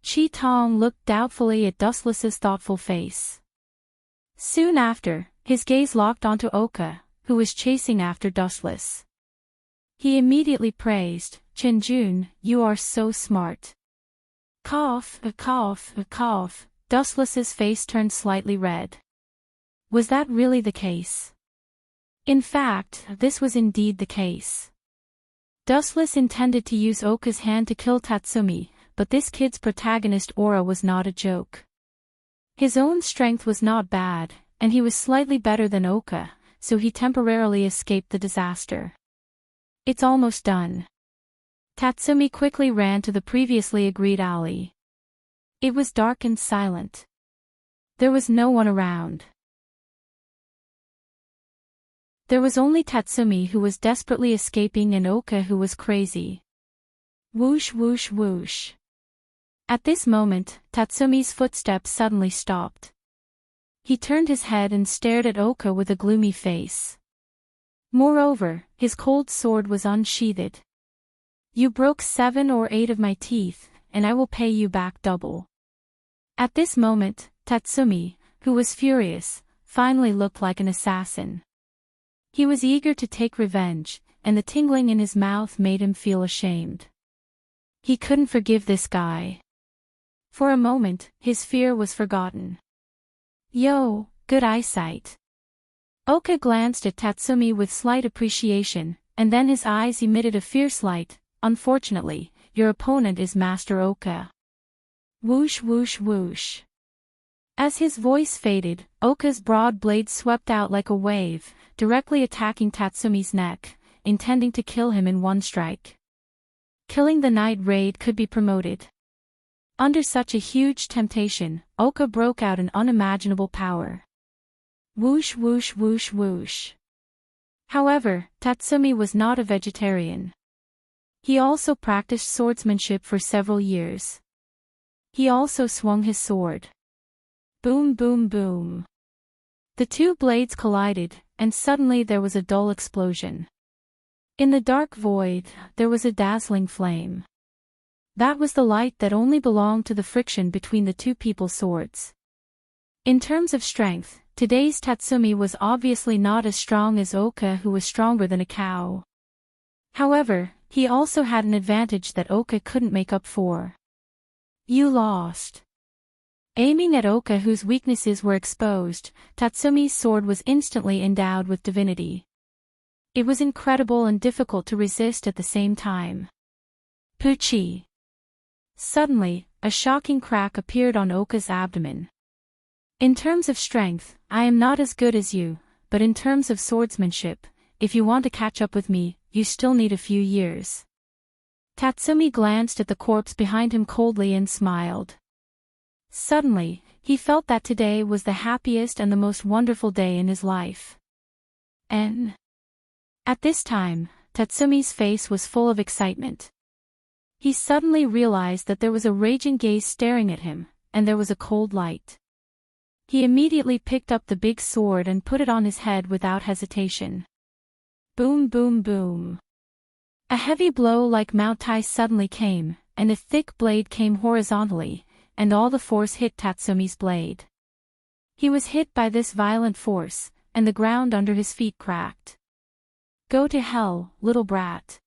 Chi Tong looked doubtfully at Dustless's thoughtful face. Soon after, his gaze locked onto Oka, who was chasing after Dustless. He immediately praised, Chinjun, you are so smart. Cough, cough, cough. Dustless's face turned slightly red. Was that really the case? In fact, this was indeed the case. Dustless intended to use Oka's hand to kill Tatsumi, but this kid's protagonist aura was not a joke. His own strength was not bad, and he was slightly better than Oka, so he temporarily escaped the disaster. It's almost done. Tatsumi quickly ran to the previously agreed alley. It was dark and silent. There was no one around. There was only Tatsumi, who was desperately escaping, and Oka, who was crazy. Whoosh whoosh whoosh. At this moment, Tatsumi's footsteps suddenly stopped. He turned his head and stared at Oka with a gloomy face. Moreover, his cold sword was unsheathed. You broke 7 or 8 of my teeth, and I will pay you back double. At this moment, Tatsumi, who was furious, finally looked like an assassin. He was eager to take revenge, and the tingling in his mouth made him feel ashamed. He couldn't forgive this guy. For a moment, his fear was forgotten. Yo, good eyesight. Oka glanced at Tatsumi with slight appreciation, and then his eyes emitted a fierce light. Unfortunately, your opponent is Master Oka. Whoosh whoosh whoosh. As his voice faded, Oka's broad blade swept out like a wave, directly attacking Tatsumi's neck, intending to kill him in one strike. Killing the night raid could be promoted. Under such a huge temptation, Oka broke out in unimaginable power. Whoosh whoosh whoosh whoosh. However, Tatsumi was not a vegetarian. He also practiced swordsmanship for several years. He also swung his sword. Boom boom boom. The two blades collided, and suddenly there was a dull explosion. In the dark void, there was a dazzling flame. That was the light that only belonged to the friction between the two people's swords. In terms of strength, today's Tatsumi was obviously not as strong as Oka, who was stronger than a cow. However, he also had an advantage that Oka couldn't make up for. You lost. Aiming at Oka, whose weaknesses were exposed, Tatsumi's sword was instantly endowed with divinity. It was incredible and difficult to resist at the same time. Poochie. Suddenly, a shocking crack appeared on Oka's abdomen. In terms of strength, I am not as good as you, but in terms of swordsmanship, if you want to catch up with me, you still need a few years. Tatsumi glanced at the corpse behind him coldly and smiled. Suddenly, he felt that today was the happiest and the most wonderful day in his life. At this time, Tatsumi's face was full of excitement. He suddenly realized that there was a raging gaze staring at him, and there was a cold light. He immediately picked up the big sword and put it on his head without hesitation. Boom boom boom. A heavy blow like Mount Tai suddenly came, and a thick blade came horizontally, and all the force hit Tatsumi's blade. He was hit by this violent force, and the ground under his feet cracked. Go to hell, little brat.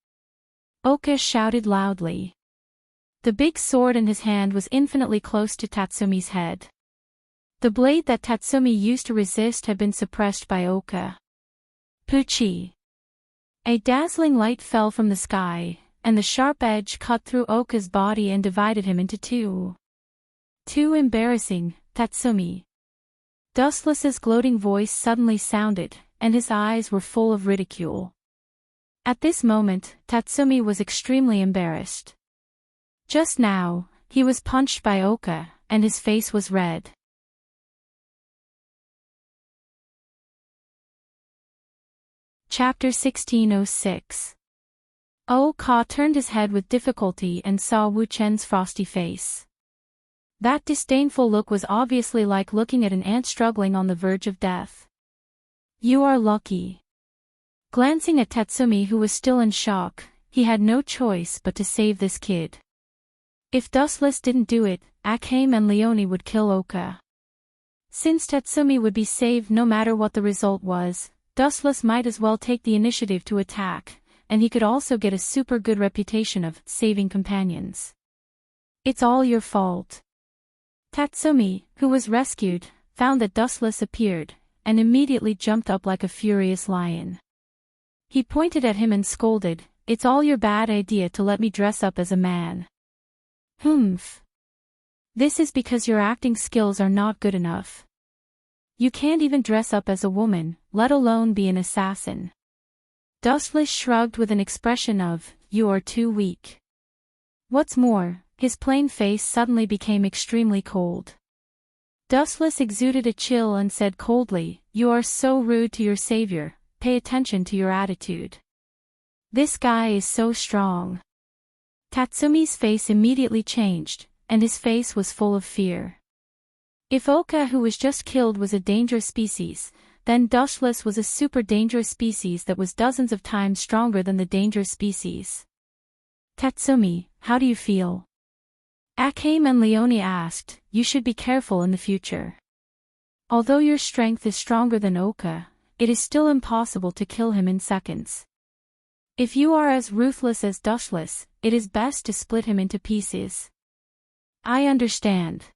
Oka shouted loudly. The big sword in his hand was infinitely close to Tatsumi's head. The blade that Tatsumi used to resist had been suppressed by Oka. Poochie. A dazzling light fell from the sky, and the sharp edge cut through Oka's body and divided him into two. Too embarrassing, Tatsumi. Dustless's gloating voice suddenly sounded, and his eyes were full of ridicule. At this moment, Tatsumi was extremely embarrassed. Just now, he was punched by Oka, and his face was red. Chapter 1606. Oka turned his head with difficulty and saw Wu Chen's frosty face. That disdainful look was obviously like looking at an ant struggling on the verge of death. You are lucky. Glancing at Tatsumi, who was still in shock, he had no choice but to save this kid. If Dustless didn't do it, Akame and Leone would kill Oka. Since Tatsumi would be saved no matter what the result was, Dustless might as well take the initiative to attack, and he could also get a super good reputation of saving companions. It's all your fault. Tatsumi, who was rescued, found that Dustless appeared, and immediately jumped up like a furious lion. He pointed at him and scolded, "It's all your bad idea to let me dress up as a man. Humph. This is because your acting skills are not good enough. You can't even dress up as a woman, let alone be an assassin. Dustless shrugged with an expression of, "You are too weak." What's more, his plain face suddenly became extremely cold. Dustless exuded a chill and said coldly, "You are so rude to your savior, pay attention to your attitude. This guy is so strong." Tatsumi's face immediately changed, and his face was full of fear. If Oka, who was just killed, was a dangerous species, then Dustless was a super dangerous species that was dozens of times stronger than the dangerous species. "Tatsumi, how do you feel?" Akame and Leonie asked. "You should be careful in the future. Although your strength is stronger than Oka, it is still impossible to kill him in seconds. If you are as ruthless as Dustless, it is best to split him into pieces." "I understand."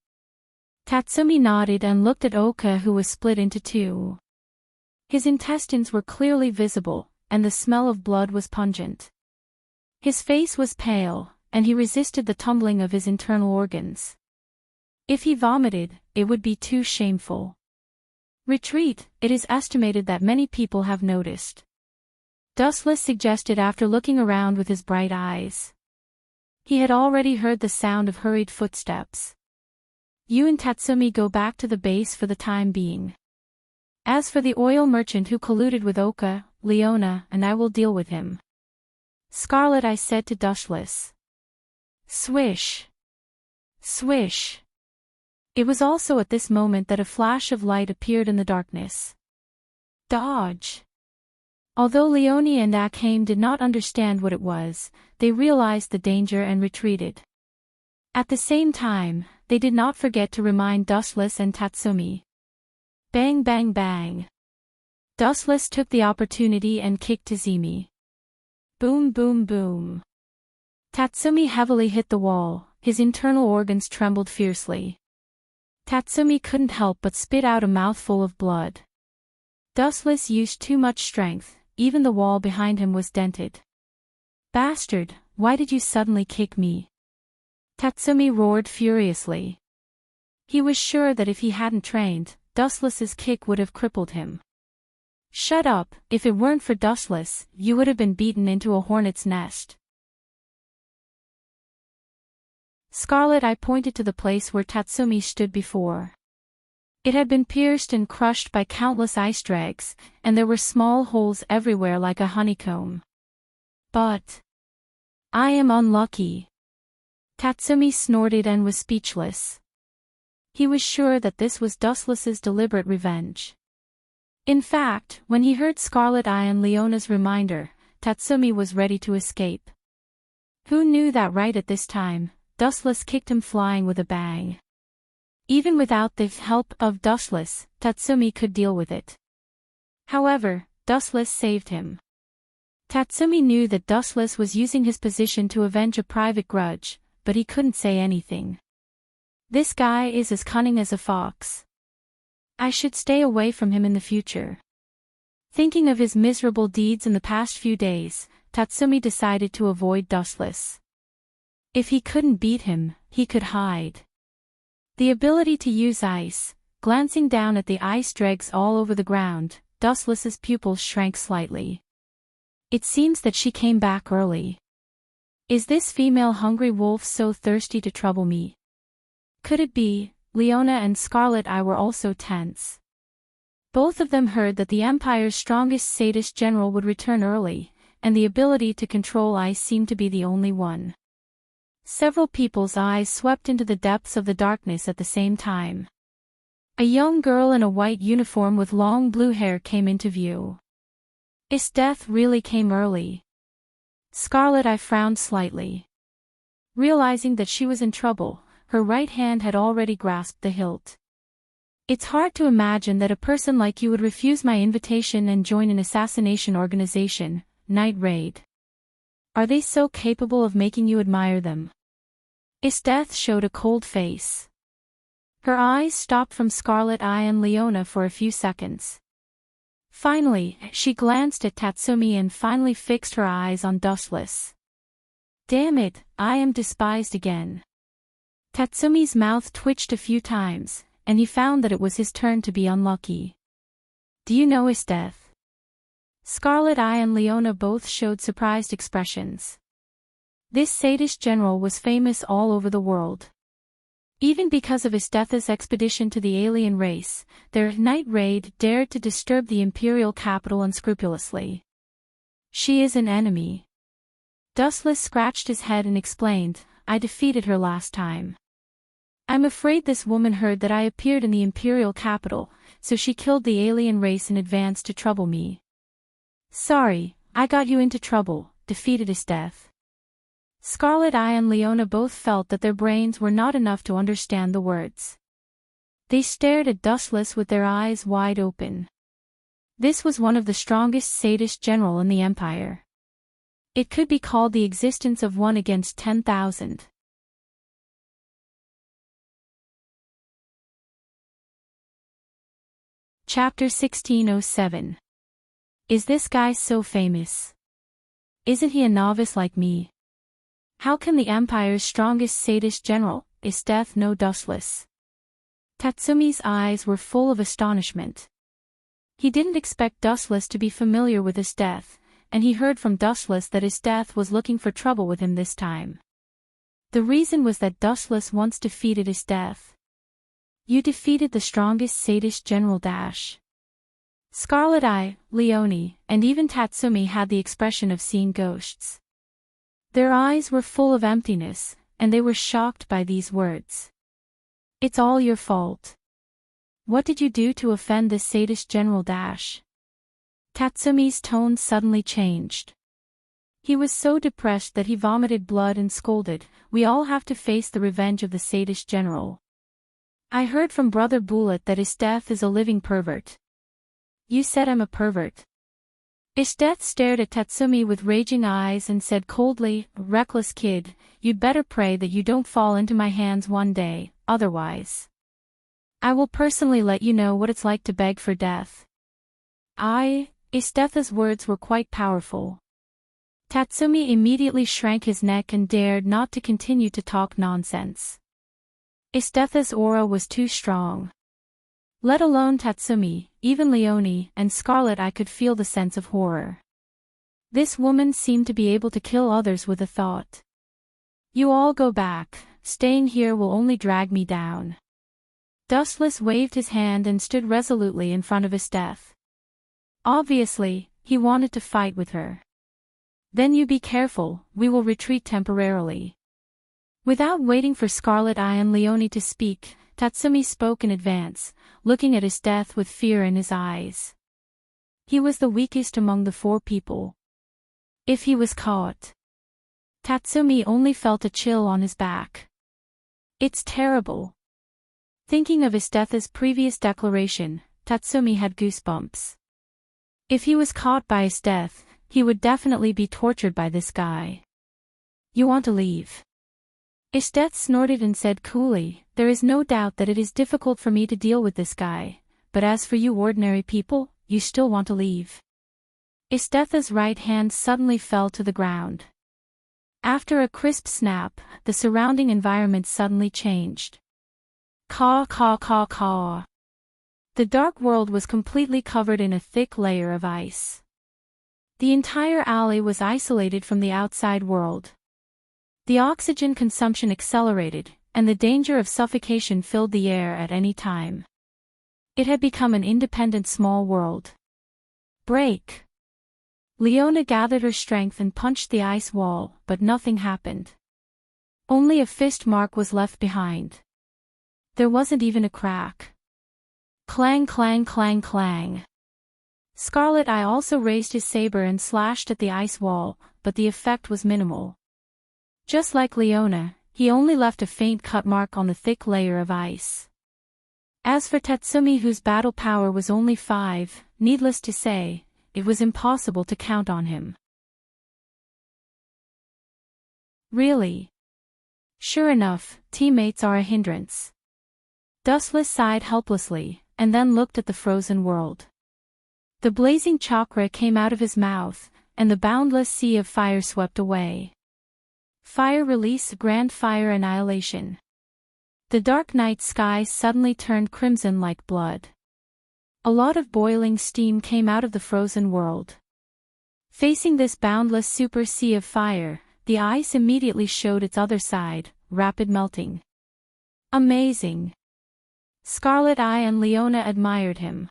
Tatsumi nodded and looked at Oka, who was split into two. His intestines were clearly visible, and the smell of blood was pungent. His face was pale, and he resisted the tumbling of his internal organs. If he vomited, it would be too shameful. "Retreat," it is estimated that many people have noticed. Dustless suggested after looking around with his bright eyes. He had already heard the sound of hurried footsteps. "You and Tatsumi go back to the base for the time being. As for the oil merchant who colluded with Oka, Leona and I will deal with him." "Scarlet," I said to Dustless. Swish. Swish. It was also at this moment that a flash of light appeared in the darkness. Dodge. Although Leonie and Akame did not understand what it was, they realized the danger and retreated. At the same time, they did not forget to remind Dustless and Tatsumi. Bang bang bang. Dustless took the opportunity and kicked Tazumi. Boom boom boom. Tatsumi heavily hit the wall, his internal organs trembled fiercely. Tatsumi couldn't help but spit out a mouthful of blood. Dustless used too much strength, even the wall behind him was dented. "Bastard, why did you suddenly kick me?" Tatsumi roared furiously. He was sure that if he hadn't trained, Dustless's kick would have crippled him. "Shut up, if it weren't for Dustless, you would have been beaten into a hornet's nest." Scarlet, I pointed to the place where Tatsumi stood before. It had been pierced and crushed by countless ice dregs, and there were small holes everywhere like a honeycomb. "But I am unlucky." Tatsumi snorted and was speechless. He was sure that this was Dustless's deliberate revenge. In fact, when he heard Scarlet Eye and Leona's reminder, Tatsumi was ready to escape. Who knew that right at this time, Dustless kicked him flying with a bang. Even without the help of Dustless, Tatsumi could deal with it. However, Dustless saved him. Tatsumi knew that Dustless was using his position to avenge a private grudge, but he couldn't say anything. "This guy is as cunning as a fox. I should stay away from him in the future." Thinking of his miserable deeds in the past few days, Tatsumi decided to avoid Dustless. If he couldn't beat him, he could hide. The ability to use ice, glancing down at the ice dregs all over the ground, Dustless's pupils shrank slightly. It seems that she came back early. Is this female hungry wolf so thirsty to trouble me? Could it be? Leona and Scarlet Eye were also tense. Both of them heard that the Empire's strongest sadist general would return early, and the ability to control ice seemed to be the only one. Several people's eyes swept into the depths of the darkness at the same time. A young girl in a white uniform with long blue hair came into view. Is death really came early? Scarlet Eye frowned slightly. Realizing that she was in trouble, her right hand had already grasped the hilt. "It's hard to imagine that a person like you would refuse my invitation and join an assassination organization, Night Raid. Are they so capable of making you admire them?" Isdeath showed a cold face. Her eyes stopped from Scarlet Eye and Leona for a few seconds. Finally, she glanced at Tatsumi and finally fixed her eyes on Dustless. "Damn it, I am despised again. Tatsumi's mouth twitched a few times, and he found that it was his turn to be unlucky. Do you know his death? Scarlet Eye and Leona both showed surprised expressions. This sadist general was famous all over the world. Even because of Isteth's expedition to the alien race, their night raid dared to disturb the imperial capital unscrupulously. She is an enemy. Dustless scratched his head and explained, I defeated her last time. I'm afraid this woman heard that I appeared in the imperial capital, so she killed the alien race in advance to trouble me. Sorry, I got you into trouble, defeated Isteth. Scarlet Eye and Leona both felt that their brains were not enough to understand the words. They stared at Dustless with their eyes wide open. This was one of the strongest sadist general in the Empire. It could be called the existence of one against 10,000. Chapter 1607. Is this guy so famous? Isn't he a novice like me? How can the Empire's strongest sadist general, Isteth, know Dustless? Tatsumi's eyes were full of astonishment. He didn't expect Dustless to be familiar with Isteth, and he heard from Dustless that Isteth was looking for trouble with him this time. The reason was that Dustless once defeated Isteth. You defeated the strongest sadist general dash. Scarlet Eye, Leone, and even Tatsumi had the expression of seeing ghosts. Their eyes were full of emptiness, and they were shocked by these words. It's all your fault. What did you do to offend this sadist general dash? Tatsumi's tone suddenly changed. He was so depressed that he vomited blood and scolded, we all have to face the revenge of the sadist general. I heard from Brother Bullet that Isteth is a living pervert. You said I'm a pervert. Isteth stared at Tatsumi with raging eyes and said coldly, reckless kid, you'd better pray that you don't fall into my hands one day, otherwise. I will personally let you know what it's like to beg for death. Isteth's words were quite powerful. Tatsumi immediately shrank his neck and dared not to continue to talk nonsense. Isteth's aura was too strong. Let alone Tatsumi, even Leone and Scarlet Eye could feel the sense of horror. This woman seemed to be able to kill others with a thought. You all go back, staying here will only drag me down. Dustless waved his hand and stood resolutely in front of Isteth. Obviously, he wanted to fight with her. Then you be careful, we will retreat temporarily. Without waiting for Scarlet Eye and Leone to speak, Tatsumi spoke in advance, looking at Isteth with fear in his eyes. He was the weakest among the four people. If he was caught, Tatsumi only felt a chill on his back. It's terrible. Thinking of Isteth's previous declaration, Tatsumi had goosebumps. If he was caught by Isteth, he would definitely be tortured by this guy. You want to leave? Isteth snorted and said coolly, there is no doubt that it is difficult for me to deal with this guy, but as for you ordinary people, you still want to leave. Isteth's right hand suddenly fell to the ground. After a crisp snap, the surrounding environment suddenly changed. Caw caw caw caw. The dark world was completely covered in a thick layer of ice. The entire alley was isolated from the outside world. The oxygen consumption accelerated, and the danger of suffocation filled the air at any time. It had become an independent small world. Break! Leona gathered her strength and punched the ice wall, but nothing happened. Only a fist mark was left behind. There wasn't even a crack. Clang clang clang clang. Scarlet Eye also raised his saber and slashed at the ice wall, but the effect was minimal. Just like Leona, he only left a faint cut mark on the thick layer of ice. As for Tatsumi, whose battle power was only 5, needless to say, it was impossible to count on him. Really? Sure enough, teammates are a hindrance. Dustless sighed helplessly, and then looked at the frozen world. The blazing chakra came out of his mouth, and the boundless sea of fire swept away. Fire release, grand fire annihilation. The dark night sky suddenly turned crimson like blood. A lot of boiling steam came out of the frozen world. Facing this boundless super sea of fire, the ice immediately showed its other side, rapid melting. Amazing! Scarlet Eye and Leona admired him.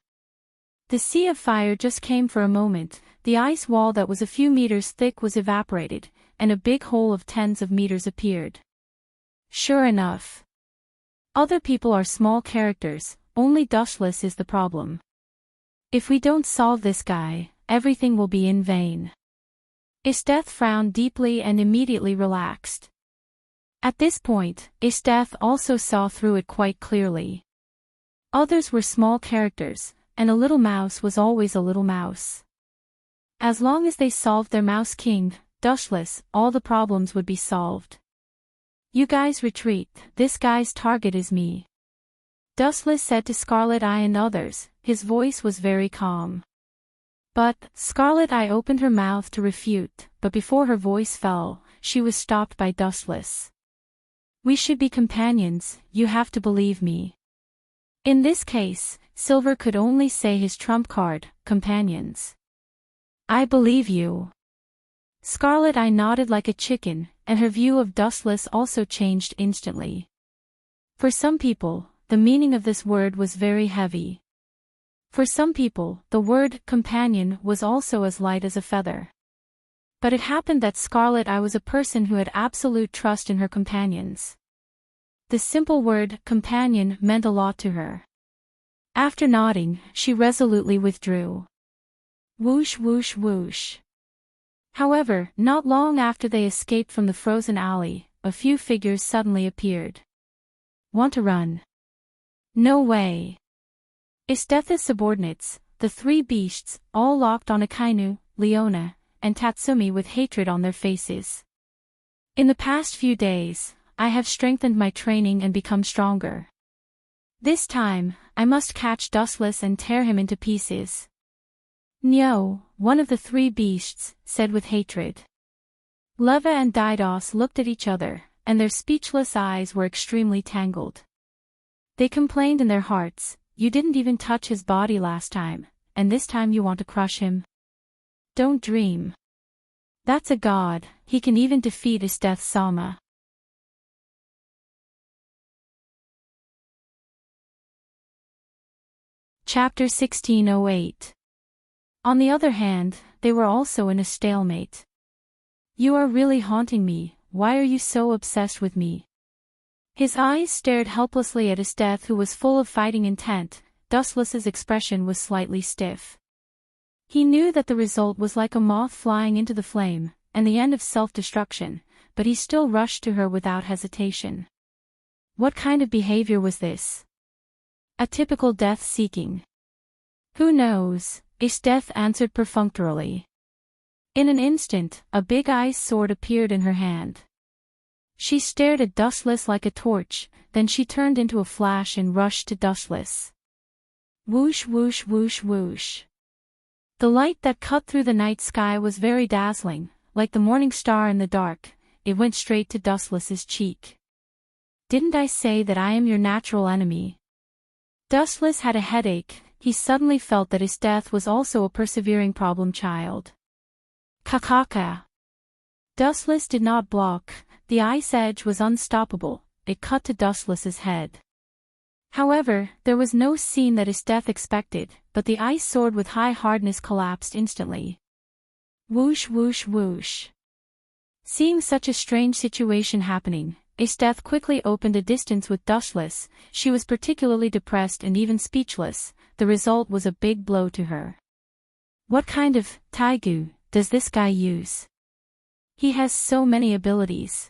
The sea of fire just came for a moment, the ice wall that was a few meters thick was evaporated, and a big hole of tens of meters appeared. Sure enough. Other people are small characters, only Dustless is the problem. If we don't solve this guy, everything will be in vain. Isteth frowned deeply and immediately relaxed. At this point, Isteth also saw through it quite clearly. Others were small characters, and a little mouse was always a little mouse. As long as they solved their Mouse King, Dustless, all the problems would be solved. You guys retreat, this guy's target is me. Dustless said to Scarlet Eye and others, his voice was very calm. But, Scarlet Eye opened her mouth to refute, but before her voice fell, she was stopped by Dustless. We should be companions, you have to believe me. In this case, Silver could only say his trump card, companions. I believe you. Scarlet Eye nodded like a chicken, and her view of Dustless also changed instantly. For some people, the meaning of this word was very heavy. For some people, the word companion was also as light as a feather. But it happened that Scarlet Eye was a person who had absolute trust in her companions. The simple word companion meant a lot to her. After nodding, she resolutely withdrew. Whoosh whoosh whoosh. However, not long after they escaped from the frozen alley, a few figures suddenly appeared. Want to run? No way. Isteth's subordinates, the three beasts, all locked on Akainu, Leona, and Tatsumi with hatred on their faces. In the past few days, I have strengthened my training and become stronger. This time, I must catch Dustless and tear him into pieces. No, one of the three beasts said with hatred. Leva and Didos looked at each other, and their speechless eyes were extremely tangled. They complained in their hearts, you didn't even touch his body last time, and this time you want to crush him? Don't dream. That's a god, he can even defeat Isteth Sama. Chapter 1608. On the other hand, they were also in a stalemate. You are really haunting me, why are you so obsessed with me? His eyes stared helplessly at Isteth, who was full of fighting intent. Dustless's expression was slightly stiff. He knew that the result was like a moth flying into the flame, and the end of self-destruction, but he still rushed to her without hesitation. What kind of behavior was this? A typical death-seeking. Who knows? Isteth answered perfunctorily. In an instant, a big ice sword appeared in her hand. She stared at Dustless like a torch, then she turned into a flash and rushed to Dustless. Whoosh whoosh whoosh whoosh. The light that cut through the night sky was very dazzling, like the morning star in the dark. It went straight to Dustless's cheek. Didn't I say that I am your natural enemy? Dustless had a headache. He suddenly felt that Isteth was also a persevering problem child. Kakaka. Dustless did not block, the ice edge was unstoppable, it cut to Dustless's head. However, there was no scene that Isteth expected, but the ice sword with high hardness collapsed instantly. Whoosh whoosh whoosh. Seeing such a strange situation happening, Isteth quickly opened a distance with Dustless. She was particularly depressed and even speechless. The result was a big blow to her. What kind of taigu does this guy use? He has so many abilities.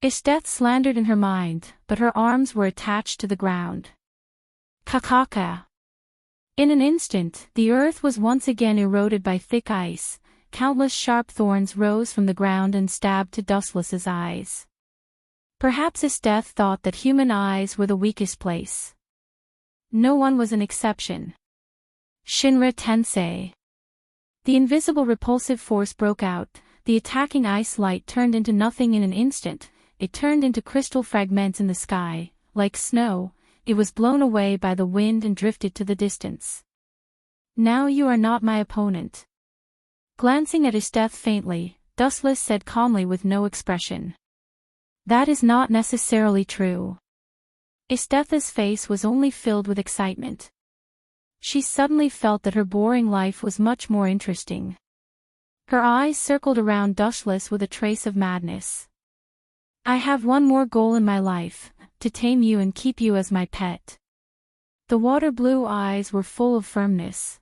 Isteth slandered in her mind, but her arms were attached to the ground. Kakaka. In an instant, the earth was once again eroded by thick ice. Countless sharp thorns rose from the ground and stabbed to Dustless's eyes. Perhaps Isteth thought that human eyes were the weakest place. No one was an exception. Shinra Tensei. The invisible repulsive force broke out, the attacking ice light turned into nothing in an instant, it turned into crystal fragments in the sky, like snow, it was blown away by the wind and drifted to the distance. Now you are not my opponent. Glancing at Esteth faintly, Dustless said calmly with no expression. That is not necessarily true. Esteth's face was only filled with excitement. She suddenly felt that her boring life was much more interesting. Her eyes circled around Dustless with a trace of madness. I have one more goal in my life, to tame you and keep you as my pet. The water-blue eyes were full of firmness.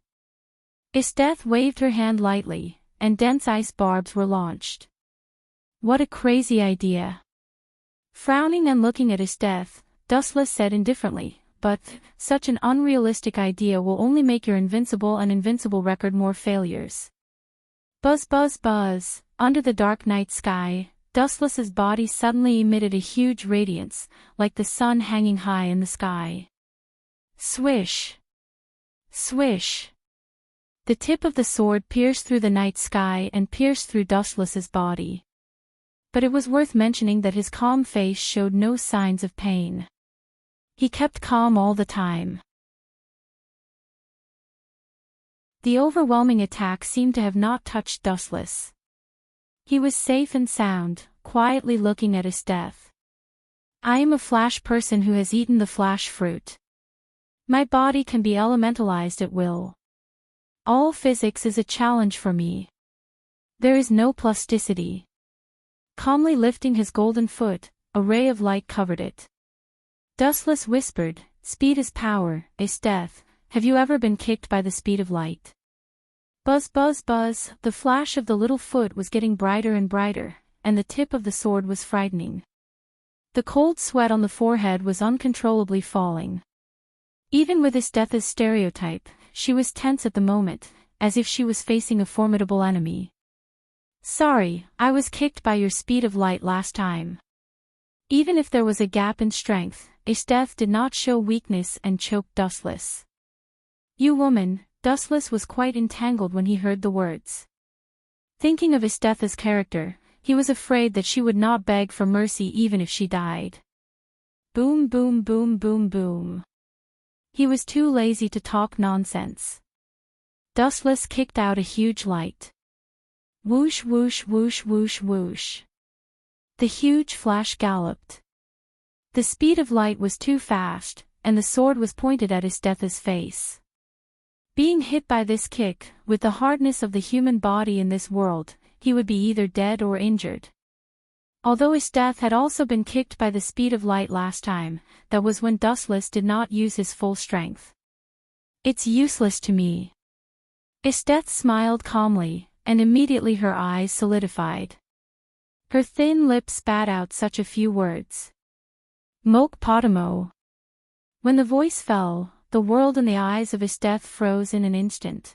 Esteth waved her hand lightly, and dense ice barbs were launched. What a crazy idea. Frowning and looking at Esteth, Dustless said indifferently, but such an unrealistic idea will only make your invincible and invincible record more failures. Buzz buzz buzz, under the dark night sky, Dustless's body suddenly emitted a huge radiance, like the sun hanging high in the sky. Swish! Swish! The tip of the sword pierced through the night sky and pierced through Dustless's body. But it was worth mentioning that his calm face showed no signs of pain. He kept calm all the time. The overwhelming attack seemed to have not touched Dustless. He was safe and sound, quietly looking at Esteth. I am a flash person who has eaten the flash fruit. My body can be elementalized at will. All physics is a challenge for me. There is no plasticity. Calmly lifting his golden foot, a ray of light covered it. Dustless whispered, Speed is power, Esteth, have you ever been kicked by the speed of light? Buzz buzz buzz, the flash of the little foot was getting brighter and brighter, and the tip of the sword was frightening. The cold sweat on the forehead was uncontrollably falling. Even with Esteth's stereotype, she was tense at the moment, as if she was facing a formidable enemy. Sorry, I was kicked by your speed of light last time. Even if there was a gap in strength, Esteth did not show weakness and choked Dustless. You woman, Dustless was quite entangled when he heard the words. Thinking of Esteth's character, he was afraid that she would not beg for mercy even if she died. Boom boom boom boom boom. He was too lazy to talk nonsense. Dustless kicked out a huge light. Whoosh whoosh whoosh whoosh whoosh. The huge flash galloped. The speed of light was too fast, and the sword was pointed at Esteth's face. Being hit by this kick, with the hardness of the human body in this world, he would be either dead or injured. Although Esteth had also been kicked by the speed of light last time, that was when Dustless did not use his full strength. It's useless to me. Esteth smiled calmly, and immediately her eyes solidified. Her thin lips spat out such a few words. Moke Potamo. When the voice fell, the world and the eyes of Esteth froze in an instant.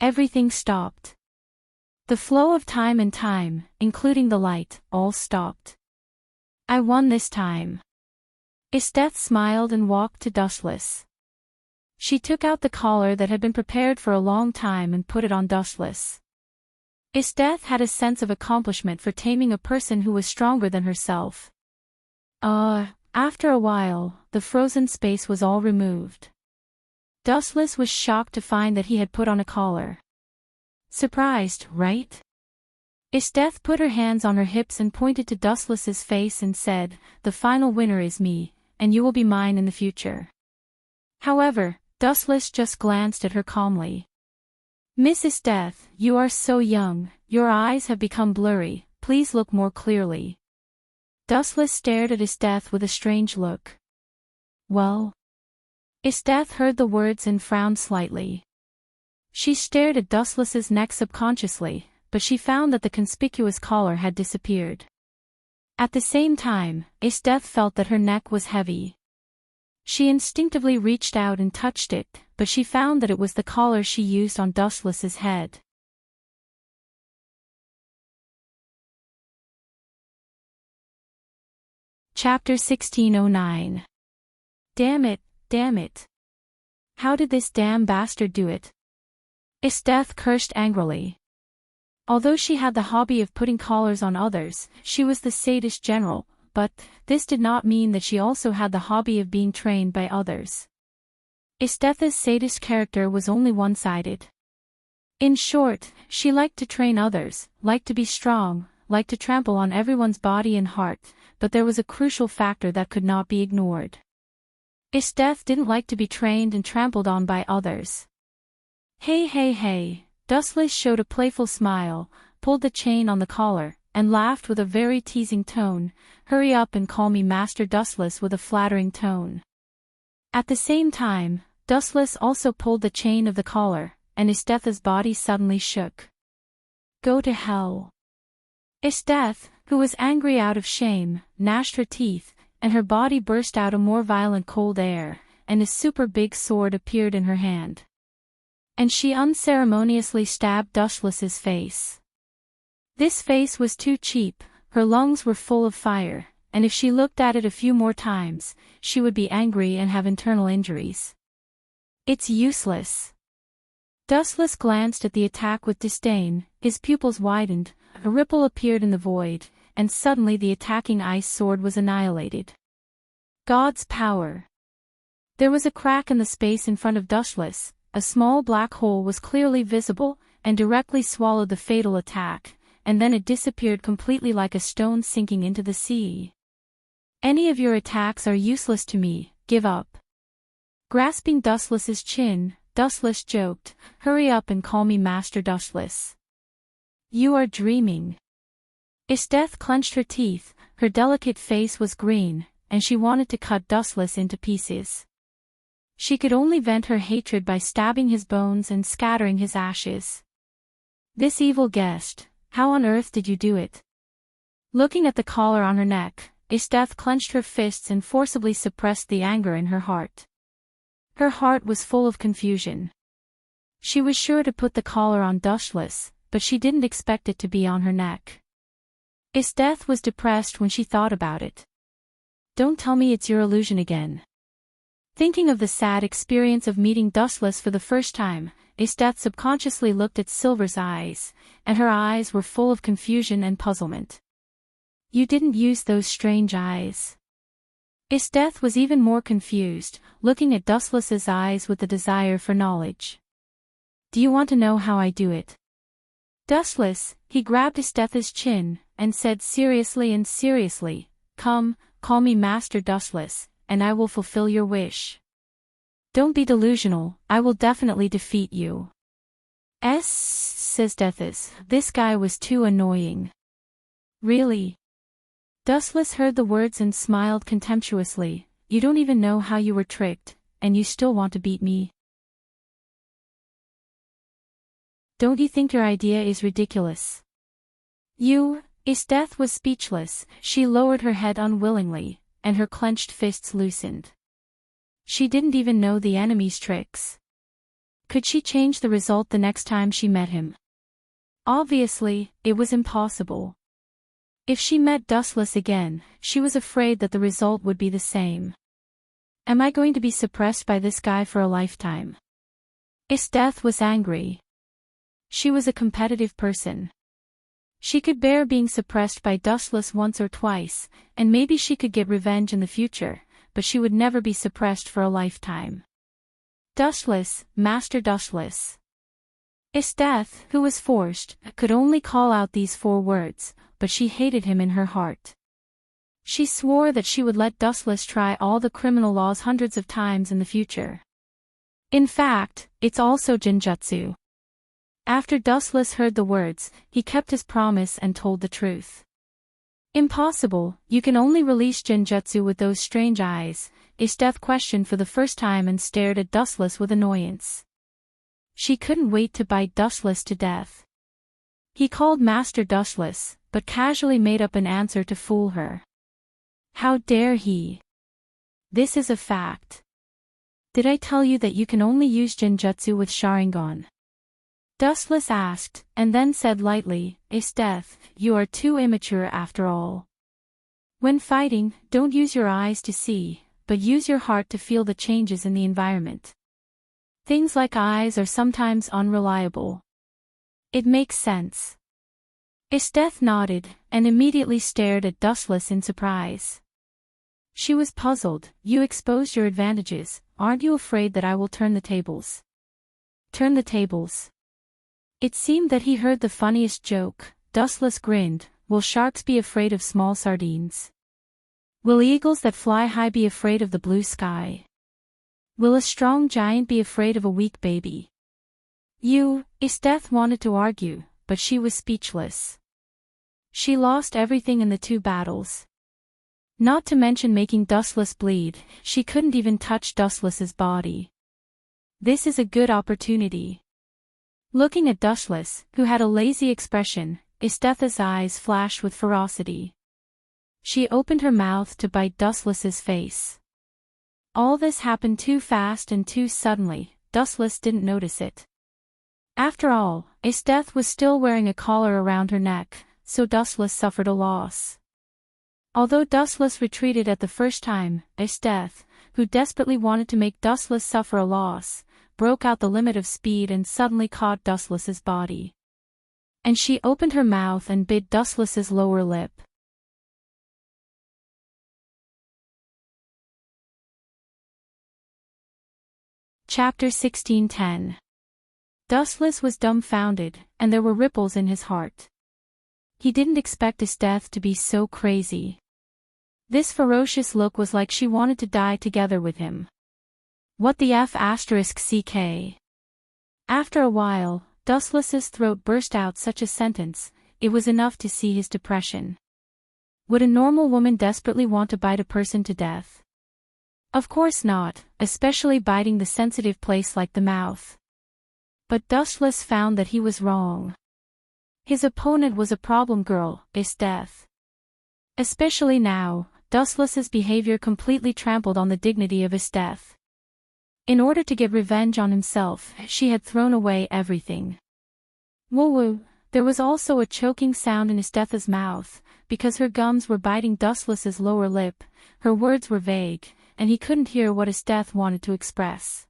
Everything stopped. The flow of time and time, including the light, all stopped. I won this time. Esteth smiled and walked to Dustless. She took out the collar that had been prepared for a long time and put it on Dustless. Esteth had a sense of accomplishment for taming a person who was stronger than herself. After a while, the frozen space was all removed. Dustless was shocked to find that he had put on a collar. Surprised, right? Esteth put her hands on her hips and pointed to Dustless's face and said, The final winner is me, and you will be mine in the future. However, Dustless just glanced at her calmly. Miss Esteth, you are so young, your eyes have become blurry, please look more clearly. Dustless stared at Esteth with a strange look. Well? Esteth heard the words and frowned slightly. She stared at Dustless's neck subconsciously, but she found that the conspicuous collar had disappeared. At the same time, Esteth felt that her neck was heavy. She instinctively reached out and touched it, but she found that it was the collar she used on Dustless's head. Chapter 1609. Damn it, damn it. How did this damn bastard do it? Esteth cursed angrily. Although she had the hobby of putting collars on others, she was the sadist general, but this did not mean that she also had the hobby of being trained by others. Isteth's sadist character was only one-sided. In short, she liked to train others, liked to be strong, liked to trample on everyone's body and heart, but there was a crucial factor that could not be ignored. Isteth didn't like to be trained and trampled on by others. Hey hey hey, Dustless showed a playful smile, pulled the chain on the collar, and laughed with a very teasing tone. Hurry up and call me Master Dustless with a flattering tone. At the same time, Dustless also pulled the chain of the collar, and Isteth's body suddenly shook. Go to hell. Isteth, who was angry out of shame, gnashed her teeth, and her body burst out a more violent cold air, and a super big sword appeared in her hand. And she unceremoniously stabbed Dustless's face. This face was too cheap, her lungs were full of fire, and if she looked at it a few more times, she would be angry and have internal injuries. It's useless. Dustless glanced at the attack with disdain, his pupils widened, a ripple appeared in the void, and suddenly the attacking ice sword was annihilated. God's power. There was a crack in the space in front of Dustless, a small black hole was clearly visible, and directly swallowed the fatal attack, and then it disappeared completely like a stone sinking into the sea. Any of your attacks are useless to me, give up. Grasping Dustless's chin, Dustless joked, hurry up and call me Master Dustless. You are dreaming. Isteth clenched her teeth, her delicate face was green, and she wanted to cut Dustless into pieces. She could only vent her hatred by stabbing his bones and scattering his ashes. This evil guest, how on earth did you do it? Looking at the collar on her neck, Isteth clenched her fists and forcibly suppressed the anger in her heart. Her heart was full of confusion. She was sure to put the collar on Dustless, but she didn't expect it to be on her neck. Isteth was depressed when she thought about it. Don't tell me it's your illusion again. Thinking of the sad experience of meeting Dustless for the first time, Isteth subconsciously looked at Silver's eyes, and her eyes were full of confusion and puzzlement. You didn't use those strange eyes. Isteth was even more confused, looking at Dustless's eyes with the desire for knowledge. Do you want to know how I do it? Dustless, he grabbed Isteth's chin, and said seriously, come, call me Master Dustless, and I will fulfill your wish. Don't be delusional, I will definitely defeat you. Says Dethys, this guy was too annoying. Really? Dustless heard the words and smiled contemptuously, you don't even know how you were tricked, and you still want to beat me? Don't you think your idea is ridiculous? Isteth was speechless, she lowered her head unwillingly, and her clenched fists loosened. She didn't even know the enemy's tricks. Could she change the result the next time she met him? Obviously, it was impossible. If she met Dustless again, she was afraid that the result would be the same. Am I going to be suppressed by this guy for a lifetime? Isteth was angry. She was a competitive person. She could bear being suppressed by Dustless once or twice, and maybe she could get revenge in the future, but she would never be suppressed for a lifetime. Dustless, Master Dustless. Isteth, who was forced, could only call out these 4 words, but she hated him in her heart. She swore that she would let Dustless try all the criminal laws hundreds of times in the future. In fact, it's also Genjutsu. After Dustless heard the words, he kept his promise and told the truth. Impossible, you can only release Genjutsu with those strange eyes, Isteth questioned for the first time and stared at Dustless with annoyance. She couldn't wait to bite Dustless to death. He called Master Dustless, but casually made up an answer to fool her. How dare he? This is a fact. Did I tell you that you can only use Genjutsu with Sharingan? Dustless asked, and then said lightly, Isteth, you are too immature after all. When fighting, don't use your eyes to see, but use your heart to feel the changes in the environment. Things like eyes are sometimes unreliable. It makes sense. Esteth nodded, and immediately stared at Dustless in surprise. She was puzzled. You exposed your advantages, aren't you afraid that I will turn the tables? Turn the tables. It seemed that he heard the funniest joke. Dustless grinned. Will sharks be afraid of small sardines? Will eagles that fly high be afraid of the blue sky? Will a strong giant be afraid of a weak baby? Esteth wanted to argue, but she was speechless. She lost everything in the 2 battles. Not to mention making Dustless bleed, she couldn't even touch Dustless's body. This is a good opportunity. Looking at Dustless, who had a lazy expression, Esteth's eyes flashed with ferocity. She opened her mouth to bite Dustless's face. All this happened too fast and too suddenly. Dustless didn't notice it. After all, Esteth was still wearing a collar around her neck, so Dustless suffered a loss. Although Dustless retreated at the first time, Esteth, who desperately wanted to make Dustless suffer a loss, broke out the limit of speed and suddenly caught Dustless's body. And she opened her mouth and bit Dustless's lower lip. Chapter 16:10. Dustless was dumbfounded, and there were ripples in his heart. He didn't expect Esteth to be so crazy. This ferocious look was like she wanted to die together with him. What the F***ck? After a while, Dustless's throat burst out such a sentence, it was enough to see his depression. Would a normal woman desperately want to bite a person to death? Of course not, especially biting the sensitive place like the mouth. But Dustless found that he was wrong. His opponent was a problem girl, Esteth. Especially now, Dustless's behavior completely trampled on the dignity of Esteth. In order to get revenge on himself, she had thrown away everything. Woo-woo. There was also a choking sound in Esteth's mouth, because her gums were biting Dustless's lower lip. Her words were vague, and he couldn't hear what Esteth wanted to express.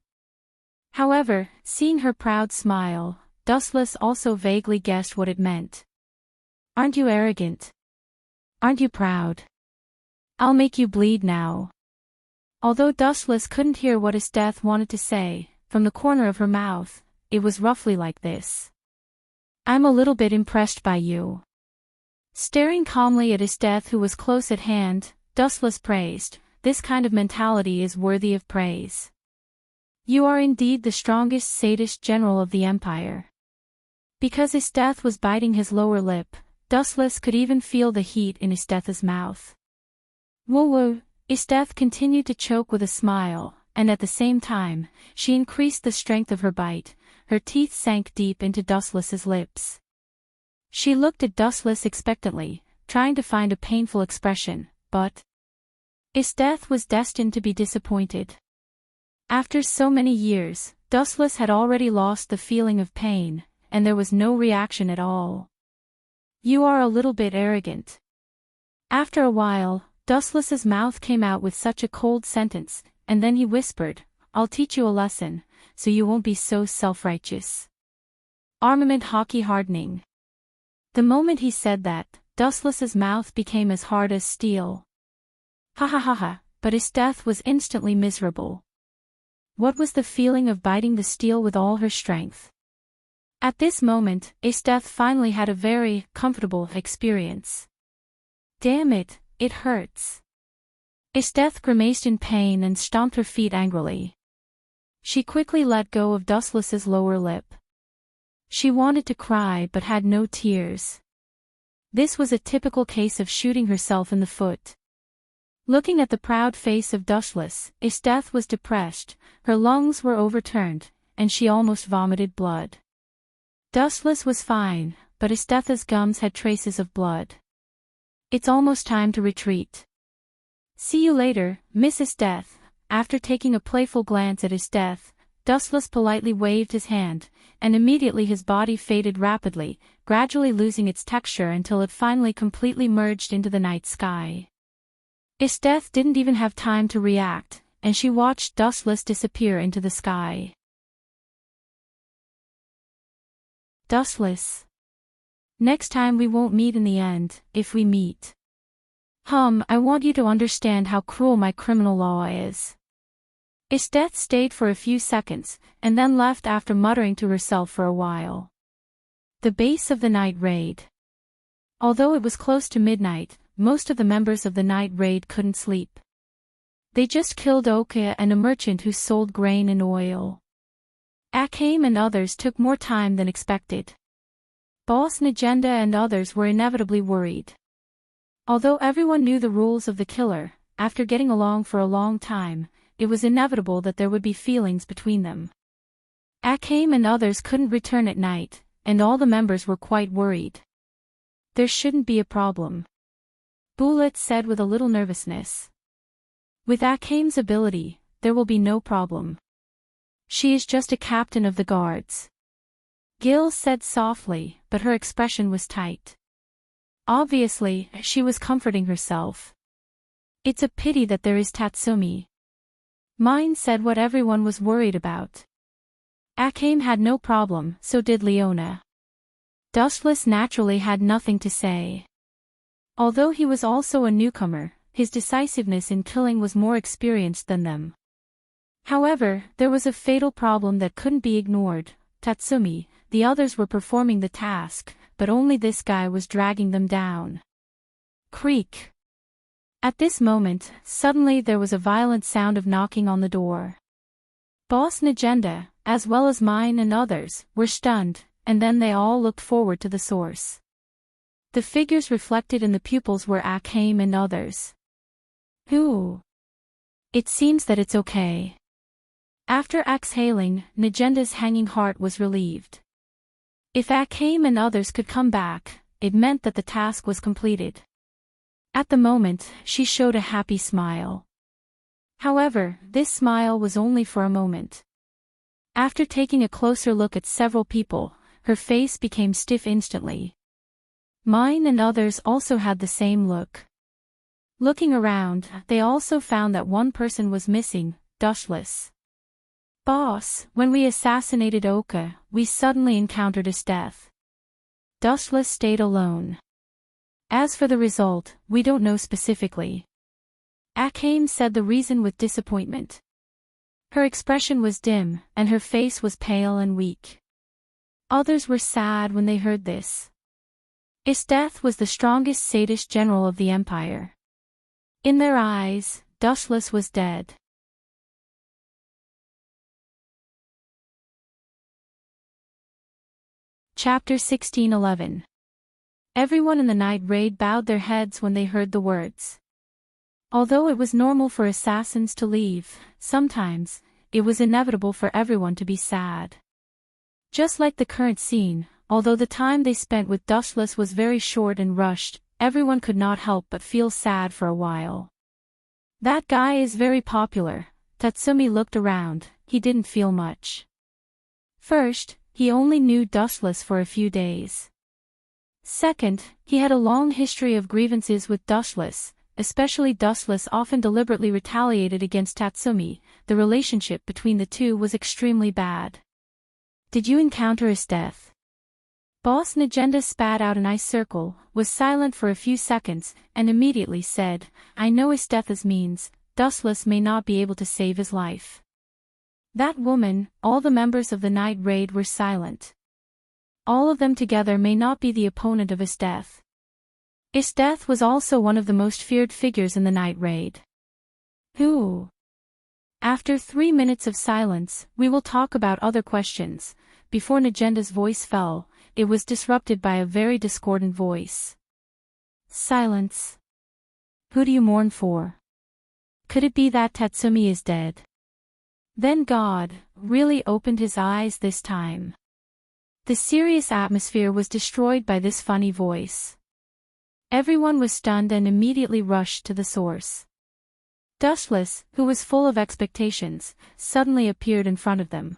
However, seeing her proud smile, Dustless also vaguely guessed what it meant. Aren't you arrogant? Aren't you proud? I'll make you bleed now. Although Dustless couldn't hear what Esteth wanted to say, from the corner of her mouth, it was roughly like this. I'm a little bit impressed by you. Staring calmly at Esteth, who was close at hand, Dustless praised, this kind of mentality is worthy of praise. You are indeed the strongest sadist general of the empire. Because Esteth was biting his lower lip, Dustless could even feel the heat in Esteth's mouth. Woo-woo. Esteth continued to choke with a smile, and at the same time, she increased the strength of her bite. Her teeth sank deep into Dustless's lips. She looked at Dustless expectantly, trying to find a painful expression, but Esteth was destined to be disappointed. After so many years, Dustless had already lost the feeling of pain, and there was no reaction at all. You are a little bit arrogant. After a while, Dustless's mouth came out with such a cold sentence, and then he whispered, I'll teach you a lesson, so you won't be so self-righteous. Armament hockey hardening. The moment he said that, Dustless's mouth became as hard as steel. Ha ha ha ha, but Esteth was instantly miserable. What was the feeling of biting the steel with all her strength? At this moment, Esteth finally had a very comfortable experience. Damn it, it hurts. Esteth grimaced in pain and stomped her feet angrily. She quickly let go of Dustless's lower lip. She wanted to cry but had no tears. This was a typical case of shooting herself in the foot. Looking at the proud face of Dustless, Esteth was depressed, her lungs were overturned, and she almost vomited blood. Dustless was fine, but Esteth's gums had traces of blood. It's almost time to retreat. See you later, Miss Esteth. After taking a playful glance at Esteth, Dustless politely waved his hand, and immediately his body faded rapidly, gradually losing its texture until it finally completely merged into the night sky. Esteth didn't even have time to react, and she watched Dustless disappear into the sky. Dustless. Next time we won't meet in the end, if we meet. I want you to understand how cruel my criminal law is. Death stayed for a few seconds, and then left after muttering to herself for a while. The base of the night raid. Although it was close to midnight, most of the members of the night raid couldn't sleep. They just killed Oka and a merchant who sold grain and oil. Akame and others took more time than expected. Boss Najenda and others were inevitably worried. Although everyone knew the rules of the killer, after getting along for a long time, it was inevitable that there would be feelings between them. Akame and others couldn't return at night, and all the members were quite worried. There shouldn't be a problem, Bullet said with a little nervousness. With Akame's ability, there will be no problem. She is just a captain of the guards. Gil said softly, but her expression was tight. Obviously, she was comforting herself. It's a pity that there is Tatsumi. Mine said what everyone was worried about. Akame had no problem, so did Leona. Dustless naturally had nothing to say. Although he was also a newcomer, his decisiveness in killing was more experienced than them. However, there was a fatal problem that couldn't be ignored. Tatsumi, the others were performing the task, but only this guy was dragging them down. Creak. At this moment, suddenly there was a violent sound of knocking on the door. Boss Najenda, as well as Mine and others, were stunned, and then they all looked forward to the source. The figures reflected in the pupils were Akame and others. Who? It seems that it's okay. After exhaling, Najenda's hanging heart was relieved. If Akame and others could come back, it meant that the task was completed. At the moment, she showed a happy smile. However, this smile was only for a moment. After taking a closer look at several people, her face became stiff instantly. Mine and others also had the same look. Looking around, they also found that one person was missing, Dustless. Boss, when we assassinated Oka, we suddenly encountered his death. Dustless stayed alone. As for the result, we don't know specifically. Akame said the reason with disappointment. Her expression was dim, and her face was pale and weak. Others were sad when they heard this. His death was the strongest sadist general of the empire. In their eyes, Dustless was dead. Chapter 1611. Everyone in the night raid bowed their heads when they heard the words. Although it was normal for assassins to leave, sometimes, it was inevitable for everyone to be sad. Just like the current scene, although the time they spent with Dustless was very short and rushed, everyone could not help but feel sad for a while. That guy is very popular. Tatsumi looked around, he didn't feel much. First, he only knew Dustless for a few days. Second, he had a long history of grievances with Dustless, especially Dustless often deliberately retaliated against Tatsumi. The relationship between the two was extremely bad. Did you encounter his death? Boss Najenda spat out an ice circle, was silent for a few seconds, and immediately said, I know his death means, Dustless may not be able to save his life. That woman, all the members of the night raid were silent. All of them together may not be the opponent of his death. His death was also one of the most feared figures in the night raid. Who? After 3 minutes of silence, we will talk about other questions. Before Najenda's voice fell, it was disrupted by a very discordant voice. Silence. Who do you mourn for? Could it be that Tatsumi is dead? Then God really opened his eyes this time. The serious atmosphere was destroyed by this funny voice. Everyone was stunned and immediately rushed to the source. Dustless, who was full of expectations, suddenly appeared in front of them.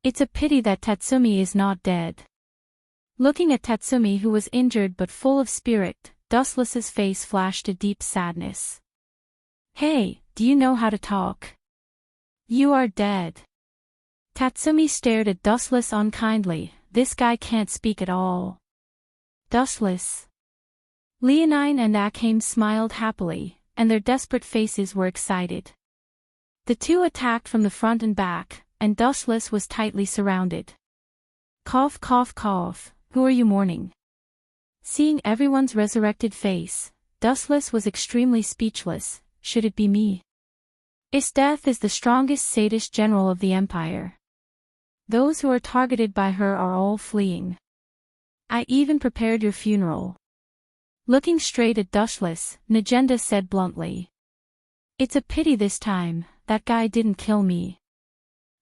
It's a pity that Tatsumi is not dead. Looking at Tatsumi, who was injured but full of spirit, Dustless's face flashed a deep sadness. Hey, do you know how to talk? You are dead. Tatsumi stared at Dustless unkindly. This guy can't speak at all. Dustless. Leonine and Akheim smiled happily, and their desperate faces were excited. The two attacked from the front and back, and Dustless was tightly surrounded. Cough, cough, cough, who are you mourning? Seeing everyone's resurrected face, Dustless was extremely speechless. Should it be me? Death is the strongest sadist general of the empire. Those who are targeted by her are all fleeing. I even prepared your funeral. Looking straight at Dustless, Najenda said bluntly. It's a pity this time, that guy didn't kill me.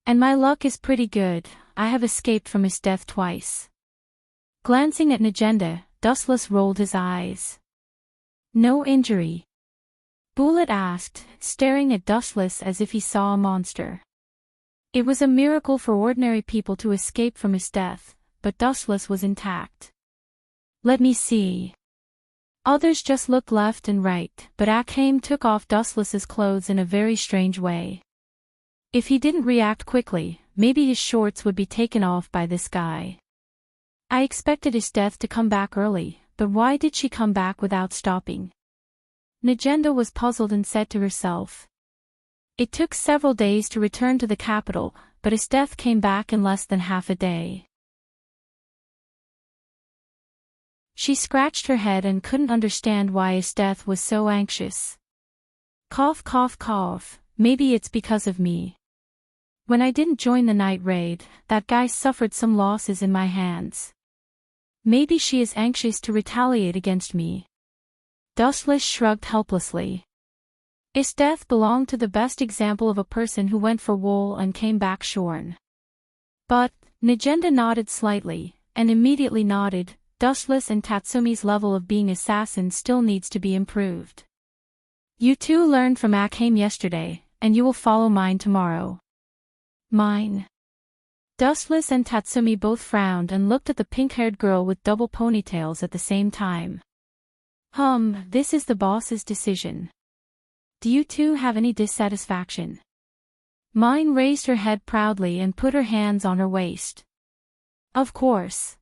And my luck is pretty good, I have escaped from his death twice. Glancing at Najenda, Dustless rolled his eyes. No injury? Bullet asked, staring at Dustless as if he saw a monster. It was a miracle for ordinary people to escape from his death, but Dustless was intact. Let me see. Others just looked left and right, but Akheim took off Dustless's clothes in a very strange way. If he didn't react quickly, maybe his shorts would be taken off by this guy. I expected his death to come back early, but why did she come back without stopping? Najenda was puzzled and said to herself. It took several days to return to the capital, but his death came back in less than half a day. She scratched her head and couldn't understand why his death was so anxious. Cough, cough, cough, maybe it's because of me. When I didn't join the night raid, that guy suffered some losses in my hands. Maybe she is anxious to retaliate against me. Dustless shrugged helplessly. His death belonged to the best example of a person who went for wool and came back shorn. But, Najenda nodded slightly, and immediately nodded. Dustless and Tatsumi's level of being assassin still needs to be improved. You two learned from Akheim yesterday, and you will follow mine tomorrow. Mine? Dustless and Tatsumi both frowned and looked at the pink-haired girl with double ponytails at the same time. This is the boss's decision. Do you two have any dissatisfaction? Mine raised her head proudly and put her hands on her waist. Of course.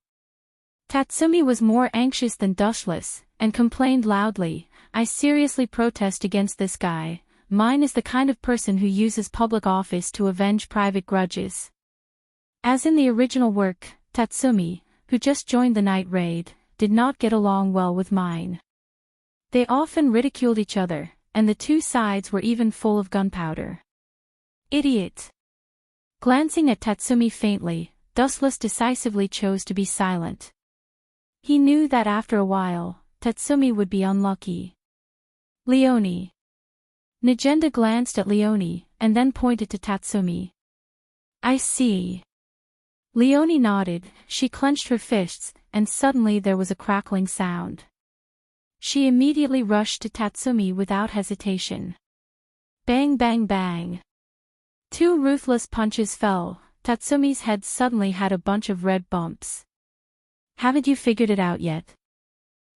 Tatsumi was more anxious than Dustless, and complained loudly, I seriously protest against this guy. Mine is the kind of person who uses public office to avenge private grudges. As in the original work, Tatsumi, who just joined the night raid, did not get along well with Mine. They often ridiculed each other, and the two sides were even full of gunpowder. Idiot! Glancing at Tatsumi faintly, Dustless decisively chose to be silent. He knew that after a while, Tatsumi would be unlucky. Leonie. Najenda glanced at Leonie, and then pointed to Tatsumi. I see. Leonie nodded, she clenched her fists, and suddenly there was a crackling sound. She immediately rushed to Tatsumi without hesitation. Bang, bang, bang. Two ruthless punches fell. Tatsumi's head suddenly had a bunch of red bumps. Haven't you figured it out yet?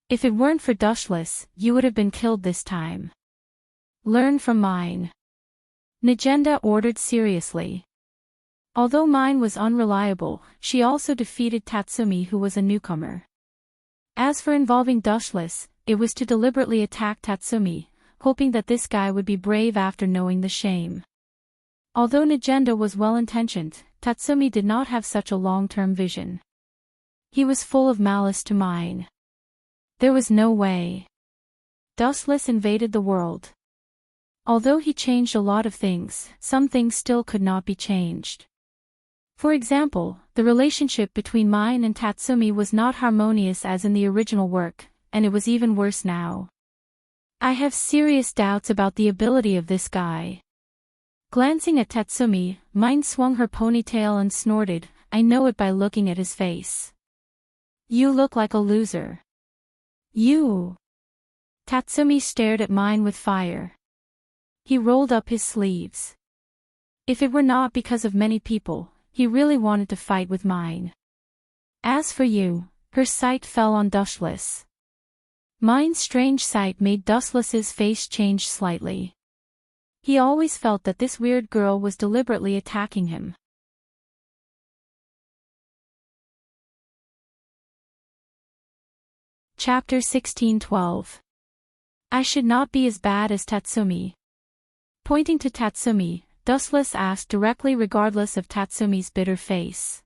If it weren't for Dustless, you would have been killed this time. Learn from Mine. Najenda ordered seriously. Although Mine was unreliable, she also defeated Tatsumi, who was a newcomer. As for involving Dustless, it was to deliberately attack Tatsumi, hoping that this guy would be brave after knowing the shame. Although Najenda was well-intentioned, Tatsumi did not have such a long-term vision. He was full of malice to Mine. There was no way. Dustless invaded the world. Although he changed a lot of things, some things still could not be changed. For example, the relationship between Mine and Tatsumi was not harmonious as in the original work, and it was even worse now. I have serious doubts about the ability of this guy. Glancing at Tatsumi, Mine swung her ponytail and snorted, I know it by looking at his face. You look like a loser. You. Tatsumi stared at Mine with fire. He rolled up his sleeves. If it were not because of many people, he really wanted to fight with Mine. As for you, her sight fell on Dustless. Mine's strange sight made Dustless's face change slightly. He always felt that this weird girl was deliberately attacking him. Chapter 16:12. I should not be as bad as Tatsumi. Pointing to Tatsumi, Dustless asked directly regardless of Tatsumi's bitter face.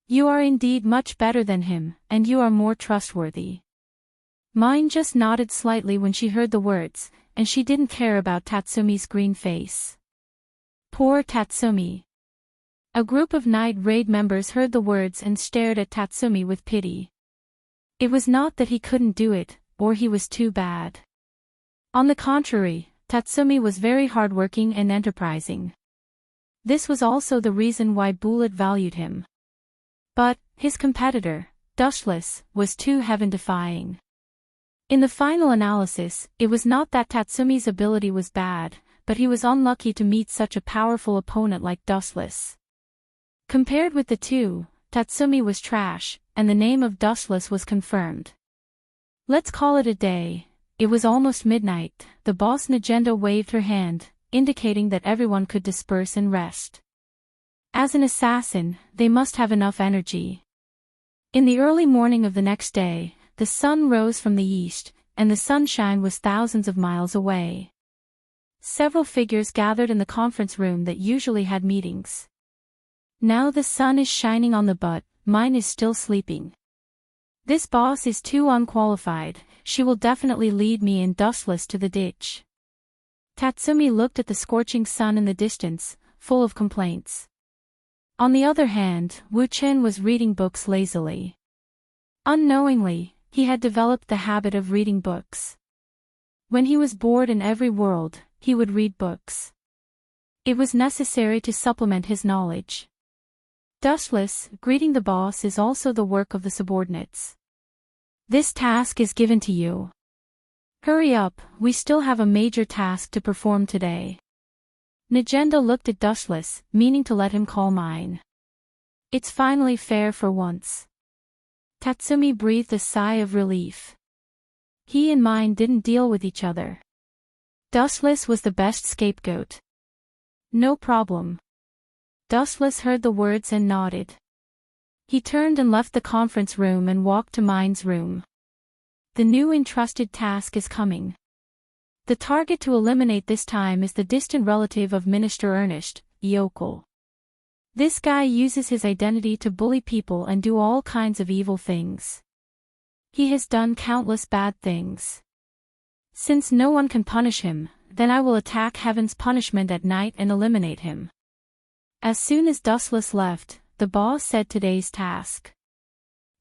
You are indeed much better than him, and you are more trustworthy. Mine just nodded slightly when she heard the words, and she didn't care about Tatsumi's green face. Poor Tatsumi. A group of Night Raid members heard the words and stared at Tatsumi with pity. It was not that he couldn't do it, or he was too bad. On the contrary, Tatsumi was very hardworking and enterprising. This was also the reason why Bullet valued him. But, his competitor, Dustless, was too heaven-defying. In the final analysis, it was not that Tatsumi's ability was bad, but he was unlucky to meet such a powerful opponent like Dustless. Compared with the two, Tatsumi was trash, and the name of Dustless was confirmed. Let's call it a day. It was almost midnight. The boss Najenda waved her hand, indicating that everyone could disperse and rest. As an assassin, they must have enough energy. In the early morning of the next day, the sun rose from the east, and the sunshine was thousands of miles away. Several figures gathered in the conference room that usually had meetings. Now the sun is shining on the butt, mine is still sleeping. This boss is too unqualified, she will definitely lead me and Dustless to the ditch. Tatsumi looked at the scorching sun in the distance, full of complaints. On the other hand, Wu Chen was reading books lazily. Unknowingly, he had developed the habit of reading books. When he was bored in every world, he would read books. It was necessary to supplement his knowledge. Dustless, greeting the boss is also the work of the subordinates. This task is given to you. Hurry up, we still have a major task to perform today. Najenda looked at Dustless, meaning to let him call mine. It's finally fair for once. Tatsumi breathed a sigh of relief. He and mine didn't deal with each other. Dustless was the best scapegoat. No problem. Dustless heard the words and nodded. He turned and left the conference room and walked to mine's room. The new entrusted task is coming. The target to eliminate this time is the distant relative of Minister Ernest, Yokel. This guy uses his identity to bully people and do all kinds of evil things. He has done countless bad things. Since no one can punish him, then I will attack Heaven's punishment at night and eliminate him. As soon as Dustless left, the boss said today's task.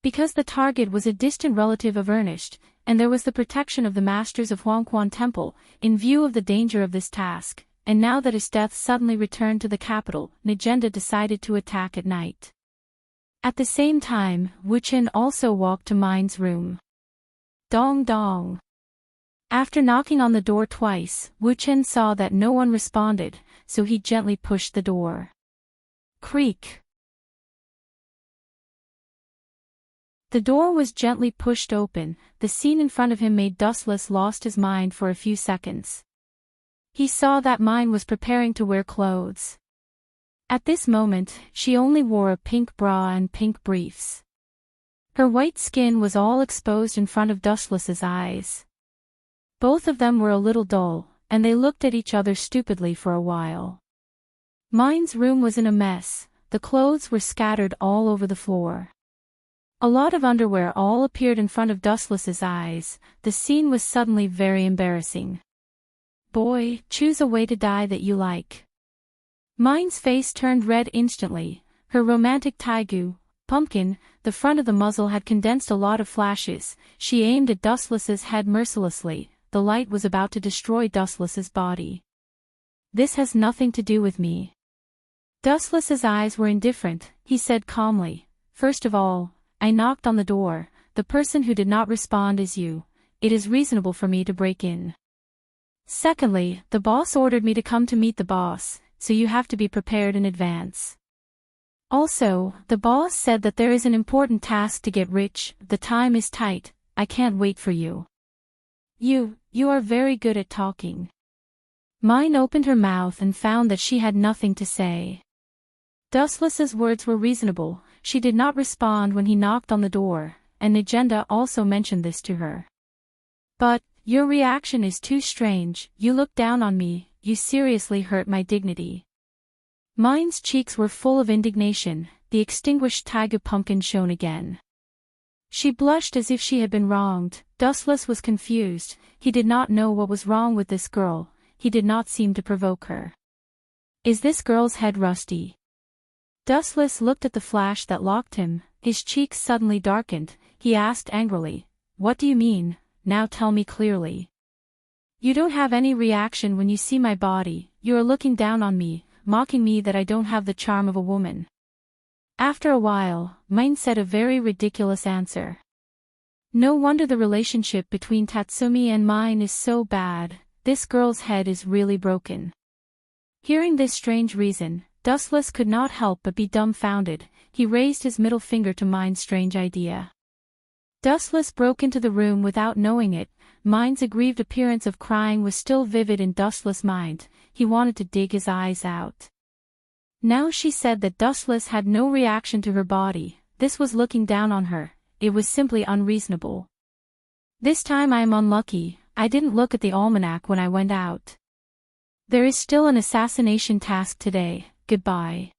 Because the target was a distant relative of Ernest, and there was the protection of the masters of Huangquan Temple, in view of the danger of this task, and now that his death suddenly returned to the capital, Najenda decided to attack at night. At the same time, Wu Chen also walked to mine's room. Dong dong. After knocking on the door twice, Wu Chen saw that no one responded, so he gently pushed the door. Creak. The door was gently pushed open. The scene in front of him made Dustless lost his mind for a few seconds. He saw that mine was preparing to wear clothes. At this moment, she only wore a pink bra and pink briefs. Her white skin was all exposed in front of Dustless's eyes. Both of them were a little dull, and they looked at each other stupidly for a while. Mine's room was in a mess. The clothes were scattered all over the floor. A lot of underwear all appeared in front of Dustless's eyes. The scene was suddenly very embarrassing. Boy, choose a way to die that you like. Mine's face turned red instantly. Her romantic taigu, pumpkin, the front of the muzzle had condensed a lot of flashes. She aimed at Dustless's head mercilessly. The light was about to destroy Dustless's body. This has nothing to do with me. Dustless's eyes were indifferent. He said calmly, First of all, I knocked on the door. The person who did not respond is you. It is reasonable for me to break in. Secondly, the boss ordered me to come to meet the boss, so you have to be prepared in advance. Also, the boss said that there is an important task to get rich. The time is tight. I can't wait for you. You are very good at talking. Mine opened her mouth and found that she had nothing to say. Dustless's words were reasonable. She did not respond when he knocked on the door, and Nagenda also mentioned this to her. But, your reaction is too strange, you look down on me, you seriously hurt my dignity. Mine's cheeks were full of indignation, the extinguished Taiga pumpkin shone again. She blushed as if she had been wronged. Dustless was confused, he did not know what was wrong with this girl, he did not seem to provoke her. Is this girl's head rusty? Dustless looked at the flash that locked him, his cheeks suddenly darkened, he asked angrily, "What do you mean? Now tell me clearly." "You don't have any reaction when you see my body, you are looking down on me, mocking me that I don't have the charm of a woman." After a while, Mine said a very ridiculous answer. "No wonder the relationship between Tatsumi and mine is so bad, this girl's head is really broken." Hearing this strange reason, Dustless could not help but be dumbfounded, he raised his middle finger to Mine's strange idea. Dustless broke into the room without knowing it, Mine's aggrieved appearance of crying was still vivid in Dustless' mind, he wanted to dig his eyes out. Now she said that Dustless had no reaction to her body, this was looking down on her, it was simply unreasonable. "This time I am unlucky, I didn't look at the almanac when I went out. There is still an assassination task today, goodbye."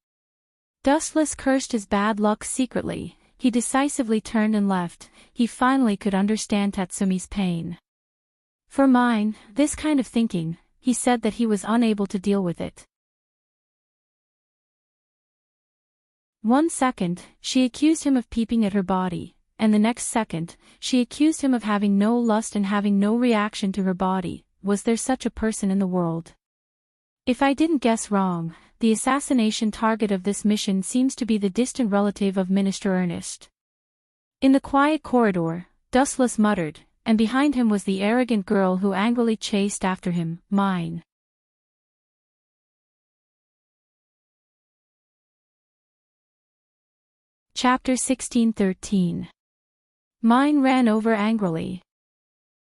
Dustless cursed his bad luck secretly, he decisively turned and left, he finally could understand Tatsumi's pain. For Mine, this kind of thinking, he said that he was unable to deal with it. 1 second, she accused him of peeping at her body, and the next second, she accused him of having no lust and having no reaction to her body. Was there such a person in the world? If I didn't guess wrong, the assassination target of this mission seems to be the distant relative of Minister Ernest. In the quiet corridor, Dustless muttered, and behind him was the arrogant girl who angrily chased after him, Mine. Chapter 16:13. Mine ran over angrily.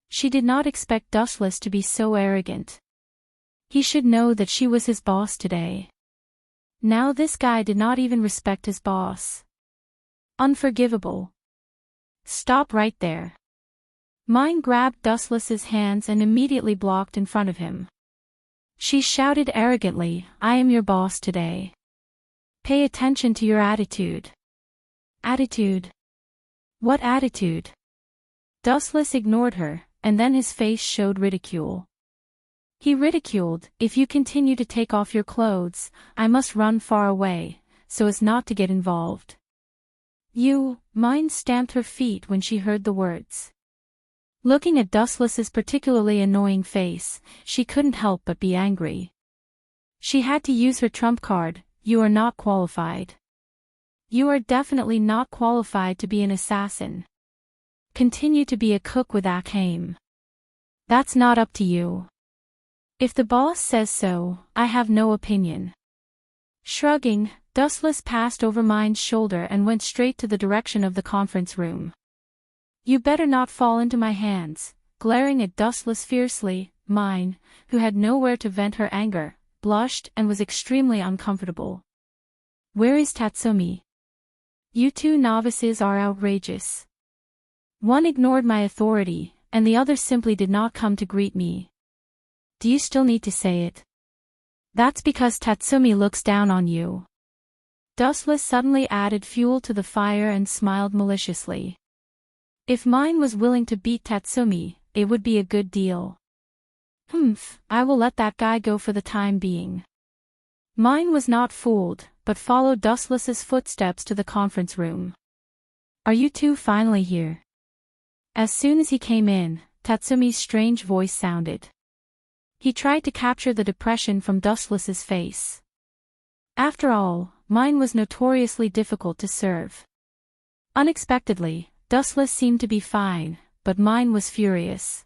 She did not expect Dustless to be so arrogant. He should know that she was his boss today. Now this guy did not even respect his boss. Unforgivable. Stop right there. Mine grabbed Dustless's hands and immediately blocked in front of him. She shouted arrogantly, "I am your boss today. Pay attention to your attitude." Attitude? What attitude? Dustless ignored her, and then his face showed ridicule. He ridiculed, "If you continue to take off your clothes, I must run far away, so as not to get involved." Mine stamped her feet when she heard the words. Looking at Dustless's particularly annoying face, she couldn't help but be angry. She had to use her trump card, "You are not qualified. You are definitely not qualified to be an assassin. Continue to be a cook with Akame. That's not up to you. If the boss says so, I have no opinion." Shrugging, Dustless passed over Mine's shoulder and went straight to the direction of the conference room. "You better not fall into my hands." Glaring at Dustless fiercely, Mine, who had nowhere to vent her anger, blushed and was extremely uncomfortable. "Where is Tatsumi? You two novices are outrageous. One ignored my authority, and the other simply did not come to greet me. Do you still need to say it? That's because Tatsumi looks down on you." Dustless suddenly added fuel to the fire and smiled maliciously. If Mine was willing to beat Tatsumi, it would be a good deal. I will let that guy go for the time being." Mine was not fooled, but followed Dustless's footsteps to the conference room. "Are you two finally here?" As soon as he came in, Tatsumi's strange voice sounded. He tried to capture the depression from Dustless's face. After all, Mine was notoriously difficult to serve. Unexpectedly, Dustless seemed to be fine, but Mine was furious.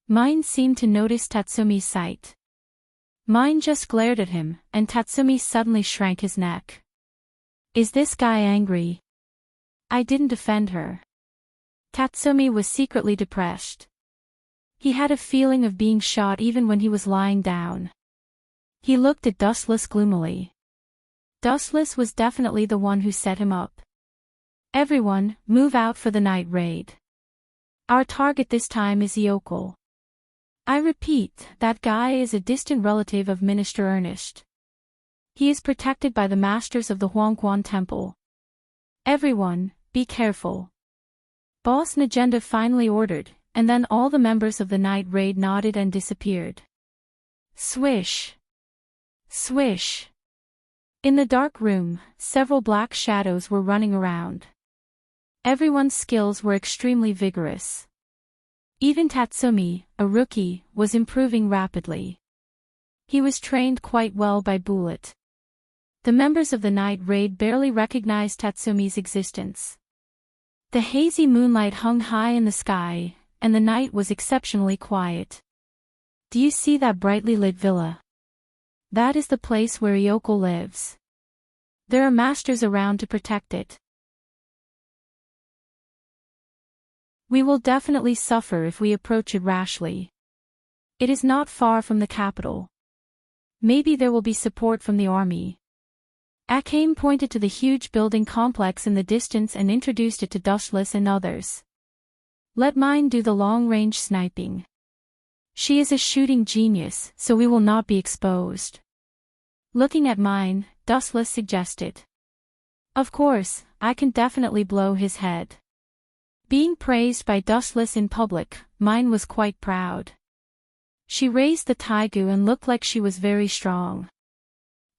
Mine seemed to notice Tatsumi's sight. Mine just glared at him, and Tatsumi suddenly shrank his neck. "Is this guy angry? I didn't defend her." Tatsumi was secretly depressed. He had a feeling of being shot even when he was lying down. He looked at Dustless gloomily. Dustless was definitely the one who set him up. Everyone, move out for the night raid. Our target this time is Yokel. I repeat, that guy is a distant relative of Minister Ernest. He is protected by the masters of the Huangquan Temple. Everyone, be careful. Boss Najenda finally ordered, and then all the members of the night raid nodded and disappeared. Swish. Swish. In the dark room, several black shadows were running around. Everyone's skills were extremely vigorous. Even Tatsumi, a rookie, was improving rapidly. He was trained quite well by Bullet. The members of the night raid barely recognized Tatsumi's existence. The hazy moonlight hung high in the sky, and the night was exceptionally quiet. Do you see that brightly lit villa? That is the place where Yokel lives. There are masters around to protect it. We will definitely suffer if we approach it rashly. It is not far from the capital. Maybe there will be support from the army. Akame pointed to the huge building complex in the distance and introduced it to Dustless and others. Let mine do the long-range sniping. She is a shooting genius, so we will not be exposed. Looking at mine, Dustless suggested. Of course, I can definitely blow his head. Being praised by Dustless in public, mine was quite proud. She raised the taigu and looked like she was very strong.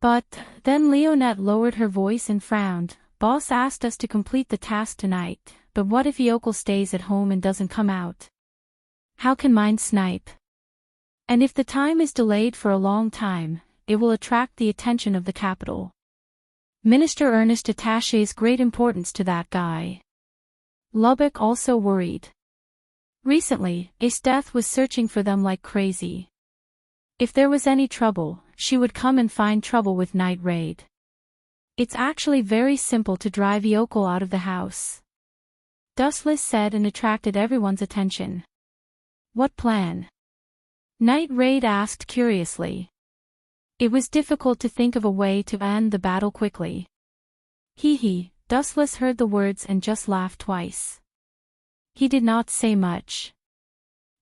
But, then Leonette lowered her voice and frowned. Boss asked us to complete the task tonight, but what if Yokel stays at home and doesn't come out? How can mine snipe? And if the time is delayed for a long time, it will attract the attention of the capital. Minister Ernest attaches great importance to that guy. Lubbock also worried. Recently, Esteth was searching for them like crazy. If there was any trouble, she would come and find trouble with Night Raid. It's actually very simple to drive Yokel out of the house. Dustless said and attracted everyone's attention. What plan? Night Raid asked curiously. It was difficult to think of a way to end the battle quickly. Hee. Dustless heard the words and just laughed twice. He did not say much.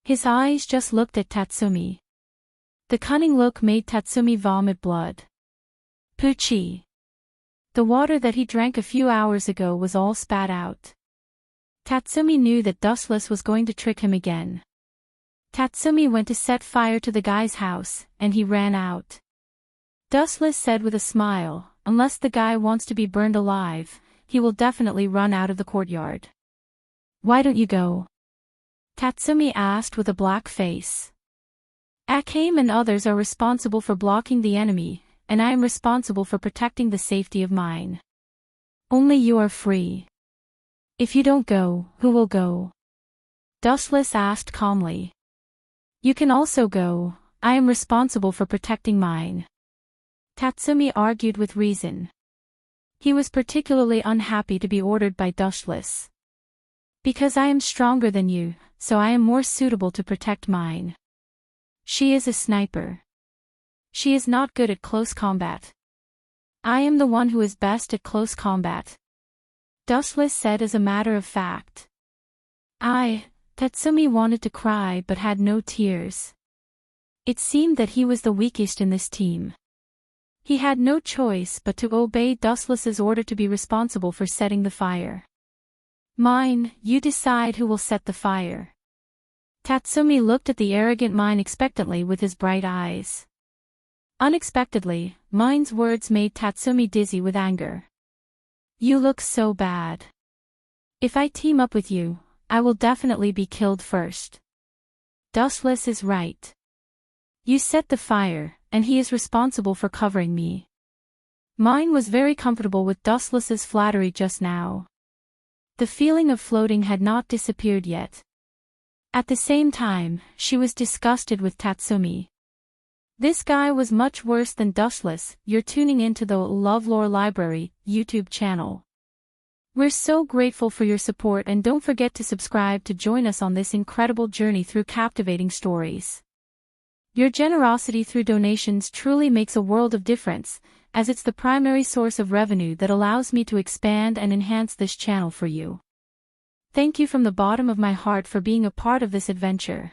His eyes just looked at Tatsumi. The cunning look made Tatsumi vomit blood. Poochie. The water that he drank a few hours ago was all spat out. Tatsumi knew that Dustless was going to trick him again. Tatsumi went to set fire to the guy's house, and he ran out. Dustless said with a smile, unless the guy wants to be burned alive, he will definitely run out of the courtyard. Why don't you go? Tatsumi asked with a black face. Akame and others are responsible for blocking the enemy, and I am responsible for protecting the safety of mine. Only you are free. If you don't go, who will go? Dustless asked calmly. You can also go, I am responsible for protecting mine. Tatsumi argued with reason. He was particularly unhappy to be ordered by Dustless. Because I am stronger than you, so I am more suitable to protect mine. She is a sniper. She is not good at close combat. I am the one who is best at close combat. Dustless said as a matter of fact. Tatsumi wanted to cry but had no tears. It seemed that he was the weakest in this team. He had no choice but to obey Dustless's order to be responsible for setting the fire. Mine, you decide who will set the fire. Tatsumi looked at the arrogant mine expectantly with his bright eyes. Unexpectedly, mine's words made Tatsumi dizzy with anger. You look so bad. If I team up with you, I will definitely be killed first. Dustless is right. You set the fire, and he is responsible for covering me. Mine was very comfortable with Dustless's flattery just now. The feeling of floating had not disappeared yet. At the same time, she was disgusted with Tatsumi. This guy was much worse than Dustless. You're tuning into the LoveLore Library YouTube channel. We're so grateful for your support, and don't forget to subscribe to join us on this incredible journey through captivating stories. Your generosity through donations truly makes a world of difference, as it's the primary source of revenue that allows me to expand and enhance this channel for you. Thank you from the bottom of my heart for being a part of this adventure.